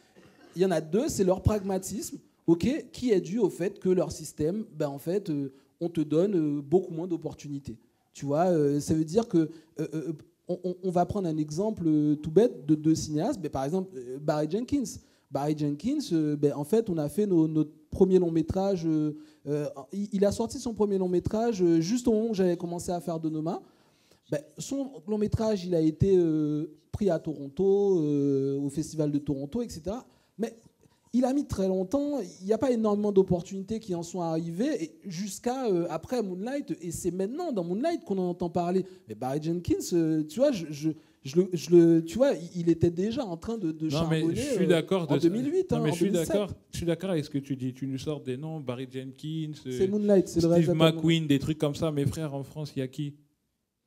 Speaker 20: il y en a deux, c'est leur pragmatisme, ok, qui est dû au fait que leur système, ben, en fait, on te donne beaucoup moins d'opportunités. Tu vois, ça veut dire que on va prendre un exemple tout bête de deux cinéastes. Ben, par exemple, Barry Jenkins. Barry Jenkins, ben, en fait, on a fait notre premier long métrage. Il a sorti son premier long métrage juste au moment où j'avais commencé à faire Donoma. Ben, son long métrage, il a été pris à Toronto, au Festival de Toronto, etc. Mais il a mis très longtemps. Il n'y a pas énormément d'opportunités qui en sont arrivées jusqu'à après Moonlight. Et c'est maintenant dans Moonlight qu'on en entend parler. Mais Barry Jenkins, tu vois, tu vois, il était déjà en train de charbonner
Speaker 19: je suis d'accord
Speaker 20: en 2008.
Speaker 19: Non, mais
Speaker 20: en 2007.
Speaker 19: je suis d'accord avec ce que tu dis. Tu nous sors des noms, Barry Jenkins,
Speaker 20: c'est Moonlight, c'est
Speaker 19: Steve McQueen, des trucs comme ça. Mes frères, en France, il y a qui?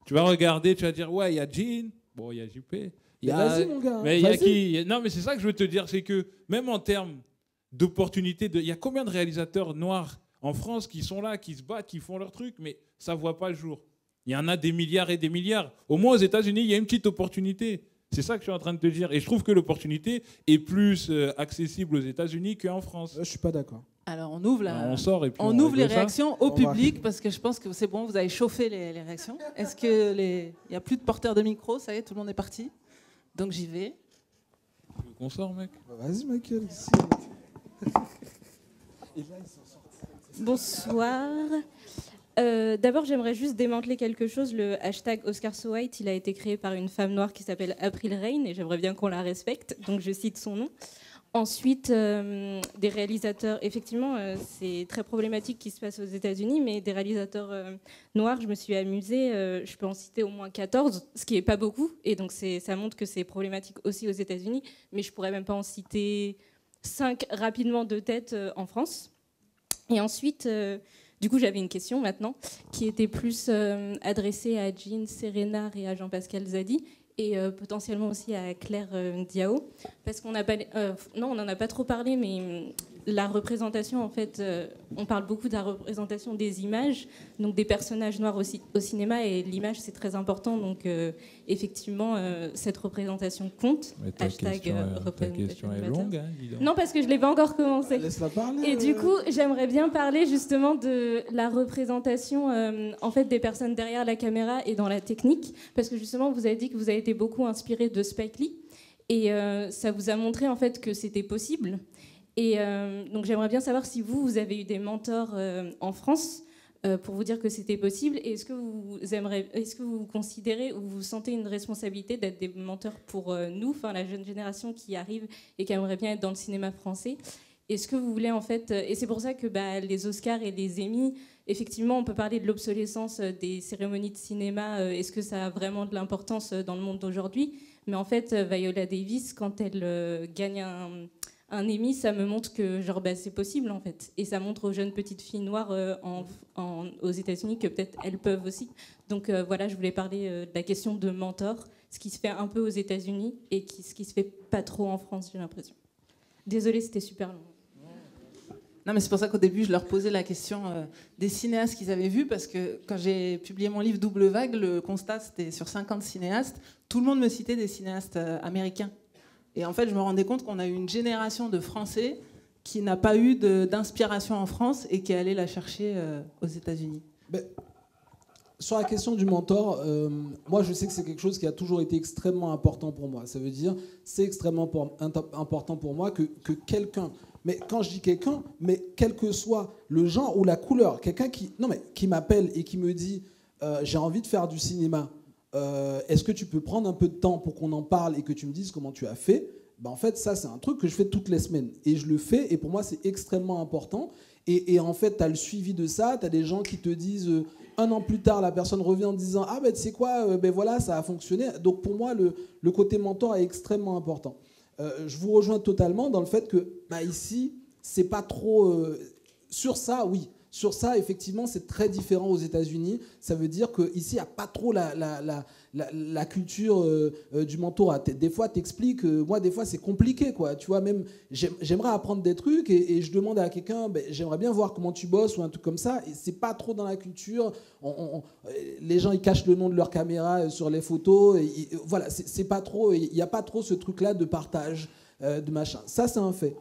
Speaker 19: Tu vas regarder, tu vas dire, ouais, il y a Jean, bon, il y a JP.
Speaker 20: Vas-y, mon gars.
Speaker 19: Mais il y a qui? Non, mais c'est ça que je veux te dire, c'est que même en termes d'opportunités, il y a combien de réalisateurs noirs en France qui sont là, qui se battent, qui font leur truc, mais ça ne voit pas le jour. Il y en a des milliards et des milliards. Au moins aux États-Unis, il y a une petite opportunité. C'est ça que je suis en train de te dire. Et je trouve que l'opportunité est plus accessible aux États-Unis qu'en France.
Speaker 20: Je ne suis pas d'accord.
Speaker 18: Alors on ouvre,
Speaker 19: on
Speaker 18: ouvre les réactions au public parce que je pense que c'est bon, vous avez chauffé les réactions. Est-ce qu'il n'y a plus de porteurs de micro? Ça y est, tout le monde est parti. Donc j'y vais.
Speaker 19: Tu veux qu'on sort, mec?
Speaker 20: Vas-y, Michael.
Speaker 2: Bonsoir. D'abord, j'aimerais juste démanteler quelque chose. Le hashtag #OscarSoWhite, il a été créé par une femme noire qui s'appelle April Reign et j'aimerais bien qu'on la respecte. Donc, je cite son nom. Ensuite, des réalisateurs. Effectivement, c'est très problématique qui se passe aux États-Unis, mais des réalisateurs noirs, je me suis amusée. Je peux en citer au moins 14, ce qui n'est pas beaucoup. Et donc, ça montre que c'est problématique aussi aux États-Unis. Mais je ne pourrais même pas en citer 5 rapidement de tête en France. Et ensuite, du coup, j'avais une question maintenant qui était plus adressée à Jean Serenard et à Jean-Pascal Zadi. Et potentiellement aussi à Claire Diao, parce qu'on n'a pas, non, on n'en a pas trop parlé, mais la représentation, en fait, on parle beaucoup de la représentation des images, donc des personnages noirs aussi au cinéma, et l'image c'est très important, donc effectivement cette représentation compte.
Speaker 19: Ta question est longue, hein, dis donc.
Speaker 2: Non, parce que je l'ai pas encore commencé.
Speaker 20: Laisse-la parler.
Speaker 2: Et du coup, j'aimerais bien parler justement de la représentation en fait des personnes derrière la caméra et dans la technique, parce que justement vous avez dit que vous avez été beaucoup inspiré de Spike Lee, et ça vous a montré en fait que c'était possible. Et donc j'aimerais bien savoir si vous avez eu des mentors en France pour vous dire que c'était possible. Et est-ce que vous considérez ou vous sentez une responsabilité d'être des mentors pour nous, enfin la jeune génération qui arrive et qui aimerait bien être dans le cinéma français? Est-ce que vous voulez en fait, et c'est pour ça que les Oscars et les Emmy, effectivement, on peut parler de l'obsolescence des cérémonies de cinéma. Est-ce que ça a vraiment de l'importance dans le monde d'aujourd'hui? Mais en fait, Viola Davis, quand elle gagne un Emmy, ça me montre que genre c'est possible en fait, et ça montre aux jeunes petites filles noires aux États-Unis que peut-être elles peuvent aussi. Donc voilà, je voulais parler de la question de mentor, ce qui se fait un peu aux États-Unis et ce qui se fait pas trop en France, j'ai l'impression. Désolée, c'était super long.
Speaker 18: Non, mais c'est pour ça qu'au début, je leur posais la question des cinéastes qu'ils avaient vus, parce que quand j'ai publié mon livre Double Vague, le constat, c'était sur 50 cinéastes. Tout le monde me citait des cinéastes américains. Et en fait, je me rendais compte qu'on a eu une génération de Français qui n'a pas eu d'inspiration en France et qui est allée la chercher aux États-Unis.
Speaker 20: Sur la question du mentor, moi je sais que c'est quelque chose qui a toujours été extrêmement important pour moi. Ça veut dire c'est extrêmement important pour moi que quelqu'un, mais quand je dis quelqu'un, mais quel que soit le genre ou la couleur, quelqu'un qui m'appelle et qui me dit j'ai envie de faire du cinéma, est-ce que tu peux prendre un peu de temps pour qu'on en parle et que tu me dises comment tu as fait? En fait, ça, c'est un truc que je fais toutes les semaines. Et je le fais, et pour moi, c'est extrêmement important. Et en fait, tu as le suivi de ça. Tu as des gens qui te disent, un an plus tard, la personne revient en disant « Ah, tu sais quoi, voilà, ça a fonctionné. » Donc, pour moi, le côté mentor est extrêmement important. Je vous rejoins totalement dans le fait que, ici, c'est pas trop... sur ça, oui. Sur ça, effectivement, c'est très différent aux États-Unis. Ça veut dire qu'ici, il n'y a pas trop la culture du mentorat. Des fois, t'expliques. Moi, des fois, c'est compliqué, quoi. Tu vois, même, j'aimerais apprendre des trucs et je demande à quelqu'un, j'aimerais bien voir comment tu bosses ou un truc comme ça. Et c'est pas trop dans la culture. Les gens, ils cachent le nom de leur caméra sur les photos. Voilà, c'est pas trop. Il n'y a pas trop ce truc-là de partage, de machin. Ça, c'est un fait.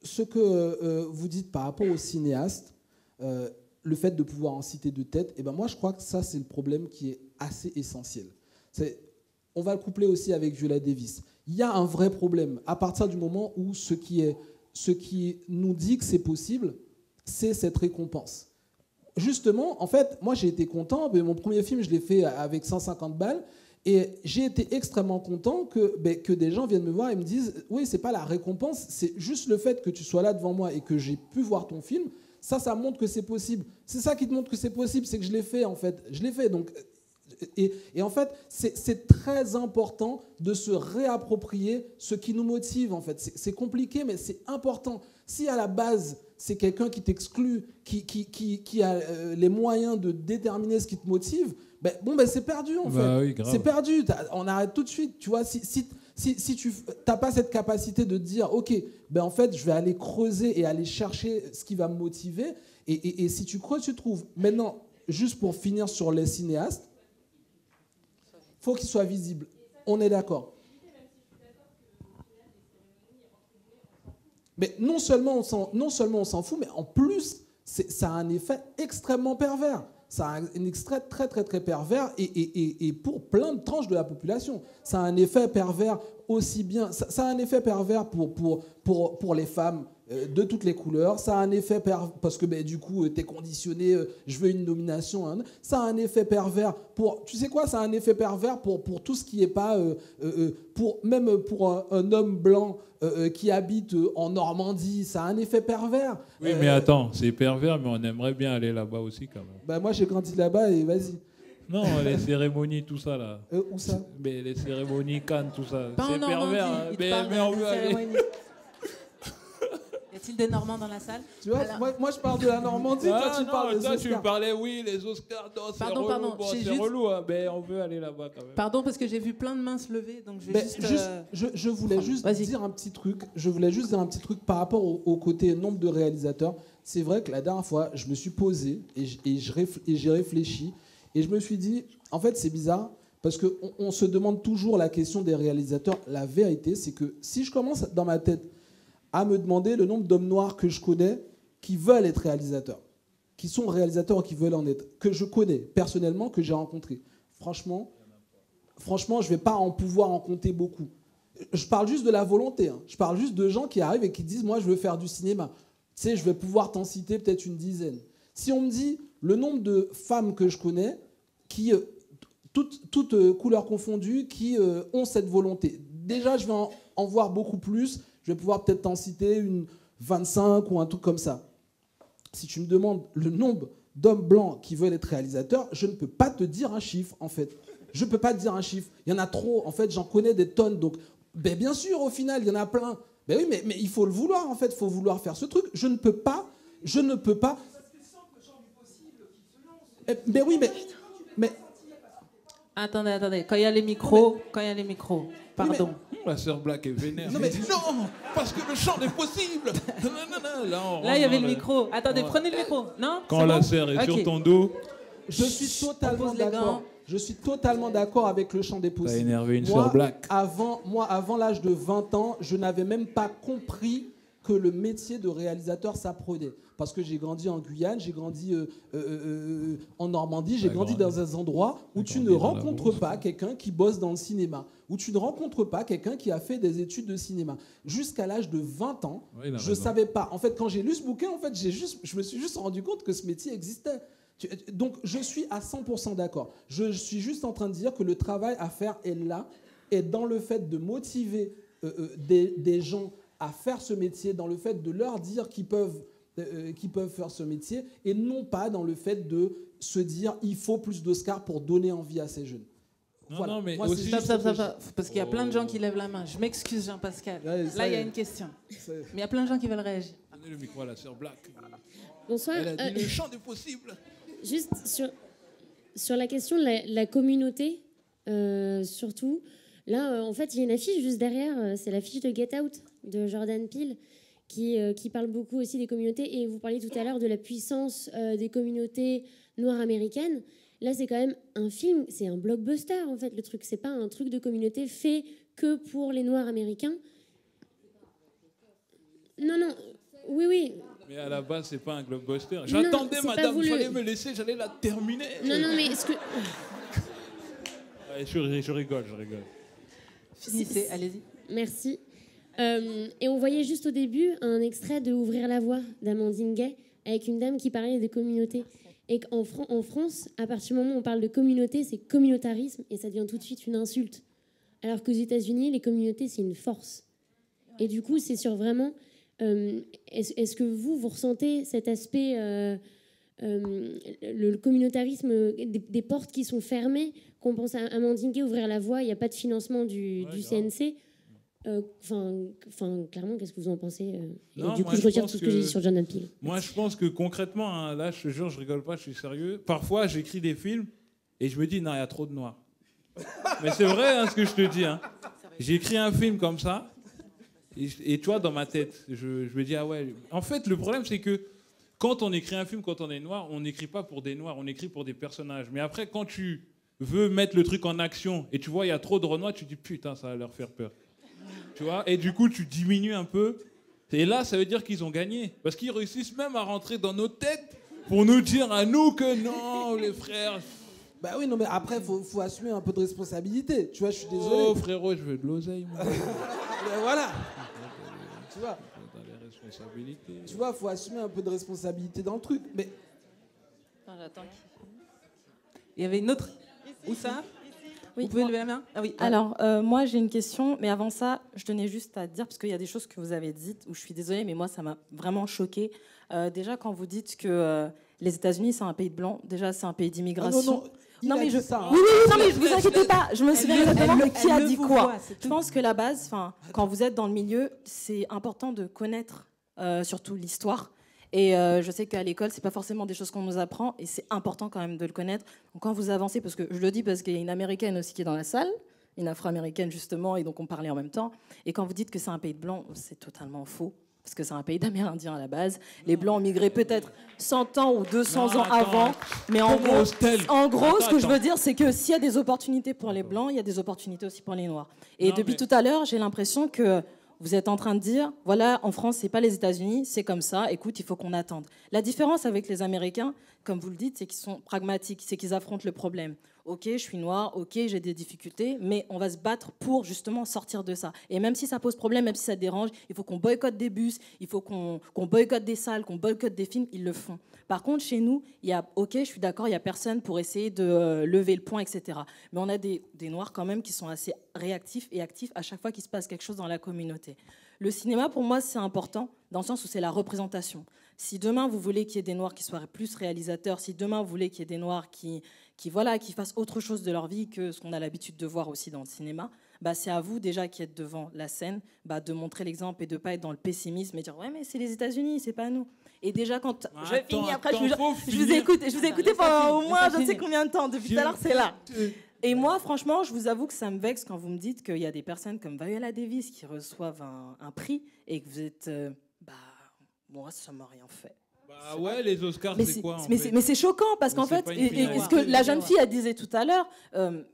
Speaker 20: Ce que vous dites par rapport aux cinéastes, le fait de pouvoir en citer de tête, moi je crois que ça c'est le problème qui est assez essentiel. On va le coupler aussi avec Viola Davis. Il y a un vrai problème à partir du moment où ce qui nous dit que c'est possible, c'est cette récompense. Justement, en fait, moi j'ai été content, mon premier film je l'ai fait avec 150 balles, et j'ai été extrêmement content que des gens viennent me voir et me disent « Oui, c'est pas la récompense, c'est juste le fait que tu sois là devant moi et que j'ai pu voir ton film, ça montre que c'est possible. » C'est ça qui te montre que c'est possible, c'est que je l'ai fait, en fait. Je l'ai fait, donc... Et en fait, c'est très important de se réapproprier ce qui nous motive, en fait. C'est compliqué, mais c'est important. Si à la base, c'est quelqu'un qui t'exclut, qui a les moyens de déterminer ce qui te motive, c'est perdu, en fait.
Speaker 19: Oui,
Speaker 20: c'est perdu. On arrête tout de suite. Tu vois, si tu n'as pas cette capacité de te dire, OK, en fait, je vais aller creuser et aller chercher ce qui va me motiver. Et si tu creuses, tu trouves. Maintenant, juste pour finir sur les cinéastes, il faut qu'ils soient visibles. On est d'accord. Mais non seulement on s'en fout, mais en plus, ça a un effet extrêmement pervers. Ça a un extrait très, très, très pervers et pour plein de tranches de la population. Ça a un effet pervers aussi bien... Ça a un effet pervers pour les femmes de toutes les couleurs. Ça a un effet parce que du coup, t'es conditionné, je veux une nomination. Hein. Ça a un effet pervers pour... Tu sais quoi, ça a un effet pervers pour tout ce qui n'est pas... même pour un homme blanc qui habite en Normandie, ça a un effet pervers.
Speaker 19: Oui, mais attends, c'est pervers, mais on aimerait bien aller là-bas aussi quand même.
Speaker 20: Bah, moi, j'ai grandi là-bas et vas-y.
Speaker 19: Non, les cérémonies, tout ça là.
Speaker 20: Où ça?
Speaker 19: Mais les cérémonies, Cannes, tout ça.
Speaker 18: Pas
Speaker 19: C'est pervers. Hein. Mais on veut aller.
Speaker 18: Y a-t-il des Normands dans la salle?
Speaker 20: Tu vois, moi je parle de la Normandie, toi tu parles des Oscars.
Speaker 19: Tu parlais, oui, les Oscars, c'est relou, c'est relou, hein, mais on veut aller là-bas quand même.
Speaker 18: Pardon, parce que j'ai vu plein de mains se lever, donc je vais
Speaker 20: je voulais juste dire un petit truc. Je voulais juste dire un petit truc par rapport au côté nombre de réalisateurs. C'est vrai que la dernière fois, je me suis posé et j'ai réfléchi et je me suis dit, en fait, c'est bizarre parce qu'on se demande toujours la question des réalisateurs. La vérité, c'est que si je commence dans ma tête à me demander le nombre d'hommes noirs que je connais qui veulent être réalisateurs, qui sont réalisateurs ou qui veulent en être, que je connais personnellement, que j'ai rencontrés. Franchement, je ne vais pas en pouvoir en compter beaucoup. Je parle juste de la volonté. Hein. Je parle juste de gens qui arrivent et qui disent « moi, je veux faire du cinéma ». Tu sais, je vais pouvoir t'en citer peut-être une dizaine. Si on me dit le nombre de femmes que je connais, qui, toutes couleurs confondues, qui ont cette volonté, déjà, je vais en voir beaucoup plus. Je vais pouvoir peut-être t'en citer une 25 ou un truc comme ça. Si tu me demandes le nombre d'hommes blancs qui veulent être réalisateurs, je ne peux pas te dire un chiffre, en fait. Je ne peux pas te dire un chiffre. Il y en a trop. En fait, j'en connais des tonnes. Donc, bien sûr, au final, il y en a plein. Oui, mais il faut le vouloir, en fait. Il faut vouloir faire ce truc. Je ne peux pas. Mais oui, mais...
Speaker 18: Attendez. Quand il y a les micros, pardon.
Speaker 19: La sœur Black est vénère.
Speaker 20: Non, mais
Speaker 19: non, parce que le chant est possible.
Speaker 18: Là, il y avait le micro. Attendez, prenez le micro. Non.
Speaker 19: Quand la sœur est sur ton dos.
Speaker 20: Je suis totalement d'accord. Je suis totalement d'accord avec le chant des possibles.
Speaker 19: Ça a énervé une sœur Black.
Speaker 20: Avant l'âge de 20 ans, je n'avais même pas compris que le métier de réalisateur s'apprenait. Parce que j'ai grandi en Guyane, j'ai grandi en Normandie, j'ai grandi dans un endroit où tu ne rencontres pas quelqu'un qui bosse dans le cinéma, où tu ne rencontres pas quelqu'un qui a fait des études de cinéma. Jusqu'à l'âge de 20 ans, je ne savais pas. En fait, quand j'ai lu ce bouquin, en fait, je me suis juste rendu compte que ce métier existait. Donc, je suis à 100% d'accord. Je suis juste en train de dire que le travail à faire est là, et dans le fait de motiver des gens à faire ce métier, dans le fait de leur dire qu'ils peuvent faire ce métier, et non pas dans le fait de se dire il faut plus d'Oscars pour donner envie à ces jeunes. Voilà.
Speaker 19: Non, mais
Speaker 20: moi,
Speaker 19: aussi...
Speaker 18: Parce qu'il y a plein de gens qui lèvent la main. Je m'excuse, Jean-Pascal. Là, il y a une question. Mais il y a plein de gens qui veulent réagir.
Speaker 19: Donnez le micro à la sœur Black.
Speaker 3: Bonsoir.
Speaker 19: Elle a dit le chant des possibles.
Speaker 3: Juste sur la question de la communauté, surtout. Là, en fait, il y a une affiche juste derrière. C'est l'affiche de Get Out de Jordan Peele qui parle beaucoup aussi des communautés. Et vous parliez tout à l'heure de la puissance des communautés noires américaines. Là, c'est quand même un film, c'est un blockbuster, en fait, le truc. C'est pas un truc de communauté fait que pour les Noirs américains. Non, oui.
Speaker 19: Mais à la base, c'est pas un blockbuster. J'attendais, madame, il fallait me laisser, j'allais la terminer.
Speaker 3: Non, mais est-ce que...
Speaker 19: Ouais, je rigole.
Speaker 18: Finissez, allez-y.
Speaker 3: Merci. Et on voyait juste au début un extrait de Ouvrir la voie d'Amandine Gay avec une dame qui parlait de communauté. Et qu'en France, à partir du moment où on parle de communauté, c'est communautarisme et ça devient tout de suite une insulte. Alors qu'aux États-Unis, les communautés, c'est une force. Et du coup, c'est sur vraiment... est-ce que vous ressentez cet aspect, le communautarisme, des portes qui sont fermées, qu'on pense à Amandine Gay, Ouvrir la voie, il n'y a pas de financement du CNC. Clairement, qu'est-ce que vous en pensez
Speaker 19: Non,
Speaker 3: et du coup, je retire tout ce que j'ai dit sur Jordan Peele.
Speaker 19: Moi, je pense que concrètement, hein, là, je te jure, je rigole pas, je suis sérieux. Parfois, j'écris des films et je me dis, non, il y a trop de noirs. Mais c'est vrai, hein, ce que je te dis. Hein. J'ai écrit un film comme ça et tu vois, dans ma tête, je me dis, ah ouais. En fait, le problème, c'est que quand on écrit un film, quand on est noir, on n'écrit pas pour des noirs, on écrit pour des personnages. Mais après, quand tu veux mettre le truc en action et tu vois, il y a trop de renois, tu te dis, putain, ça va leur faire peur. Tu vois, et du coup, tu diminues un peu. Et là, ça veut dire qu'ils ont gagné. Parce qu'ils réussissent même à rentrer dans nos têtes pour nous dire à nous que non, les frères...
Speaker 20: Bah oui, non, mais après, faut assumer un peu de responsabilité. Tu vois, je suis désolé.
Speaker 19: Oh, frérot, je veux de l'oseille, moi.
Speaker 20: Voilà. Tu vois.
Speaker 19: Responsabilité.
Speaker 20: Tu vois, faut assumer un peu de responsabilité dans le truc. Mais
Speaker 18: il y avait une autre. Où ça?
Speaker 5: Oui,
Speaker 18: vous pouvez lever la main? Ah oui.
Speaker 5: Alors, moi, j'ai une question, mais avant ça, je tenais juste à dire, parce qu'il y a des choses que vous avez dites, où je suis désolée, mais moi, ça m'a vraiment choquée. Déjà, quand vous dites que les États-Unis, c'est un pays de blancs, déjà, c'est un pays d'immigration.
Speaker 20: Non, mais
Speaker 5: je...
Speaker 20: ça, hein.
Speaker 5: Oui, non, mais vous inquiétez pas, je me souviens exactement de qui a dit quoi. Je pense que la base, quand vous êtes dans le milieu, c'est important de connaître surtout l'histoire. Et je sais qu'à l'école, c'est pas forcément des choses qu'on nous apprend, et c'est important quand même de le connaître. Donc quand vous avancez, parce que je le dis parce qu'il y a une américaine aussi qui est dans la salle, une afro-américaine justement, et donc on parlait en même temps. Et quand vous dites que c'est un pays de blancs, c'est totalement faux, parce que c'est un pays d'Amérindiens à la base. Les blancs ont migré peut-être 100 ans ou 200 ans avant, mais en gros, ce que je veux dire, c'est que s'il y a des opportunités pour les blancs, il y a des opportunités aussi pour les noirs. Et depuis tout à l'heure, j'ai l'impression que vous êtes en train de dire, voilà, en France, c'est pas les États-Unis, c'est comme ça, écoute, il faut qu'on attende. La différence avec les Américains, comme vous le dites, c'est qu'ils sont pragmatiques, c'est qu'ils affrontent le problème. Ok, je suis noir, ok, j'ai des difficultés, mais on va se battre pour justement sortir de ça. Et même si ça pose problème, même si ça dérange, il faut qu'on boycotte des bus, il faut qu'on boycotte des salles, qu'on boycotte des films, ils le font. Par contre, chez nous, il y a, ok, je suis d'accord, il n'y a personne pour essayer de lever le poing, etc. Mais on a des noirs quand même qui sont assez réactifs et actifs à chaque fois qu'il se passe quelque chose dans la communauté. Le cinéma, pour moi, c'est important dans le sens où c'est la représentation. Si demain, vous voulez qu'il y ait des noirs qui soient plus réalisateurs, si demain, vous voulez qu'il y ait des noirs qui fassent autre chose de leur vie que ce qu'on a l'habitude de voir aussi dans le cinéma, bah, c'est à vous déjà qui êtes devant la scène de montrer l'exemple et de ne pas être dans le pessimisme et dire « ouais, mais c'est les États-Unis, c'est pas nous ». Et déjà, quand je finis, après, je vous ai écouté pendant au moins je ne sais combien de temps, depuis tout à l'heure, c'est là. Et moi, franchement, je vous avoue que ça me vexe quand vous me dites qu'il y a des personnes comme Viola Davis qui reçoivent un prix et que vous êtes... moi, ça m'a rien fait.
Speaker 19: Bah ouais, les Oscars, c'est quoi
Speaker 5: mais c'est choquant, parce qu'en fait, et ce que la jeune fille elle disait tout à l'heure,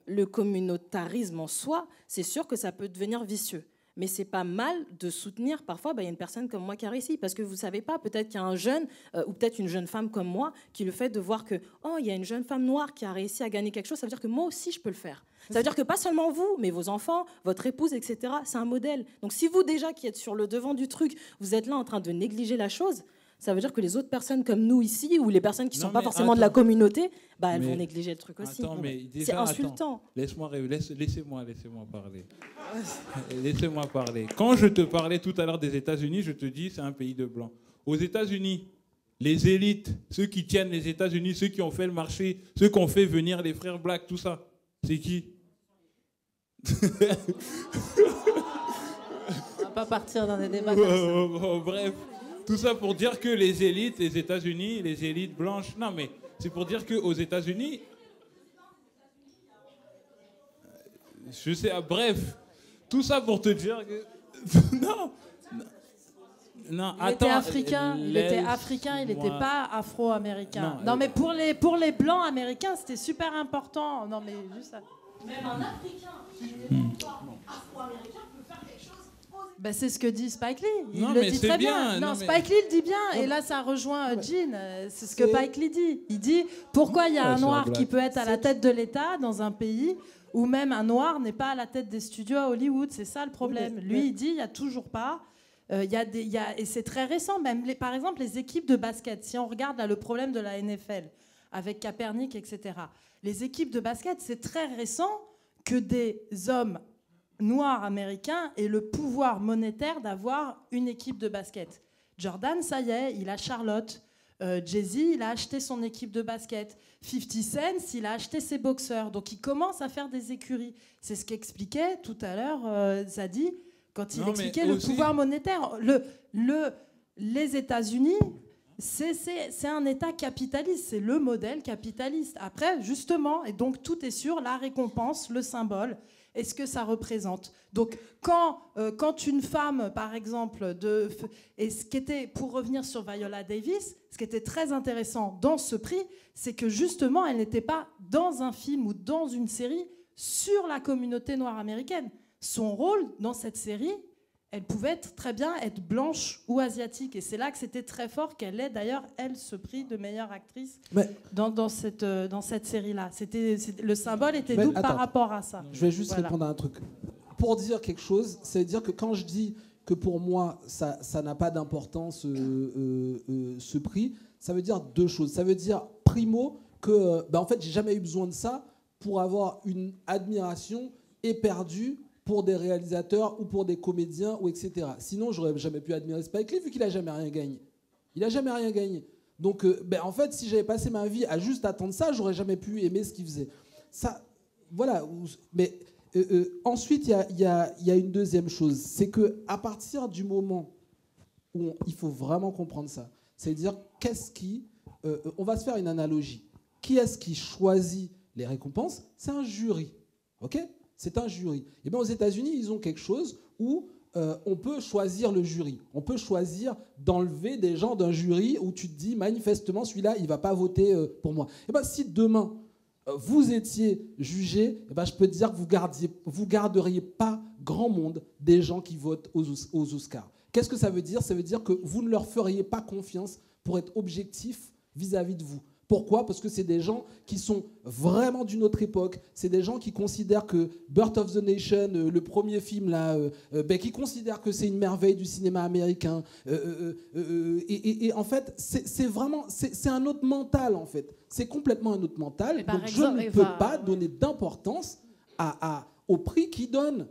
Speaker 5: le communautarisme en soi, c'est sûr que ça peut devenir vicieux. Mais c'est pas mal de soutenir, parfois, il y a une personne comme moi qui a réussi, parce que vous savez pas, peut-être qu'il y a un jeune, ou peut-être une jeune femme comme moi, qui le fait de voir que, oh, il y a une jeune femme noire qui a réussi à gagner quelque chose, ça veut dire que moi aussi, je peux le faire. Ça veut dire que pas seulement vous, mais vos enfants, votre épouse, etc., c'est un modèle. Donc si vous, déjà, qui êtes sur le devant du truc, vous êtes là en train de négliger la chose, ça veut dire que les autres personnes comme nous ici, ou les personnes qui ne sont pas forcément de la communauté, elles vont négliger le truc aussi. C'est insultant.
Speaker 19: Laissez-moi parler. Laissez-moi parler. Quand je te parlais tout à l'heure des États-Unis, je te dis c'est un pays de blancs. Aux États-Unis, les élites, ceux qui tiennent les États-Unis, ceux qui ont fait le marché, ceux qui ont fait venir les frères Black, tout ça, c'est qui?
Speaker 21: On va pas partir dans des débats comme ça.
Speaker 19: Bref. Tout ça pour dire que les élites, les États-Unis, les élites blanches... Non, mais c'est pour dire qu'aux États-Unis... Je sais, bref. Tout ça pour te dire que... Non,
Speaker 21: il était africain, il n'était pas afro-américain. Non, mais pour les blancs américains, c'était super important. Non, mais juste ça.
Speaker 5: Même un africain, afro-américain peut faire quelque chose.
Speaker 21: C'est ce que dit Spike Lee. Il le dit très bien. Non, Spike Lee le dit bien. Et là, ça rejoint Jean. C'est ce que Spike Lee dit. Il dit pourquoi il y a un noir qui peut être à la tête de l'État dans un pays où même un noir n'est pas à la tête des studios à Hollywood. C'est ça le problème. Lui, il dit il n'y a toujours pas. Et c'est très récent. Même par exemple, les équipes de basket. Si on regarde là, le problème de la NFL avec Kaepernick, etc. Les équipes de basket, c'est très récent que des hommes noirs américains aient le pouvoir monétaire d'avoir une équipe de basket. Jordan, ça y est, il a Charlotte. Jay-Z, il a acheté son équipe de basket. 50 Cent, il a acheté ses boxeurs. Donc il commence à faire des écuries. C'est ce qu'expliquait tout à l'heure Zadi quand il expliquait le pouvoir monétaire. Les États-Unis, c'est un État capitaliste. C'est le modèle capitaliste. Après, justement, et donc tout est sur la récompense, le symbole. Et ce que ça représente. Donc, quand une femme, par exemple, et ce qui était, pour revenir sur Viola Davis, ce qui était très intéressant dans ce prix, c'est que justement, elle n'était pas dans un film ou dans une série sur la communauté noire américaine. Son rôle dans cette série, elle pouvait très bien être blanche ou asiatique. Et c'est là que c'était très fort qu'elle ait d'ailleurs, elle, ce prix de meilleure actrice dans cette série-là. Le symbole était double par rapport à ça.
Speaker 20: Je vais juste répondre à un truc. Pour dire quelque chose, c'est dire que quand je dis que pour moi, ça n'a pas d'importance, ce prix, ça veut dire deux choses. Ça veut dire, primo, que en fait, j'ai jamais eu besoin de ça pour avoir une admiration éperdue pour des réalisateurs ou pour des comédiens, ou etc. Sinon, j'aurais jamais pu admirer Spike Lee, vu qu'il n'a jamais rien gagné. Il n'a jamais rien gagné. Donc, en fait, si j'avais passé ma vie à juste attendre ça, j'aurais jamais pu aimer ce qu'il faisait. Ça, voilà. Mais ensuite, il y a une deuxième chose, c'est que à partir du moment où il faut vraiment comprendre ça, c'est-à-dire on va se faire une analogie. Qui est-ce qui choisit les récompenses? C'est un jury, ok? C'est un jury. Et bien aux États-Unis, ils ont quelque chose où on peut choisir le jury. On peut choisir d'enlever des gens d'un jury où tu te dis manifestement celui-là, il ne va pas voter pour moi. Et bien si demain vous étiez jugé, je peux te dire que vous garderiez pas grand monde des gens qui votent aux Oscars. Qu'est-ce que ça veut dire? Ça veut dire que vous ne leur feriez pas confiance pour être objectif vis-à-vis de vous. Pourquoi? Parce que c'est des gens qui sont vraiment d'une autre époque. C'est des gens qui considèrent que Birth of the Nation, le premier film, là, qui considèrent que c'est une merveille du cinéma américain. Et en fait, c'est un autre mental, en fait. C'est complètement un autre mental. Donc je ne peux pas donner d'importance au prix qu'ils donnent.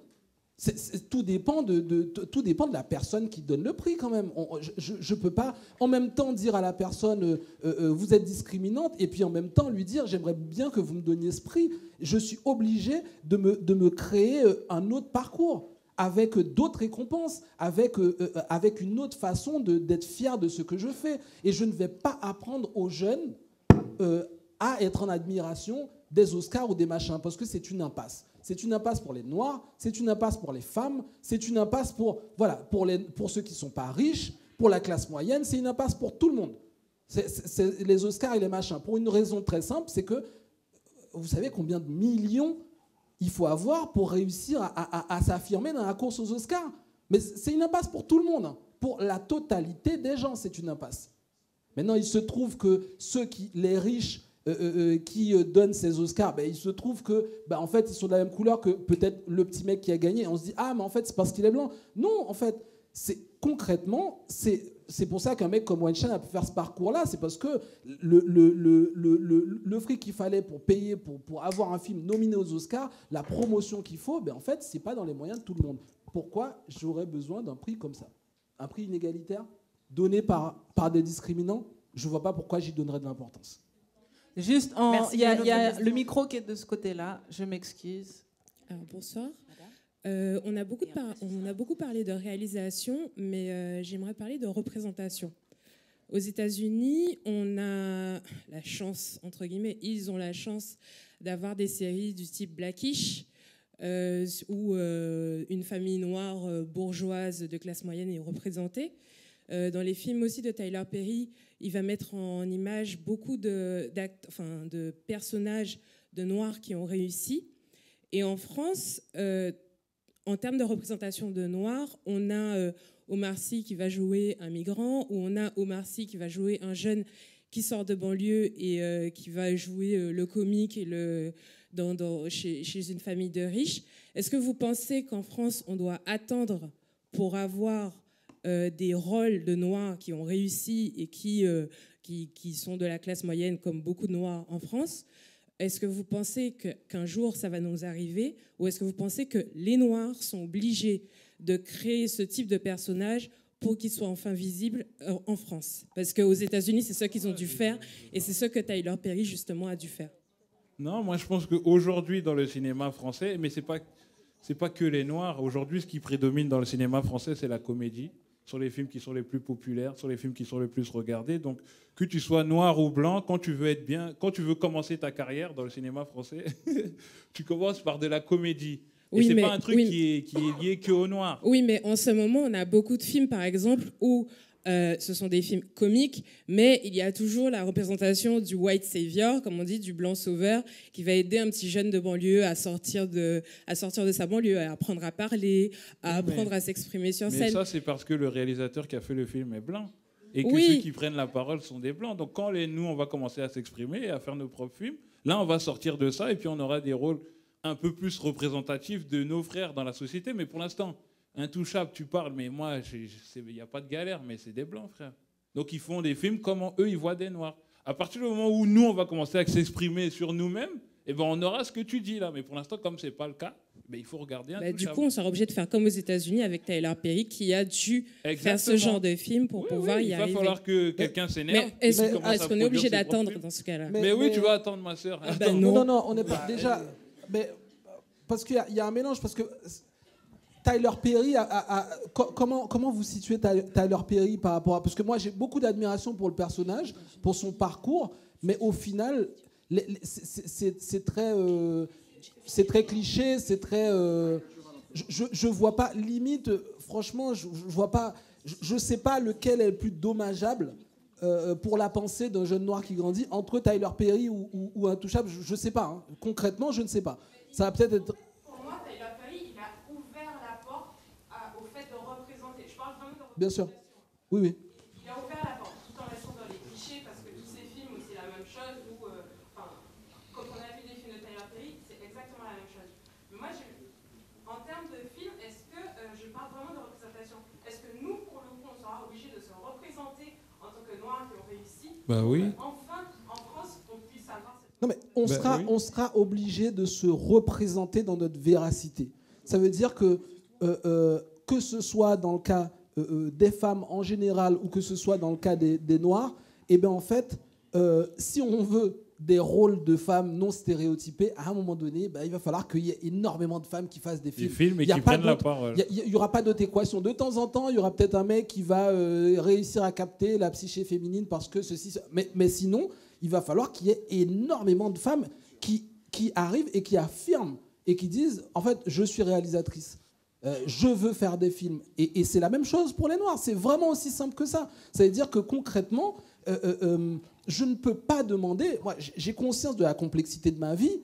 Speaker 20: Tout dépend de la personne qui donne le prix quand même. Je ne peux pas en même temps dire à la personne vous êtes discriminante et puis en même temps lui dire j'aimerais bien que vous me donniez ce prix. Je suis obligé de me créer un autre parcours avec d'autres récompenses, avec une autre façon d'être fier de ce que je fais. Et je ne vais pas apprendre aux jeunes à être en admiration des Oscars ou des machins parce que c'est une impasse. C'est une impasse pour les Noirs, c'est une impasse pour les femmes, c'est une impasse pour ceux qui ne sont pas riches, pour la classe moyenne, c'est une impasse pour tout le monde. C'est les Oscars et les machins. Pour une raison très simple, c'est que vous savez combien de millions il faut avoir pour réussir à s'affirmer dans la course aux Oscars. Mais c'est une impasse pour tout le monde. Pour la totalité des gens, c'est une impasse. Maintenant, il se trouve que les riches, qui donnent ces Oscars, il se trouve que en fait ils sont de la même couleur que peut-être le petit mec qui a gagné. On se dit mais en fait c'est parce qu'il est blanc. Non, en fait concrètement c'est pour ça qu'un mec comme Weinstein a pu faire ce parcours-là. C'est parce que le fric qu'il fallait pour payer pour avoir un film nominé aux Oscars, la promotion qu'il faut, en fait c'est pas dans les moyens de tout le monde. Pourquoi j'aurais besoin d'un prix comme ça, un prix inégalitaire donné par des discriminants? Je vois pas pourquoi j'y donnerais de l'importance.
Speaker 18: Juste, il y a le micro qui est de ce côté-là, je m'excuse.
Speaker 6: Alors, bonsoir. On a beaucoup parlé de réalisation, mais j'aimerais parler de représentation. Aux États-Unis, on a la chance, entre guillemets, ils ont la chance d'avoir des séries du type Blackish, où une famille noire bourgeoise de classe moyenne est représentée. Dans les films aussi de Tyler Perry, il va mettre en image beaucoup de personnages de noirs qui ont réussi. Et en France, en termes de représentation de noirs, on a Omar Sy qui va jouer un migrant, ou on a Omar Sy qui va jouer un jeune qui sort de banlieue et qui va jouer le comique et chez une famille de riches. Est-ce que vous pensez qu'en France, on doit attendre pour avoir des rôles de noirs qui ont réussi et qui sont de la classe moyenne comme beaucoup de noirs en France? Est-ce que vous pensez qu'un jour ça va nous arriver, ou est-ce que vous pensez que les noirs sont obligés de créer ce type de personnage pour qu'ils soient enfin visibles en France? Parce qu'aux États-Unis, c'est ce qu'ils ont dû faire et c'est ce que Tyler Perry justement a dû faire.
Speaker 19: Non, moi je pense qu'aujourd'hui dans le cinéma français, mais c'est pas que les noirs, aujourd'hui ce qui prédomine dans le cinéma français c'est la comédie, sur les films qui sont les plus populaires, sur les films qui sont les plus regardés. Donc, que tu sois noir ou blanc, quand tu veux commencer ta carrière dans le cinéma français, tu commences par de la comédie.
Speaker 6: Oui,
Speaker 19: et c'est pas un truc qui est lié qu'aux noirs.
Speaker 6: Oui, mais en ce moment, on a beaucoup de films, par exemple, où ce sont des films comiques, mais il y a toujours la représentation du white savior, comme on dit, du blanc sauveur, qui va aider un petit jeune de banlieue à sortir de sa banlieue, à apprendre à parler, à apprendre à s'exprimer sur scène.
Speaker 19: Mais ça, c'est parce que le réalisateur qui a fait le film est blanc. Et que ceux qui prennent la parole sont des blancs. Donc quand nous, on va commencer à s'exprimer et à faire nos propres films, là, on va sortir de ça et puis on aura des rôles un peu plus représentatifs de nos frères dans la société. Mais pour l'instant, Intouchable, tu parles, mais moi, il n'y a pas de galère, mais c'est des blancs, frère. Donc ils font des films comment eux, ils voient des noirs. À partir du moment où nous, on va commencer à s'exprimer sur nous-mêmes, eh ben, on aura ce que tu dis là. Mais pour l'instant, comme ce n'est pas le cas, ben, il faut regarder Intouchable.
Speaker 6: Du coup, on sera obligé de faire comme aux États-Unis avec Tyler Perry, qui a dû faire ce genre de film pour pouvoir y arriver.
Speaker 19: Il va falloir que quelqu'un s'énerve.
Speaker 6: Mais est-ce qu'on est obligé d'attendre dans ce cas-là?
Speaker 19: Mais oui, tu vas attendre, ma soeur.
Speaker 20: Non, on n'est pas. Déjà, mais, parce qu'il y a un mélange, parce que Tyler Perry, comment vous situez Tyler Perry par rapport à... Parce que moi, j'ai beaucoup d'admiration pour le personnage, pour son parcours, mais au final, c'est très cliché, c'est très... je vois pas, limite, franchement, je vois pas... Je sais pas lequel est le plus dommageable pour la pensée d'un jeune noir qui grandit, entre Tyler Perry ou Intouchable, je sais pas. Hein. Concrètement, je ne sais pas. Ça va peut-être être... Bien sûr. Oui, oui.
Speaker 2: Il a ouvert la porte tout en restant dans les clichés parce que tous ces films où c'est la même chose, où, quand on a vu des films de Tyler Perry, c'est exactement la même chose. Mais moi, en termes de film, est-ce que je parle vraiment de représentation? Est-ce que nous, pour le coup, on sera obligés de se représenter en tant que noirs qui ont réussi?
Speaker 19: Bah oui.
Speaker 2: Enfin, en France, on puisse avoir cette...
Speaker 20: Non, mais on sera obligé de se représenter dans notre véracité. Ça veut dire que ce soit dans le cas des femmes en général ou que ce soit dans le cas des Noirs, eh bien en fait, si on veut des rôles de femmes non stéréotypés, à un moment donné, il va falloir qu'il y ait énormément de femmes qui fassent des films.
Speaker 19: Et qui prennent la parole.
Speaker 20: Il n'y aura pas d'autre équation. De temps en temps, il y aura peut-être un mec qui va réussir à capter la psyché féminine parce que ceci... Mais sinon, il va falloir qu'il y ait énormément de femmes qui arrivent et qui affirment et qui disent, en fait, je suis réalisatrice. Je veux faire des films. Et c'est la même chose pour les Noirs. C'est vraiment aussi simple que ça. Ça veut dire que concrètement, je ne peux pas demander... Moi, j'ai conscience de la complexité de ma vie.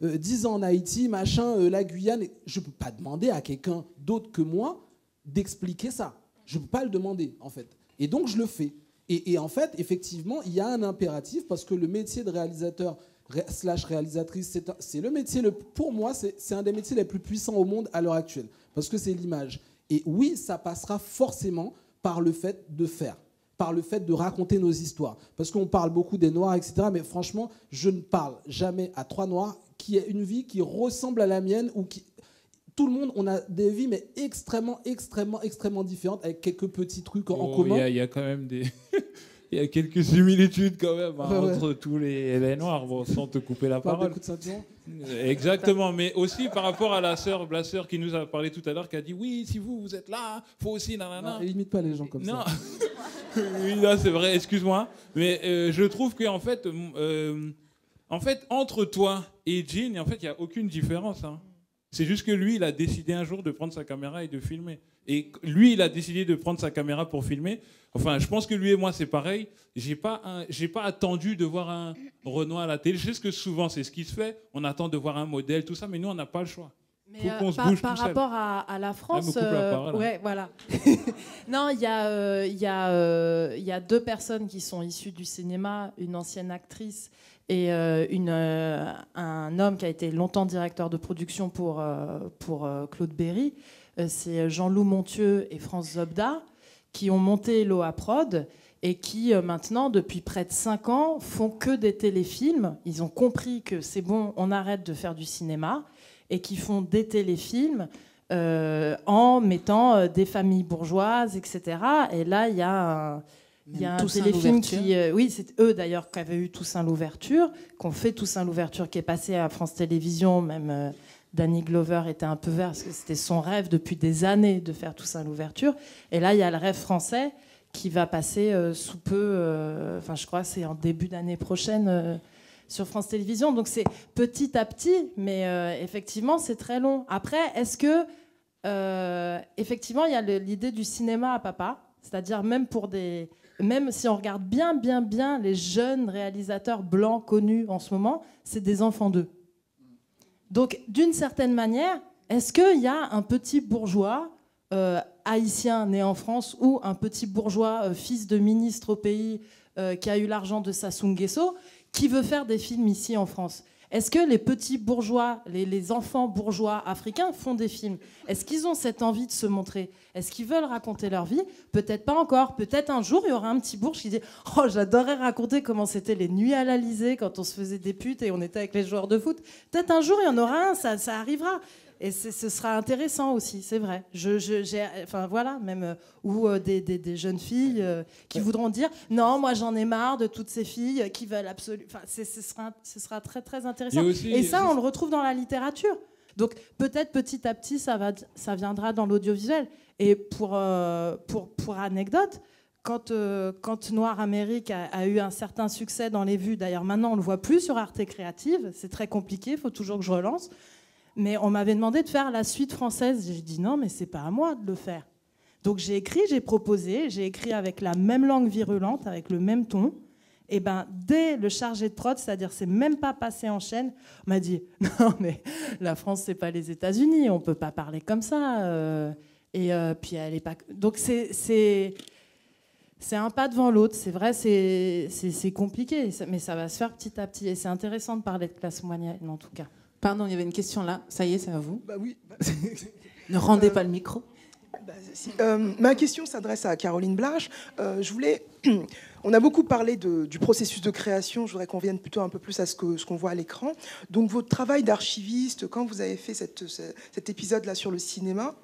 Speaker 20: 10 ans en Haïti, machin, la Guyane. Je ne peux pas demander à quelqu'un d'autre que moi d'expliquer ça. Je ne peux pas le demander, en fait. Et donc, je le fais. Et en fait, effectivement, il y a un impératif parce que le métier de réalisateur... réalisatrice, c'est le métier, pour moi, c'est un des métiers les plus puissants au monde à l'heure actuelle, parce que c'est l'image. Et oui, ça passera forcément par le fait de faire, par le fait de raconter nos histoires. Parce qu'on parle beaucoup des Noirs, etc., mais franchement, je ne parle jamais à 3 Noirs qui aient une vie qui ressemble à la mienne, ou qui... Tout le monde, on a des vies, mais extrêmement, extrêmement, extrêmement différentes, avec quelques petits trucs en commun.
Speaker 19: Il y a quand même des... Il y a quelques similitudes quand même entre tous les Noirs, bon, sans te couper la parole. Exactement, mais aussi par rapport à la sœur qui nous a parlé tout à l'heure, qui a dit oui, si vous êtes là, faut aussi nanana.
Speaker 20: Non, limite pas les gens comme ça.
Speaker 19: Oui, là c'est vrai, excuse-moi, mais je trouve que en fait, entre toi et Jean, en fait, il y a aucune différence. Hein. C'est juste que lui, il a décidé un jour de prendre sa caméra et de filmer. Et lui, il a décidé de prendre sa caméra pour filmer. Enfin, je pense que lui et moi, c'est pareil. J'ai pas attendu de voir un Renoir à la télé. Je sais que souvent, c'est ce qui se fait. On attend de voir un modèle, tout ça, mais nous, on n'a pas le choix.
Speaker 21: Mais par rapport à la France, ouais, voilà. Non, il y a 2 personnes qui sont issues du cinéma, une ancienne actrice et un homme qui a été longtemps directeur de production pour Claude Berry. C'est Jean-Loup Montieu et France Zobda qui ont monté l'OA Prod et qui maintenant, depuis près de 5 ans, font que des téléfilms. Ils ont compris que c'est bon, on arrête de faire du cinéma, et qui font des téléfilms en mettant des familles bourgeoises, etc. Et là, il y a un téléfilm qui... oui, c'est eux d'ailleurs qui avaient eu Toussaint l'ouverture, qu'on fait Toussaint l'ouverture, qui est passé à France Télévisions, même... Danny Glover était un peu vert parce que c'était son rêve depuis des années de faire Toussaint l'ouverture. Et là, il y a le rêve français qui va passer sous peu, enfin je crois que c'est en début d'année prochaine sur France Télévisions. Donc c'est petit à petit, mais effectivement c'est très long. Après, est-ce que effectivement il y a l'idée du cinéma à papa, c'est-à-dire même si on regarde bien les jeunes réalisateurs blancs connus en ce moment, c'est des enfants d'eux. Donc, d'une certaine manière, est-ce qu'il y a un petit bourgeois haïtien né en France ou un petit bourgeois fils de ministre au pays qui a eu l'argent de Sassou Nguesso qui veut faire des films ici en France? Est-ce que les petits bourgeois, les enfants bourgeois africains font des films? Est-ce qu'ils ont cette envie de se montrer? Est-ce qu'ils veulent raconter leur vie? Peut-être pas encore. Peut-être un jour, il y aura un petit bourge qui dit « Oh, j'adorerais raconter comment c'était les nuits à l'Alizé quand on se faisait des putes et on était avec les joueurs de foot. » Peut-être un jour, il y en aura un, ça arrivera. Et ce sera intéressant aussi, c'est vrai. Enfin voilà, même ou des jeunes filles qui voudront dire non, moi j'en ai marre de toutes ces filles qui veulent absolument. Enfin, ce sera très très intéressant. Et ça, on le retrouve dans la littérature. Donc peut-être petit à petit, ça viendra dans l'audiovisuel. Et pour anecdote, quand Noir Amérique a eu un certain succès dans les vues, d'ailleurs maintenant on le voit plus sur Arte Créative, c'est très compliqué, il faut toujours que je relance. Mais on m'avait demandé de faire la suite française. J'ai dit non, mais c'est pas à moi de le faire. Donc j'ai écrit, j'ai proposé, j'ai écrit avec la même langue virulente, avec le même ton. Et ben dès le chargé de prod, c'est-à-dire c'est même pas passé en chaîne, on m'a dit non mais la France c'est pas les États-Unis, on peut pas parler comme ça. Puis elle est pas. Donc c'est un pas devant l'autre. C'est vrai, c'est compliqué, mais ça va se faire petit à petit. Et c'est intéressant de parler de classe moyenne en tout cas.
Speaker 18: Pardon, il y avait une question là. Ça y est, c'est à vous.
Speaker 7: Bah oui.
Speaker 18: Ne rendez pas le micro.
Speaker 7: Ma question s'adresse à Caroline Blache. On a beaucoup parlé du processus de création. Je voudrais qu'on vienne plutôt un peu plus à ce qu'on voit à l'écran. Donc votre travail d'archiviste, quand vous avez fait cet épisode-là sur le cinéma,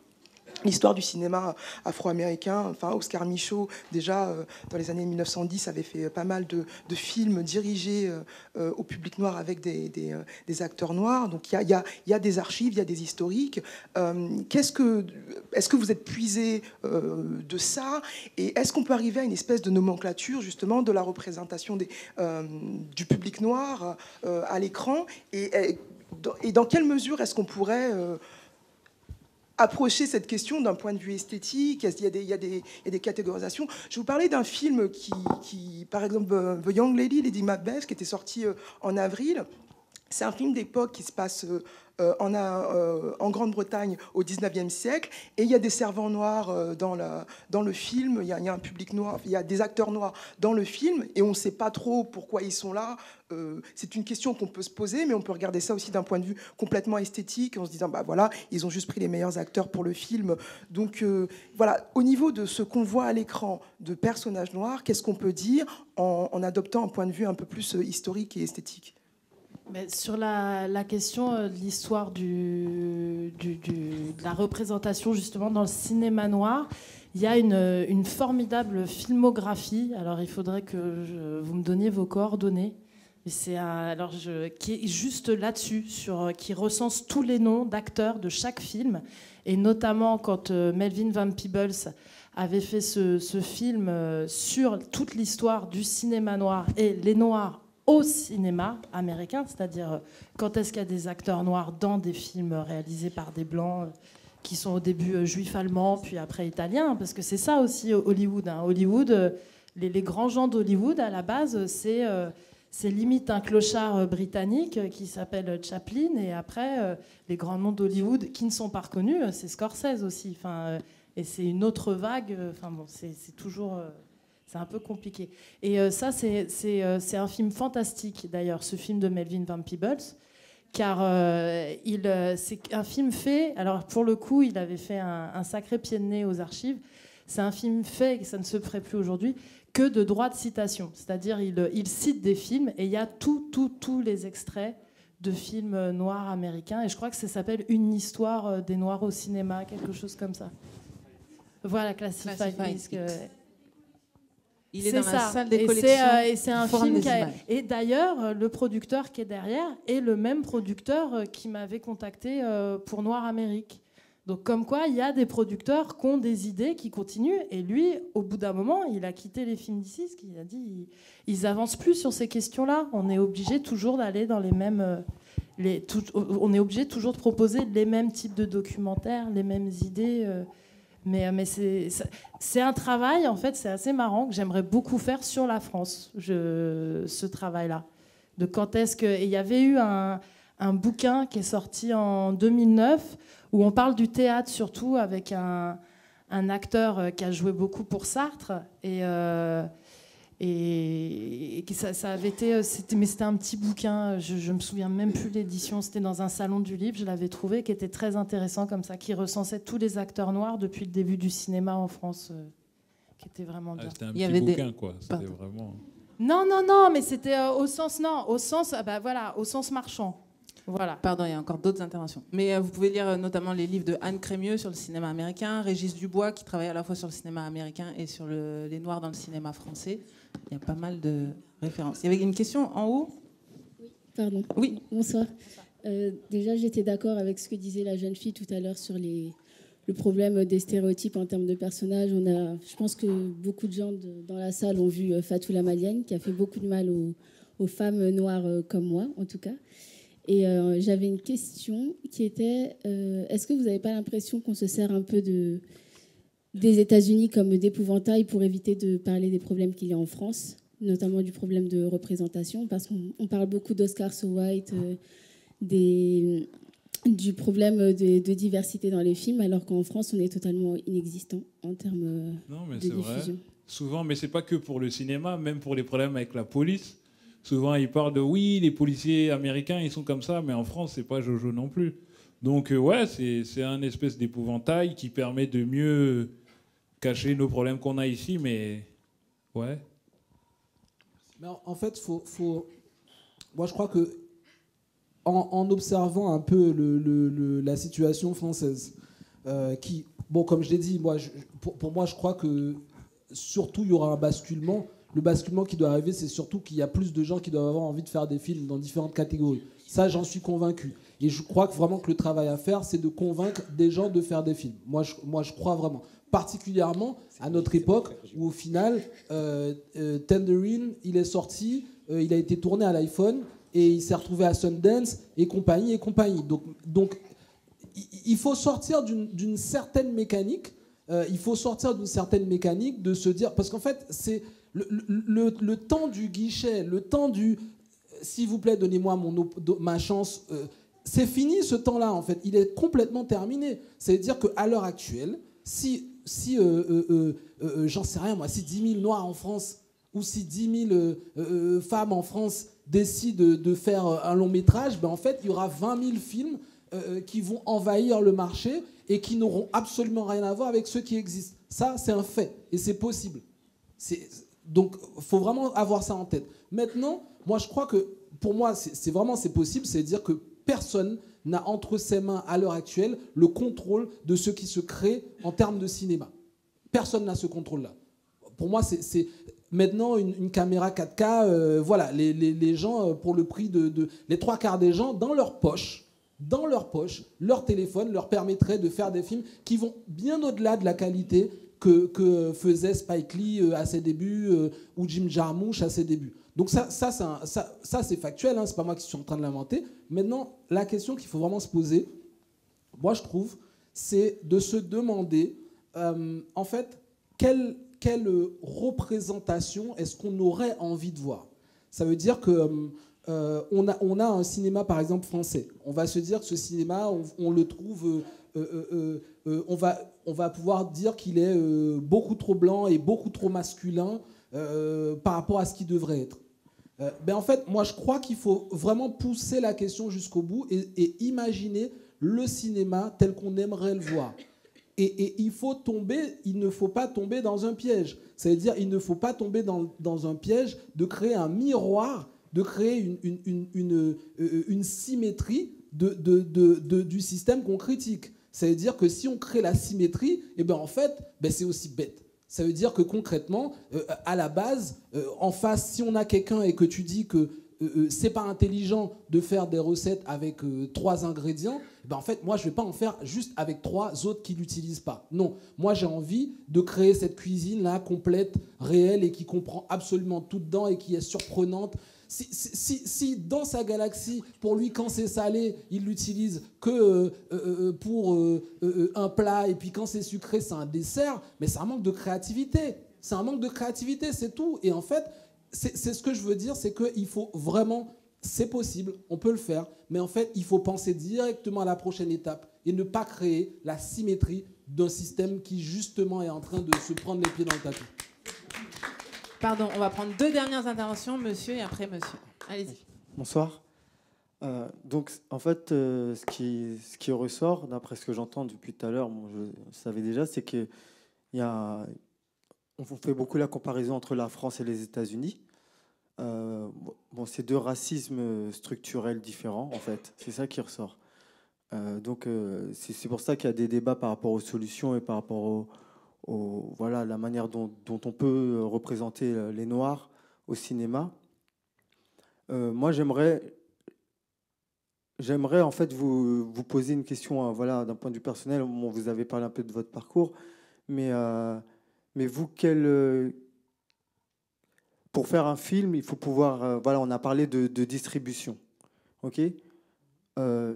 Speaker 7: l'histoire du cinéma afro-américain, enfin Oscar Micheaux, déjà dans les années 1910, avait fait pas mal de films dirigés au public noir avec des acteurs noirs. Donc il y a des archives, il y a des historiques. Est-ce que vous êtes puisé de ça? Et est-ce qu'on peut arriver à une espèce de nomenclature justement de la représentation du public noir à l'écran? Et dans quelle mesure est-ce qu'on pourrait approcher cette question d'un point de vue esthétique? Il y a des catégorisations. Je vous parlais d'un film qui, par exemple, The Young Lady, Lady Macbeth, qui était sorti en avril. C'est un film d'époque qui se passe en Grande-Bretagne au 19e siècle, et il y a des servants noirs dans le film, il y a un public noir, il y a des acteurs noirs dans le film, et on ne sait pas trop pourquoi ils sont là. C'est une question qu'on peut se poser, mais on peut regarder ça aussi d'un point de vue complètement esthétique, en se disant, bah voilà, ils ont juste pris les meilleurs acteurs pour le film. Donc voilà, au niveau de ce qu'on voit à l'écran de personnages noirs, qu'est-ce qu'on peut dire en adoptant un point de vue un peu plus historique et esthétique?
Speaker 21: Mais sur la question de l'histoire de la représentation justement dans le cinéma noir, il y a une formidable filmographie. Alors il faudrait que vous me donniez vos coordonnées. Qui est juste là-dessus, qui recense tous les noms d'acteurs de chaque film. Et notamment quand Melvin Van Peebles avait fait ce film sur toute l'histoire du cinéma noir et les noirs au cinéma américain, c'est-à-dire quand est-ce qu'il y a des acteurs noirs dans des films réalisés par des blancs qui sont au début juifs allemands, puis après italiens, parce que c'est ça aussi Hollywood. Hollywood, les grands gens d'Hollywood, à la base, c'est limite un clochard britannique qui s'appelle Chaplin, et après, les grands noms d'Hollywood qui ne sont pas reconnus, c'est Scorsese aussi. Et c'est une autre vague. C'est toujours... c'est un peu compliqué. Et ça, c'est un film fantastique, d'ailleurs, ce film de Melvin Van Peebles, car c'est un film fait... Alors, pour le coup, il avait fait un sacré pied de nez aux archives. C'est un film fait, et ça ne se ferait plus aujourd'hui, que de droits de citation. C'est-à-dire, il cite des films, et il y a tous les extraits de films noirs américains. Et je crois que ça s'appelle Une histoire des Noirs au cinéma, quelque chose comme ça. Voilà, Classified Disc.
Speaker 18: Il est dans la salle des collections.
Speaker 21: Et c'est un film et d'ailleurs, le producteur qui est derrière est le même producteur qui m'avait contacté pour Noir Amérique. Donc comme quoi, il y a des producteurs qui ont des idées, qui continuent. Et lui, au bout d'un moment, il a quitté les films d'ici, parce qu'il a dit ils avancent plus sur ces questions-là. On est obligé toujours d'aller dans les mêmes... on est obligé toujours de proposer les mêmes types de documentaires, les mêmes idées... Mais c'est un travail, en fait, c'est assez marrant, que j'aimerais beaucoup faire sur la France, ce travail-là. De quand est-ce que... Et il y avait eu un bouquin qui est sorti en 2009, où on parle du théâtre surtout, avec un acteur qui a joué beaucoup pour Sartre. Et Et ça avait été, mais c'était un petit bouquin, je me souviens même plus de l'édition, c'était dans un salon du livre, je l'avais trouvé, qui était très intéressant comme ça, qui recensait tous les acteurs noirs depuis le début du cinéma en France, qui était vraiment bien.
Speaker 19: C'était un petit bouquin, quoi. C'était vraiment...
Speaker 21: Non, mais c'était au sens marchand. Voilà.
Speaker 18: Pardon, il y a encore d'autres interventions. Mais vous pouvez lire notamment les livres de Anne Crémieux sur le cinéma américain, Régis Dubois qui travaille à la fois sur le cinéma américain et sur les Noirs dans le cinéma français. Il y a pas mal de références. Il y avait une question en haut ?
Speaker 8: Oui, pardon.
Speaker 18: Oui.
Speaker 8: Bonsoir. Déjà, j'étais d'accord avec ce que disait la jeune fille tout à l'heure sur le problème des stéréotypes en termes de personnages. Je pense que beaucoup de gens dans la salle ont vu Fatou la Malienne, qui a fait beaucoup de mal aux femmes noires comme moi, en tout cas. Et j'avais une question qui était, est-ce que vous n'avez pas l'impression qu'on se sert un peu des États-Unis comme d'épouvantail pour éviter de parler des problèmes qu'il y a en France, notamment du problème de représentation, parce qu'on parle beaucoup d'Oscar So White, du problème de diversité dans les films, alors qu'en France, on est totalement inexistant en termes de diffusion.
Speaker 19: Vrai. Souvent, mais c'est pas que pour le cinéma, même pour les problèmes avec la police. Souvent, ils parlent de oui, les policiers américains, ils sont comme ça, mais en France, c'est pas Jojo non plus. Donc, ouais, c'est un espèce d'épouvantail qui permet de mieux cacher nos problèmes qu'on a ici, mais ouais.
Speaker 20: Mais en fait, moi, je crois que en observant un peu la situation française, qui, bon, comme je l'ai dit, pour moi, je crois que surtout, il y aura un basculement. Le basculement qui doit arriver, c'est surtout qu'il y a plus de gens qui doivent avoir envie de faire des films dans différentes catégories. Ça, j'en suis convaincu. Et je crois vraiment que le travail à faire, c'est de convaincre des gens de faire des films. Moi, je crois vraiment. Particulièrement à notre époque, où au final, Tangerine, il est sorti, il a été tourné à l'iPhone, et il s'est retrouvé à Sundance, et compagnie. Donc il faut sortir d'une certaine mécanique. Il faut sortir d'une certaine mécanique de se dire... Parce qu'en fait, c'est... Le temps du guichet, le temps du s'il vous plaît, donnez-moi ma chance, c'est fini ce temps-là en fait. Il est complètement terminé. C'est-à-dire qu'à l'heure actuelle, si j'en sais rien moi, si 10 000 Noirs en France ou si 10 000 femmes en France décident de faire un long métrage, ben en fait, il y aura 20 000 films qui vont envahir le marché et qui n'auront absolument rien à voir avec ceux qui existent. Ça, c'est un fait et c'est possible. Donc, il faut vraiment avoir ça en tête. Maintenant, moi, je crois que, pour moi, c'est possible, c'est-à-dire que personne n'a entre ses mains, à l'heure actuelle, le contrôle de ce qui se crée en termes de cinéma. Personne n'a ce contrôle-là. Pour moi, c'est maintenant une caméra 4K, voilà, les gens, pour le prix les 3/4 des gens, dans leur poche, leur téléphone leur permettrait de faire des films qui vont bien au-delà de la qualité que faisait Spike Lee à ses débuts ou Jim Jarmusch à ses débuts. Donc ça c'est factuel, hein, c'est pas moi qui suis en train de l'inventer. Maintenant, la question qu'il faut vraiment se poser, moi je trouve, c'est de se demander, en fait, quelle représentation est-ce qu'on aurait envie de voir. Ça veut dire que on a un cinéma, par exemple, français. On va se dire que ce cinéma, on le trouve... on va pouvoir dire qu'il est beaucoup trop blanc et beaucoup trop masculin par rapport à ce qu'il devrait être. En fait, moi, je crois qu'il faut vraiment pousser la question jusqu'au bout et imaginer le cinéma tel qu'on aimerait le voir. Et il ne faut pas tomber dans un piège. C'est-à-dire, il ne faut pas tomber dans un piège de créer un miroir, de créer une symétrie du système qu'on critique. Ça veut dire que si on crée la symétrie, en fait, c'est aussi bête. Ça veut dire que concrètement, à la base, en face, si on a quelqu'un et que tu dis que c'est pas intelligent de faire des recettes avec 3 ingrédients, en fait, moi, je vais pas en faire juste avec 3 autres qui l'utilisent pas. Non, moi, j'ai envie de créer cette cuisine-là complète, réelle et qui comprend absolument tout dedans et qui est surprenante. Si dans sa galaxie, pour lui, quand c'est salé, il l'utilise que pour un plat, et puis quand c'est sucré, c'est un dessert, mais c'est un manque de créativité. C'est un manque de créativité, c'est tout. Et en fait, c'est ce que je veux dire, c'est qu'il faut vraiment... C'est possible, on peut le faire, mais en fait, il faut penser directement à la prochaine étape et ne pas créer la symétrie d'un système qui, justement, est en train de se prendre les pieds dans le tapis.
Speaker 18: Pardon, on va prendre 2 dernières interventions, monsieur et après monsieur. Allez-y.
Speaker 9: Bonsoir. Donc, en fait, ce qui ressort, d'après ce que j'entends depuis tout à l'heure, je le savais déjà, c'est qu'on fait beaucoup la comparaison entre la France et les États-Unis. C'est 2 racismes structurels différents, en fait. C'est ça qui ressort. Donc, c'est pour ça qu'il y a des débats par rapport aux solutions et par rapport voilà, la manière dont on peut représenter les Noirs au cinéma. Moi, j'aimerais en fait vous poser une question, voilà, d'un point de vue personnel. Vous avez parlé un peu de votre parcours, mais vous, pour faire un film, il faut pouvoir, voilà, on a parlé de distribution, ok.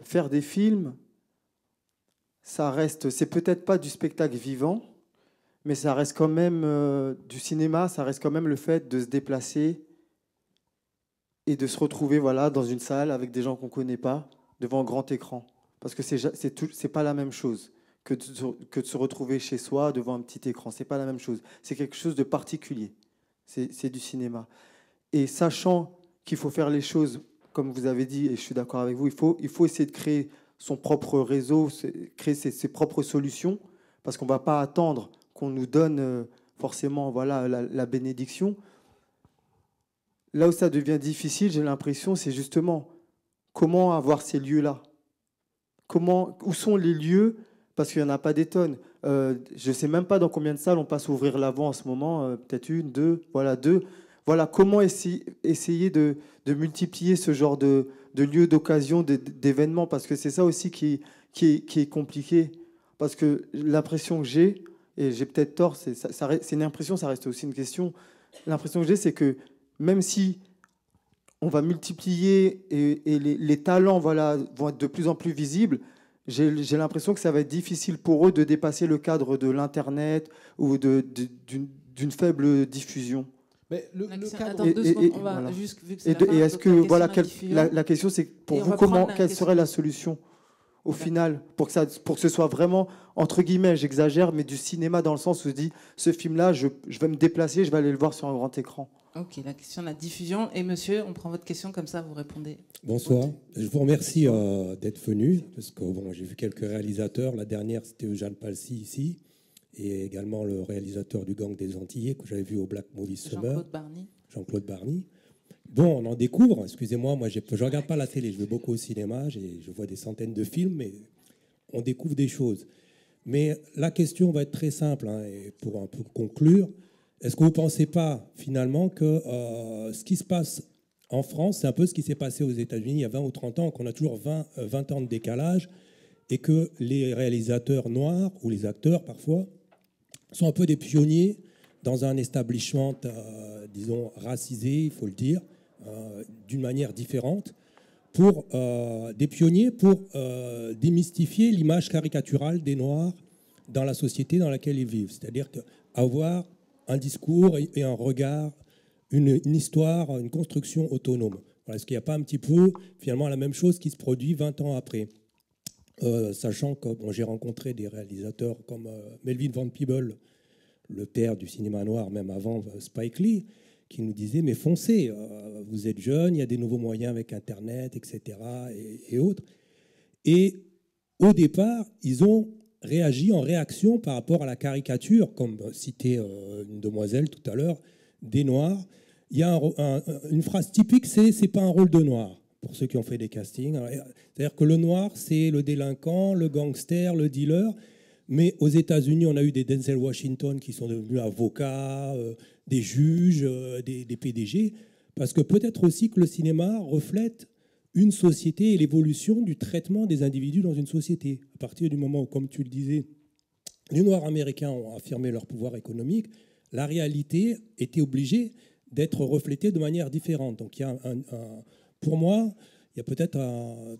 Speaker 9: Faire des films, c'est peut-être pas du spectacle vivant, mais ça reste quand même du cinéma. Ça reste quand même le fait de se déplacer et de se retrouver, voilà, dans une salle avec des gens qu'on ne connaît pas, devant un grand écran. Parce que c'est pas la même chose que de se retrouver chez soi devant un petit écran. C'est pas la même chose. C'est quelque chose de particulier. C'est du cinéma. Et sachant qu'il faut faire les choses, comme vous avez dit, et je suis d'accord avec vous, il faut essayer de créer son propre réseau, créer ses propres solutions, parce qu'on ne va pas attendre qu'on nous donne forcément, voilà, la bénédiction. Là où ça devient difficile, j'ai l'impression, c'est justement comment avoir ces lieux-là. Où sont les lieux? Parce qu'il n'y en a pas des tonnes. Je ne sais même pas dans combien de salles on passe ouvrir l'avant en ce moment. Peut-être 1, 2, voilà, 2. Voilà, comment essayer de multiplier ce genre de lieux d'occasion, d'événements, parce que c'est ça aussi qui est compliqué. Parce que l'impression que j'ai, et j'ai peut-être tort, c'est une impression, ça reste aussi une question. L'impression que j'ai, c'est que même si on va multiplier et les talents, voilà, vont être de plus en plus visibles, j'ai l'impression que ça va être difficile pour eux de dépasser le cadre de l'Internet ou d'une faible diffusion.
Speaker 20: Mais le cadre...
Speaker 18: Attends, 2 secondes, on va
Speaker 9: voilà.
Speaker 18: juste, vu que c'est la fin,
Speaker 9: est-ce que, voilà,
Speaker 18: la
Speaker 9: la question, c'est pour vous, quelle serait la solution au final, pour que ce soit vraiment, entre guillemets, j'exagère, mais du cinéma dans le sens où je dis, ce film-là, je vais me déplacer, je vais aller le voir sur un grand écran.
Speaker 18: Ok, la question de la diffusion. Et monsieur, on prend votre question, comme ça vous répondez.
Speaker 10: Bonsoir, je vous remercie d'être venu, parce que bon, j'ai vu quelques réalisateurs. La dernière, c'était Eugène Palsy ici, et également le réalisateur du Gang des Antillais, que j'avais vu au Black Movie Summer. Jean-Claude Barny. Bon, on en découvre, excusez-moi, moi je ne regarde pas la télé, je vais beaucoup au cinéma, je vois des centaines de films, mais on découvre des choses. Mais la question va être très simple, hein, et pour un peu conclure, est-ce que vous ne pensez pas finalement que ce qui se passe en France, c'est un peu ce qui s'est passé aux États-Unis il y a 20 ou 30 ans, qu'on a toujours 20 ans de décalage, et que les réalisateurs noirs, ou les acteurs parfois, sont un peu des pionniers dans un establishment, disons, racisé, il faut le dire, d'une manière différente, des pionniers pour démystifier l'image caricaturale des Noirs dans la société dans laquelle ils vivent. C'est-à-dire avoir un discours et un regard, une histoire, une construction autonome. Voilà, est-ce qu'il n'y a pas un petit peu, finalement, la même chose qui se produit 20 ans après, sachant que bon, j'ai rencontré des réalisateurs comme Melvin Van Peebles, le père du cinéma noir, même avant Spike Lee, qui nous disait, mais foncez, vous êtes jeunes, il y a des nouveaux moyens avec Internet, etc., et autres. Et au départ, ils ont réagi en réaction par rapport à la caricature, comme citait une demoiselle tout à l'heure, des Noirs. Il y a une phrase typique, c'est pas un rôle de noir, pour ceux qui ont fait des castings. C'est-à-dire que le noir, c'est le délinquant, le gangster, le dealer. Mais aux États-Unis, on a eu des Denzel Washington qui sont devenus avocats, des juges, des PDG, parce que peut-être aussi que le cinéma reflète une société et l'évolution du traitement des individus dans une société. À partir du moment où, comme tu le disais, les Noirs américains ont affirmé leur pouvoir économique, la réalité était obligée d'être reflétée de manière différente. Donc, il y a pour moi, il y a peut-être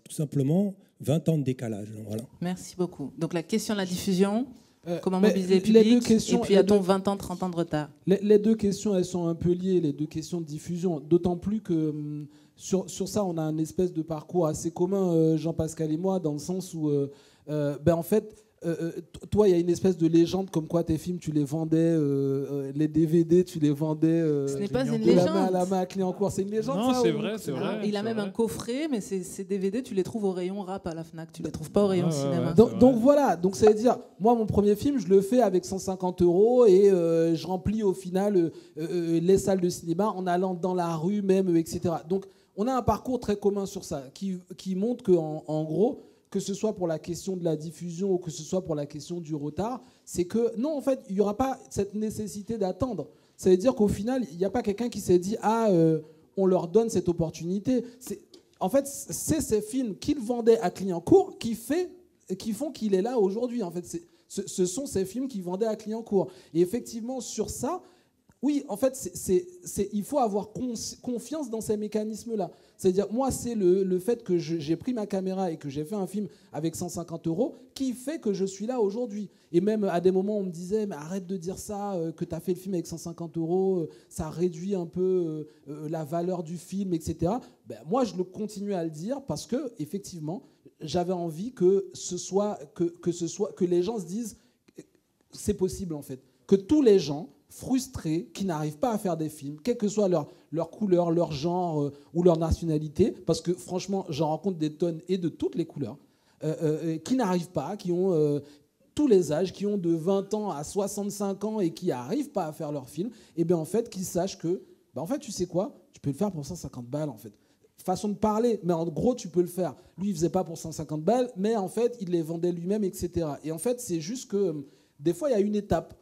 Speaker 10: tout simplement 20 ans de décalage. Voilà.
Speaker 18: Merci beaucoup. Donc la question de la diffusion, comment mobiliser le public, et puis a-t-on 20 ans, 30 ans de retard?
Speaker 20: Les 2 questions, elles sont un peu liées, les 2 questions de diffusion. D'autant plus que sur ça, on a un espèce de parcours assez commun, Jean-Pascal et moi, dans le sens où, en fait, toi, il y a une espèce de légende comme quoi tes films, tu les vendais, les DVD, tu les vendais.
Speaker 18: Ce n'est pas une
Speaker 20: de la
Speaker 18: légende.
Speaker 20: main à la main à Clignancourt. C'est une légende.
Speaker 19: Non,
Speaker 20: ça,
Speaker 19: c'est
Speaker 20: ou-
Speaker 19: vrai, c'est vrai.
Speaker 18: Il a même un coffret, mais ces DVD, tu les trouves au rayon rap à la Fnac. Tu les trouves pas au rayon cinéma.
Speaker 20: Donc voilà, donc ça veut dire, moi mon premier film, je le fais avec 150 € et je remplis au final les salles de cinéma en allant dans la rue même, etc. Donc on a un parcours très commun sur ça qui montre qu'en en gros, que ce soit pour la question de la diffusion ou que ce soit pour la question du retard, c'est que non, en fait, il n'y aura pas cette nécessité d'attendre. Ça veut dire qu'au final, il n'y a pas quelqu'un qui s'est dit on leur donne cette opportunité. En fait, c'est ces films qu'ils vendaient à Clignancourt qui font qu'il est là aujourd'hui. En fait, ce sont ces films qu'ils vendaient à Clignancourt. Et effectivement, sur ça, oui, en fait, il faut avoir confiance dans ces mécanismes-là. C'est-à-dire, moi, c'est le fait que j'ai pris ma caméra et que j'ai fait un film avec 150 € qui fait que je suis là aujourd'hui. Et même à des moments, on me disait, mais arrête de dire ça, que tu as fait le film avec 150 €, ça réduit un peu la valeur du film, etc. Ben, moi, je continue à le dire parce que, effectivement, j'avais envie que les gens se disent, c'est possible, en fait. Que tous les gens frustrés, qui n'arrivent pas à faire des films, quelle que soit leur couleur, leur genre ou leur nationalité, parce que franchement, j'en rencontre des tonnes et de toutes les couleurs, qui n'arrivent pas, qui ont tous les âges, qui ont de 20 ans à 65 ans et qui n'arrivent pas à faire leur film, et bien en fait, qu'ils sachent que, en fait, tu sais quoi, tu peux le faire pour 150 balles, en fait. Façon de parler, mais en gros, tu peux le faire. Lui, il faisait pas pour 150 balles, mais en fait, il les vendait lui-même, etc. Et en fait, c'est juste que des fois, il y a une étape.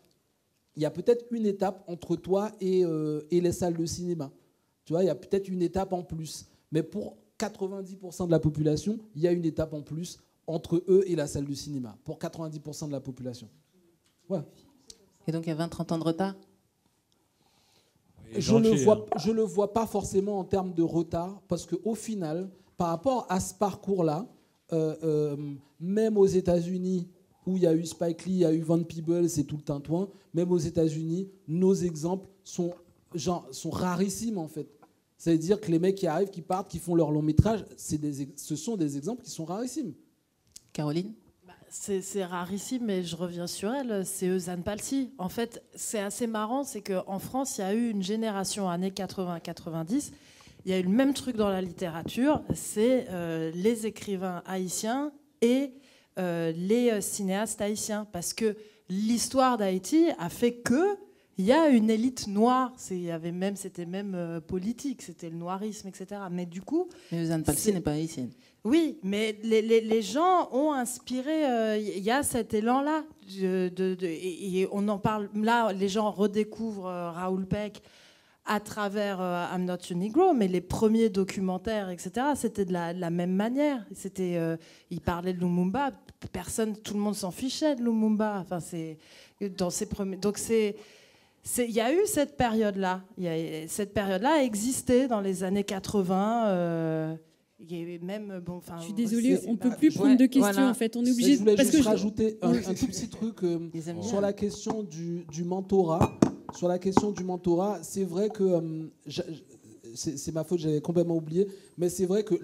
Speaker 20: Il y a peut-être une étape entre toi et les salles de cinéma. Tu vois, il y a peut-être une étape en plus. Mais pour 90% de la population, il y a une étape en plus entre eux et la salle de cinéma. Pour 90% de la population. Ouais.
Speaker 18: Et donc, il y a 20-30 ans de retard ?
Speaker 20: Je le vois pas forcément en termes de retard, parce qu'au final, par rapport à ce parcours-là, même aux États-Unis, où il y a eu Spike Lee, il y a eu Van Peebles, c'est tout le tintouin. Même aux États-Unis, nos exemples sont rarissimes, en fait. C'est-à-dire que les mecs qui arrivent, qui partent, qui font leur long métrage, ce sont des exemples qui sont rarissimes.
Speaker 18: Caroline ?
Speaker 21: C'est rarissime, mais je reviens sur elle, c'est Eusanne Palsy. En fait, c'est assez marrant, c'est qu'en France, il y a eu une génération, années 80-90, il y a eu le même truc dans la littérature, c'est les écrivains haïtiens et les cinéastes haïtiens, parce que l'histoire d'Haïti a fait que il y a une élite noire. C'était même politique, c'était le noirisme, etc. Mais du coup,
Speaker 18: mais Eusanne Palsy n'est pas haïtienne.
Speaker 21: Oui, mais les gens ont inspiré. Il y a cet élan-là, et on en parle. Là, les gens redécouvrent Raoul Peck à travers I'm Not Your Negro, mais les premiers documentaires, etc., c'était de la même manière. Il parlait de Lumumba, tout le monde s'en fichait de Lumumba. Enfin, c'est dans ses premiers. Donc il y a eu cette période-là. Cette période-là a existé dans les années 80. Il y avait même
Speaker 4: je suis désolée, on ne peut plus prendre de questions, voilà. En fait. On est obligé.
Speaker 20: Je voulais juste rajouter un tout petit truc sur la question du mentorat. Sur la question du mentorat, c'est vrai que c'est ma faute, j'avais complètement oublié, mais c'est vrai que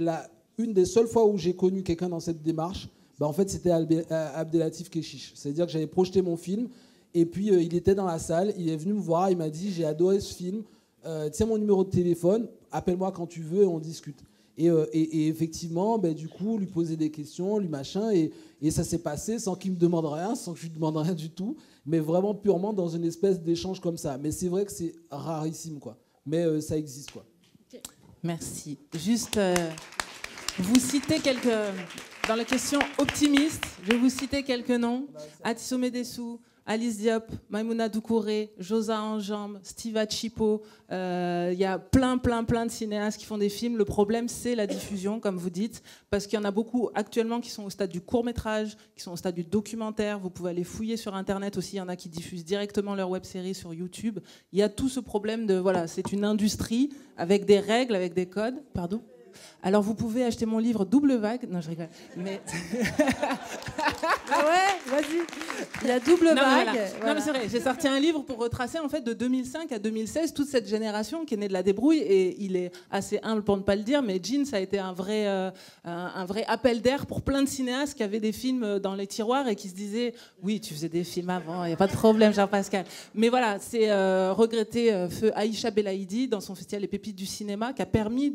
Speaker 20: une des seules fois où j'ai connu quelqu'un dans cette démarche, en fait, c'était Abdelatif Kechiche. C'est-à-dire que j'avais projeté mon film, et puis il était dans la salle, il est venu me voir, il m'a dit, j'ai adoré ce film, tiens mon numéro de téléphone, appelle-moi quand tu veux et on discute. Et effectivement, du coup, lui poser des questions, lui machin, et ça s'est passé sans qu'il me demande rien, sans que je lui demande rien du tout, mais vraiment purement dans une espèce d'échange comme ça. Mais c'est vrai que c'est rarissime, quoi. Mais ça existe, quoi.
Speaker 18: Merci. Juste, vous citez dans la question optimiste, je vais vous citer quelques noms. Atisomé Dessou, Alice Diop, Maïmouna Doucouré, Josa Enjambe, Steve Achipo. Il y a plein de cinéastes qui font des films. Le problème, c'est la diffusion, comme vous dites, parce qu'il y en a beaucoup actuellement qui sont au stade du court-métrage, qui sont au stade du documentaire. Vous pouvez aller fouiller sur Internet aussi. Il y en a qui diffusent directement leur web-série sur YouTube. Il y a tout ce problème de... Voilà, c'est une industrie avec des règles, avec des codes. Pardon ? Alors, vous pouvez acheter mon livre Double Vague. Non, je rigole. Mais...
Speaker 21: ouais, vas-y. Il y a Double Vague.
Speaker 18: Voilà. Non, mais c'est vrai. J'ai sorti un livre pour retracer, en fait, de 2005 à 2016, toute cette génération qui est née de la débrouille. Et il est assez humble pour ne pas le dire, mais Jean, ça a été un vrai appel d'air pour plein de cinéastes qui avaient des films dans les tiroirs et qui se disaient « Oui, tu faisais des films avant, il n'y a pas de problème, Jean-Pascal. » Mais voilà, c'est regretter feu Aïcha Belaïdi dans son festival Les Pépites du cinéma qui a permis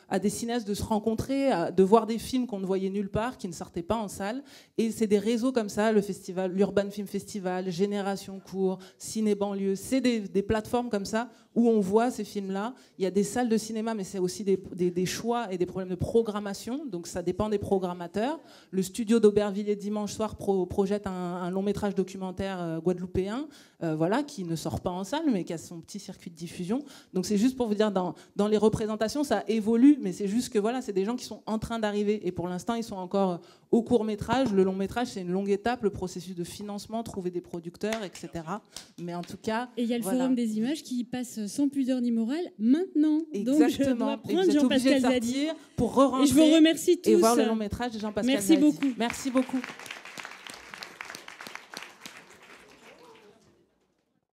Speaker 18: à des cinéastes de se rencontrer, de voir des films qu'on ne voyait nulle part, qui ne sortaient pas en salle. Et c'est des réseaux comme ça, le festival, l'Urban Film Festival, Génération Court, Ciné Banlieue, c'est des plateformes comme ça où on voit ces films-là. Il y a des salles de cinéma, mais c'est aussi des choix et des problèmes de programmation, donc ça dépend des programmateurs. Le studio d'Aubervilliers dimanche soir projette un long-métrage documentaire guadeloupéen, voilà, qui ne sort pas en salle, mais qui a son petit circuit de diffusion. Donc c'est juste pour vous dire, dans les représentations, ça évolue, mais c'est juste que voilà, c'est des gens qui sont en train d'arriver, et pour l'instant, ils sont encore au court-métrage. Le long-métrage, c'est une longue étape, le processus de financement, trouver des producteurs, etc. Mais en tout cas...
Speaker 4: Et il y a le Forum des images qui passe sans pudeur ni morale maintenant.
Speaker 18: Exactement.
Speaker 4: Donc je dois prendre Jean-Pascal Zadi
Speaker 18: pour re-rentrer
Speaker 4: et je vous remercie tous.
Speaker 18: Et voir le long-métrage de Jean-Pascal Zadi.
Speaker 4: Merci beaucoup.
Speaker 18: Merci beaucoup.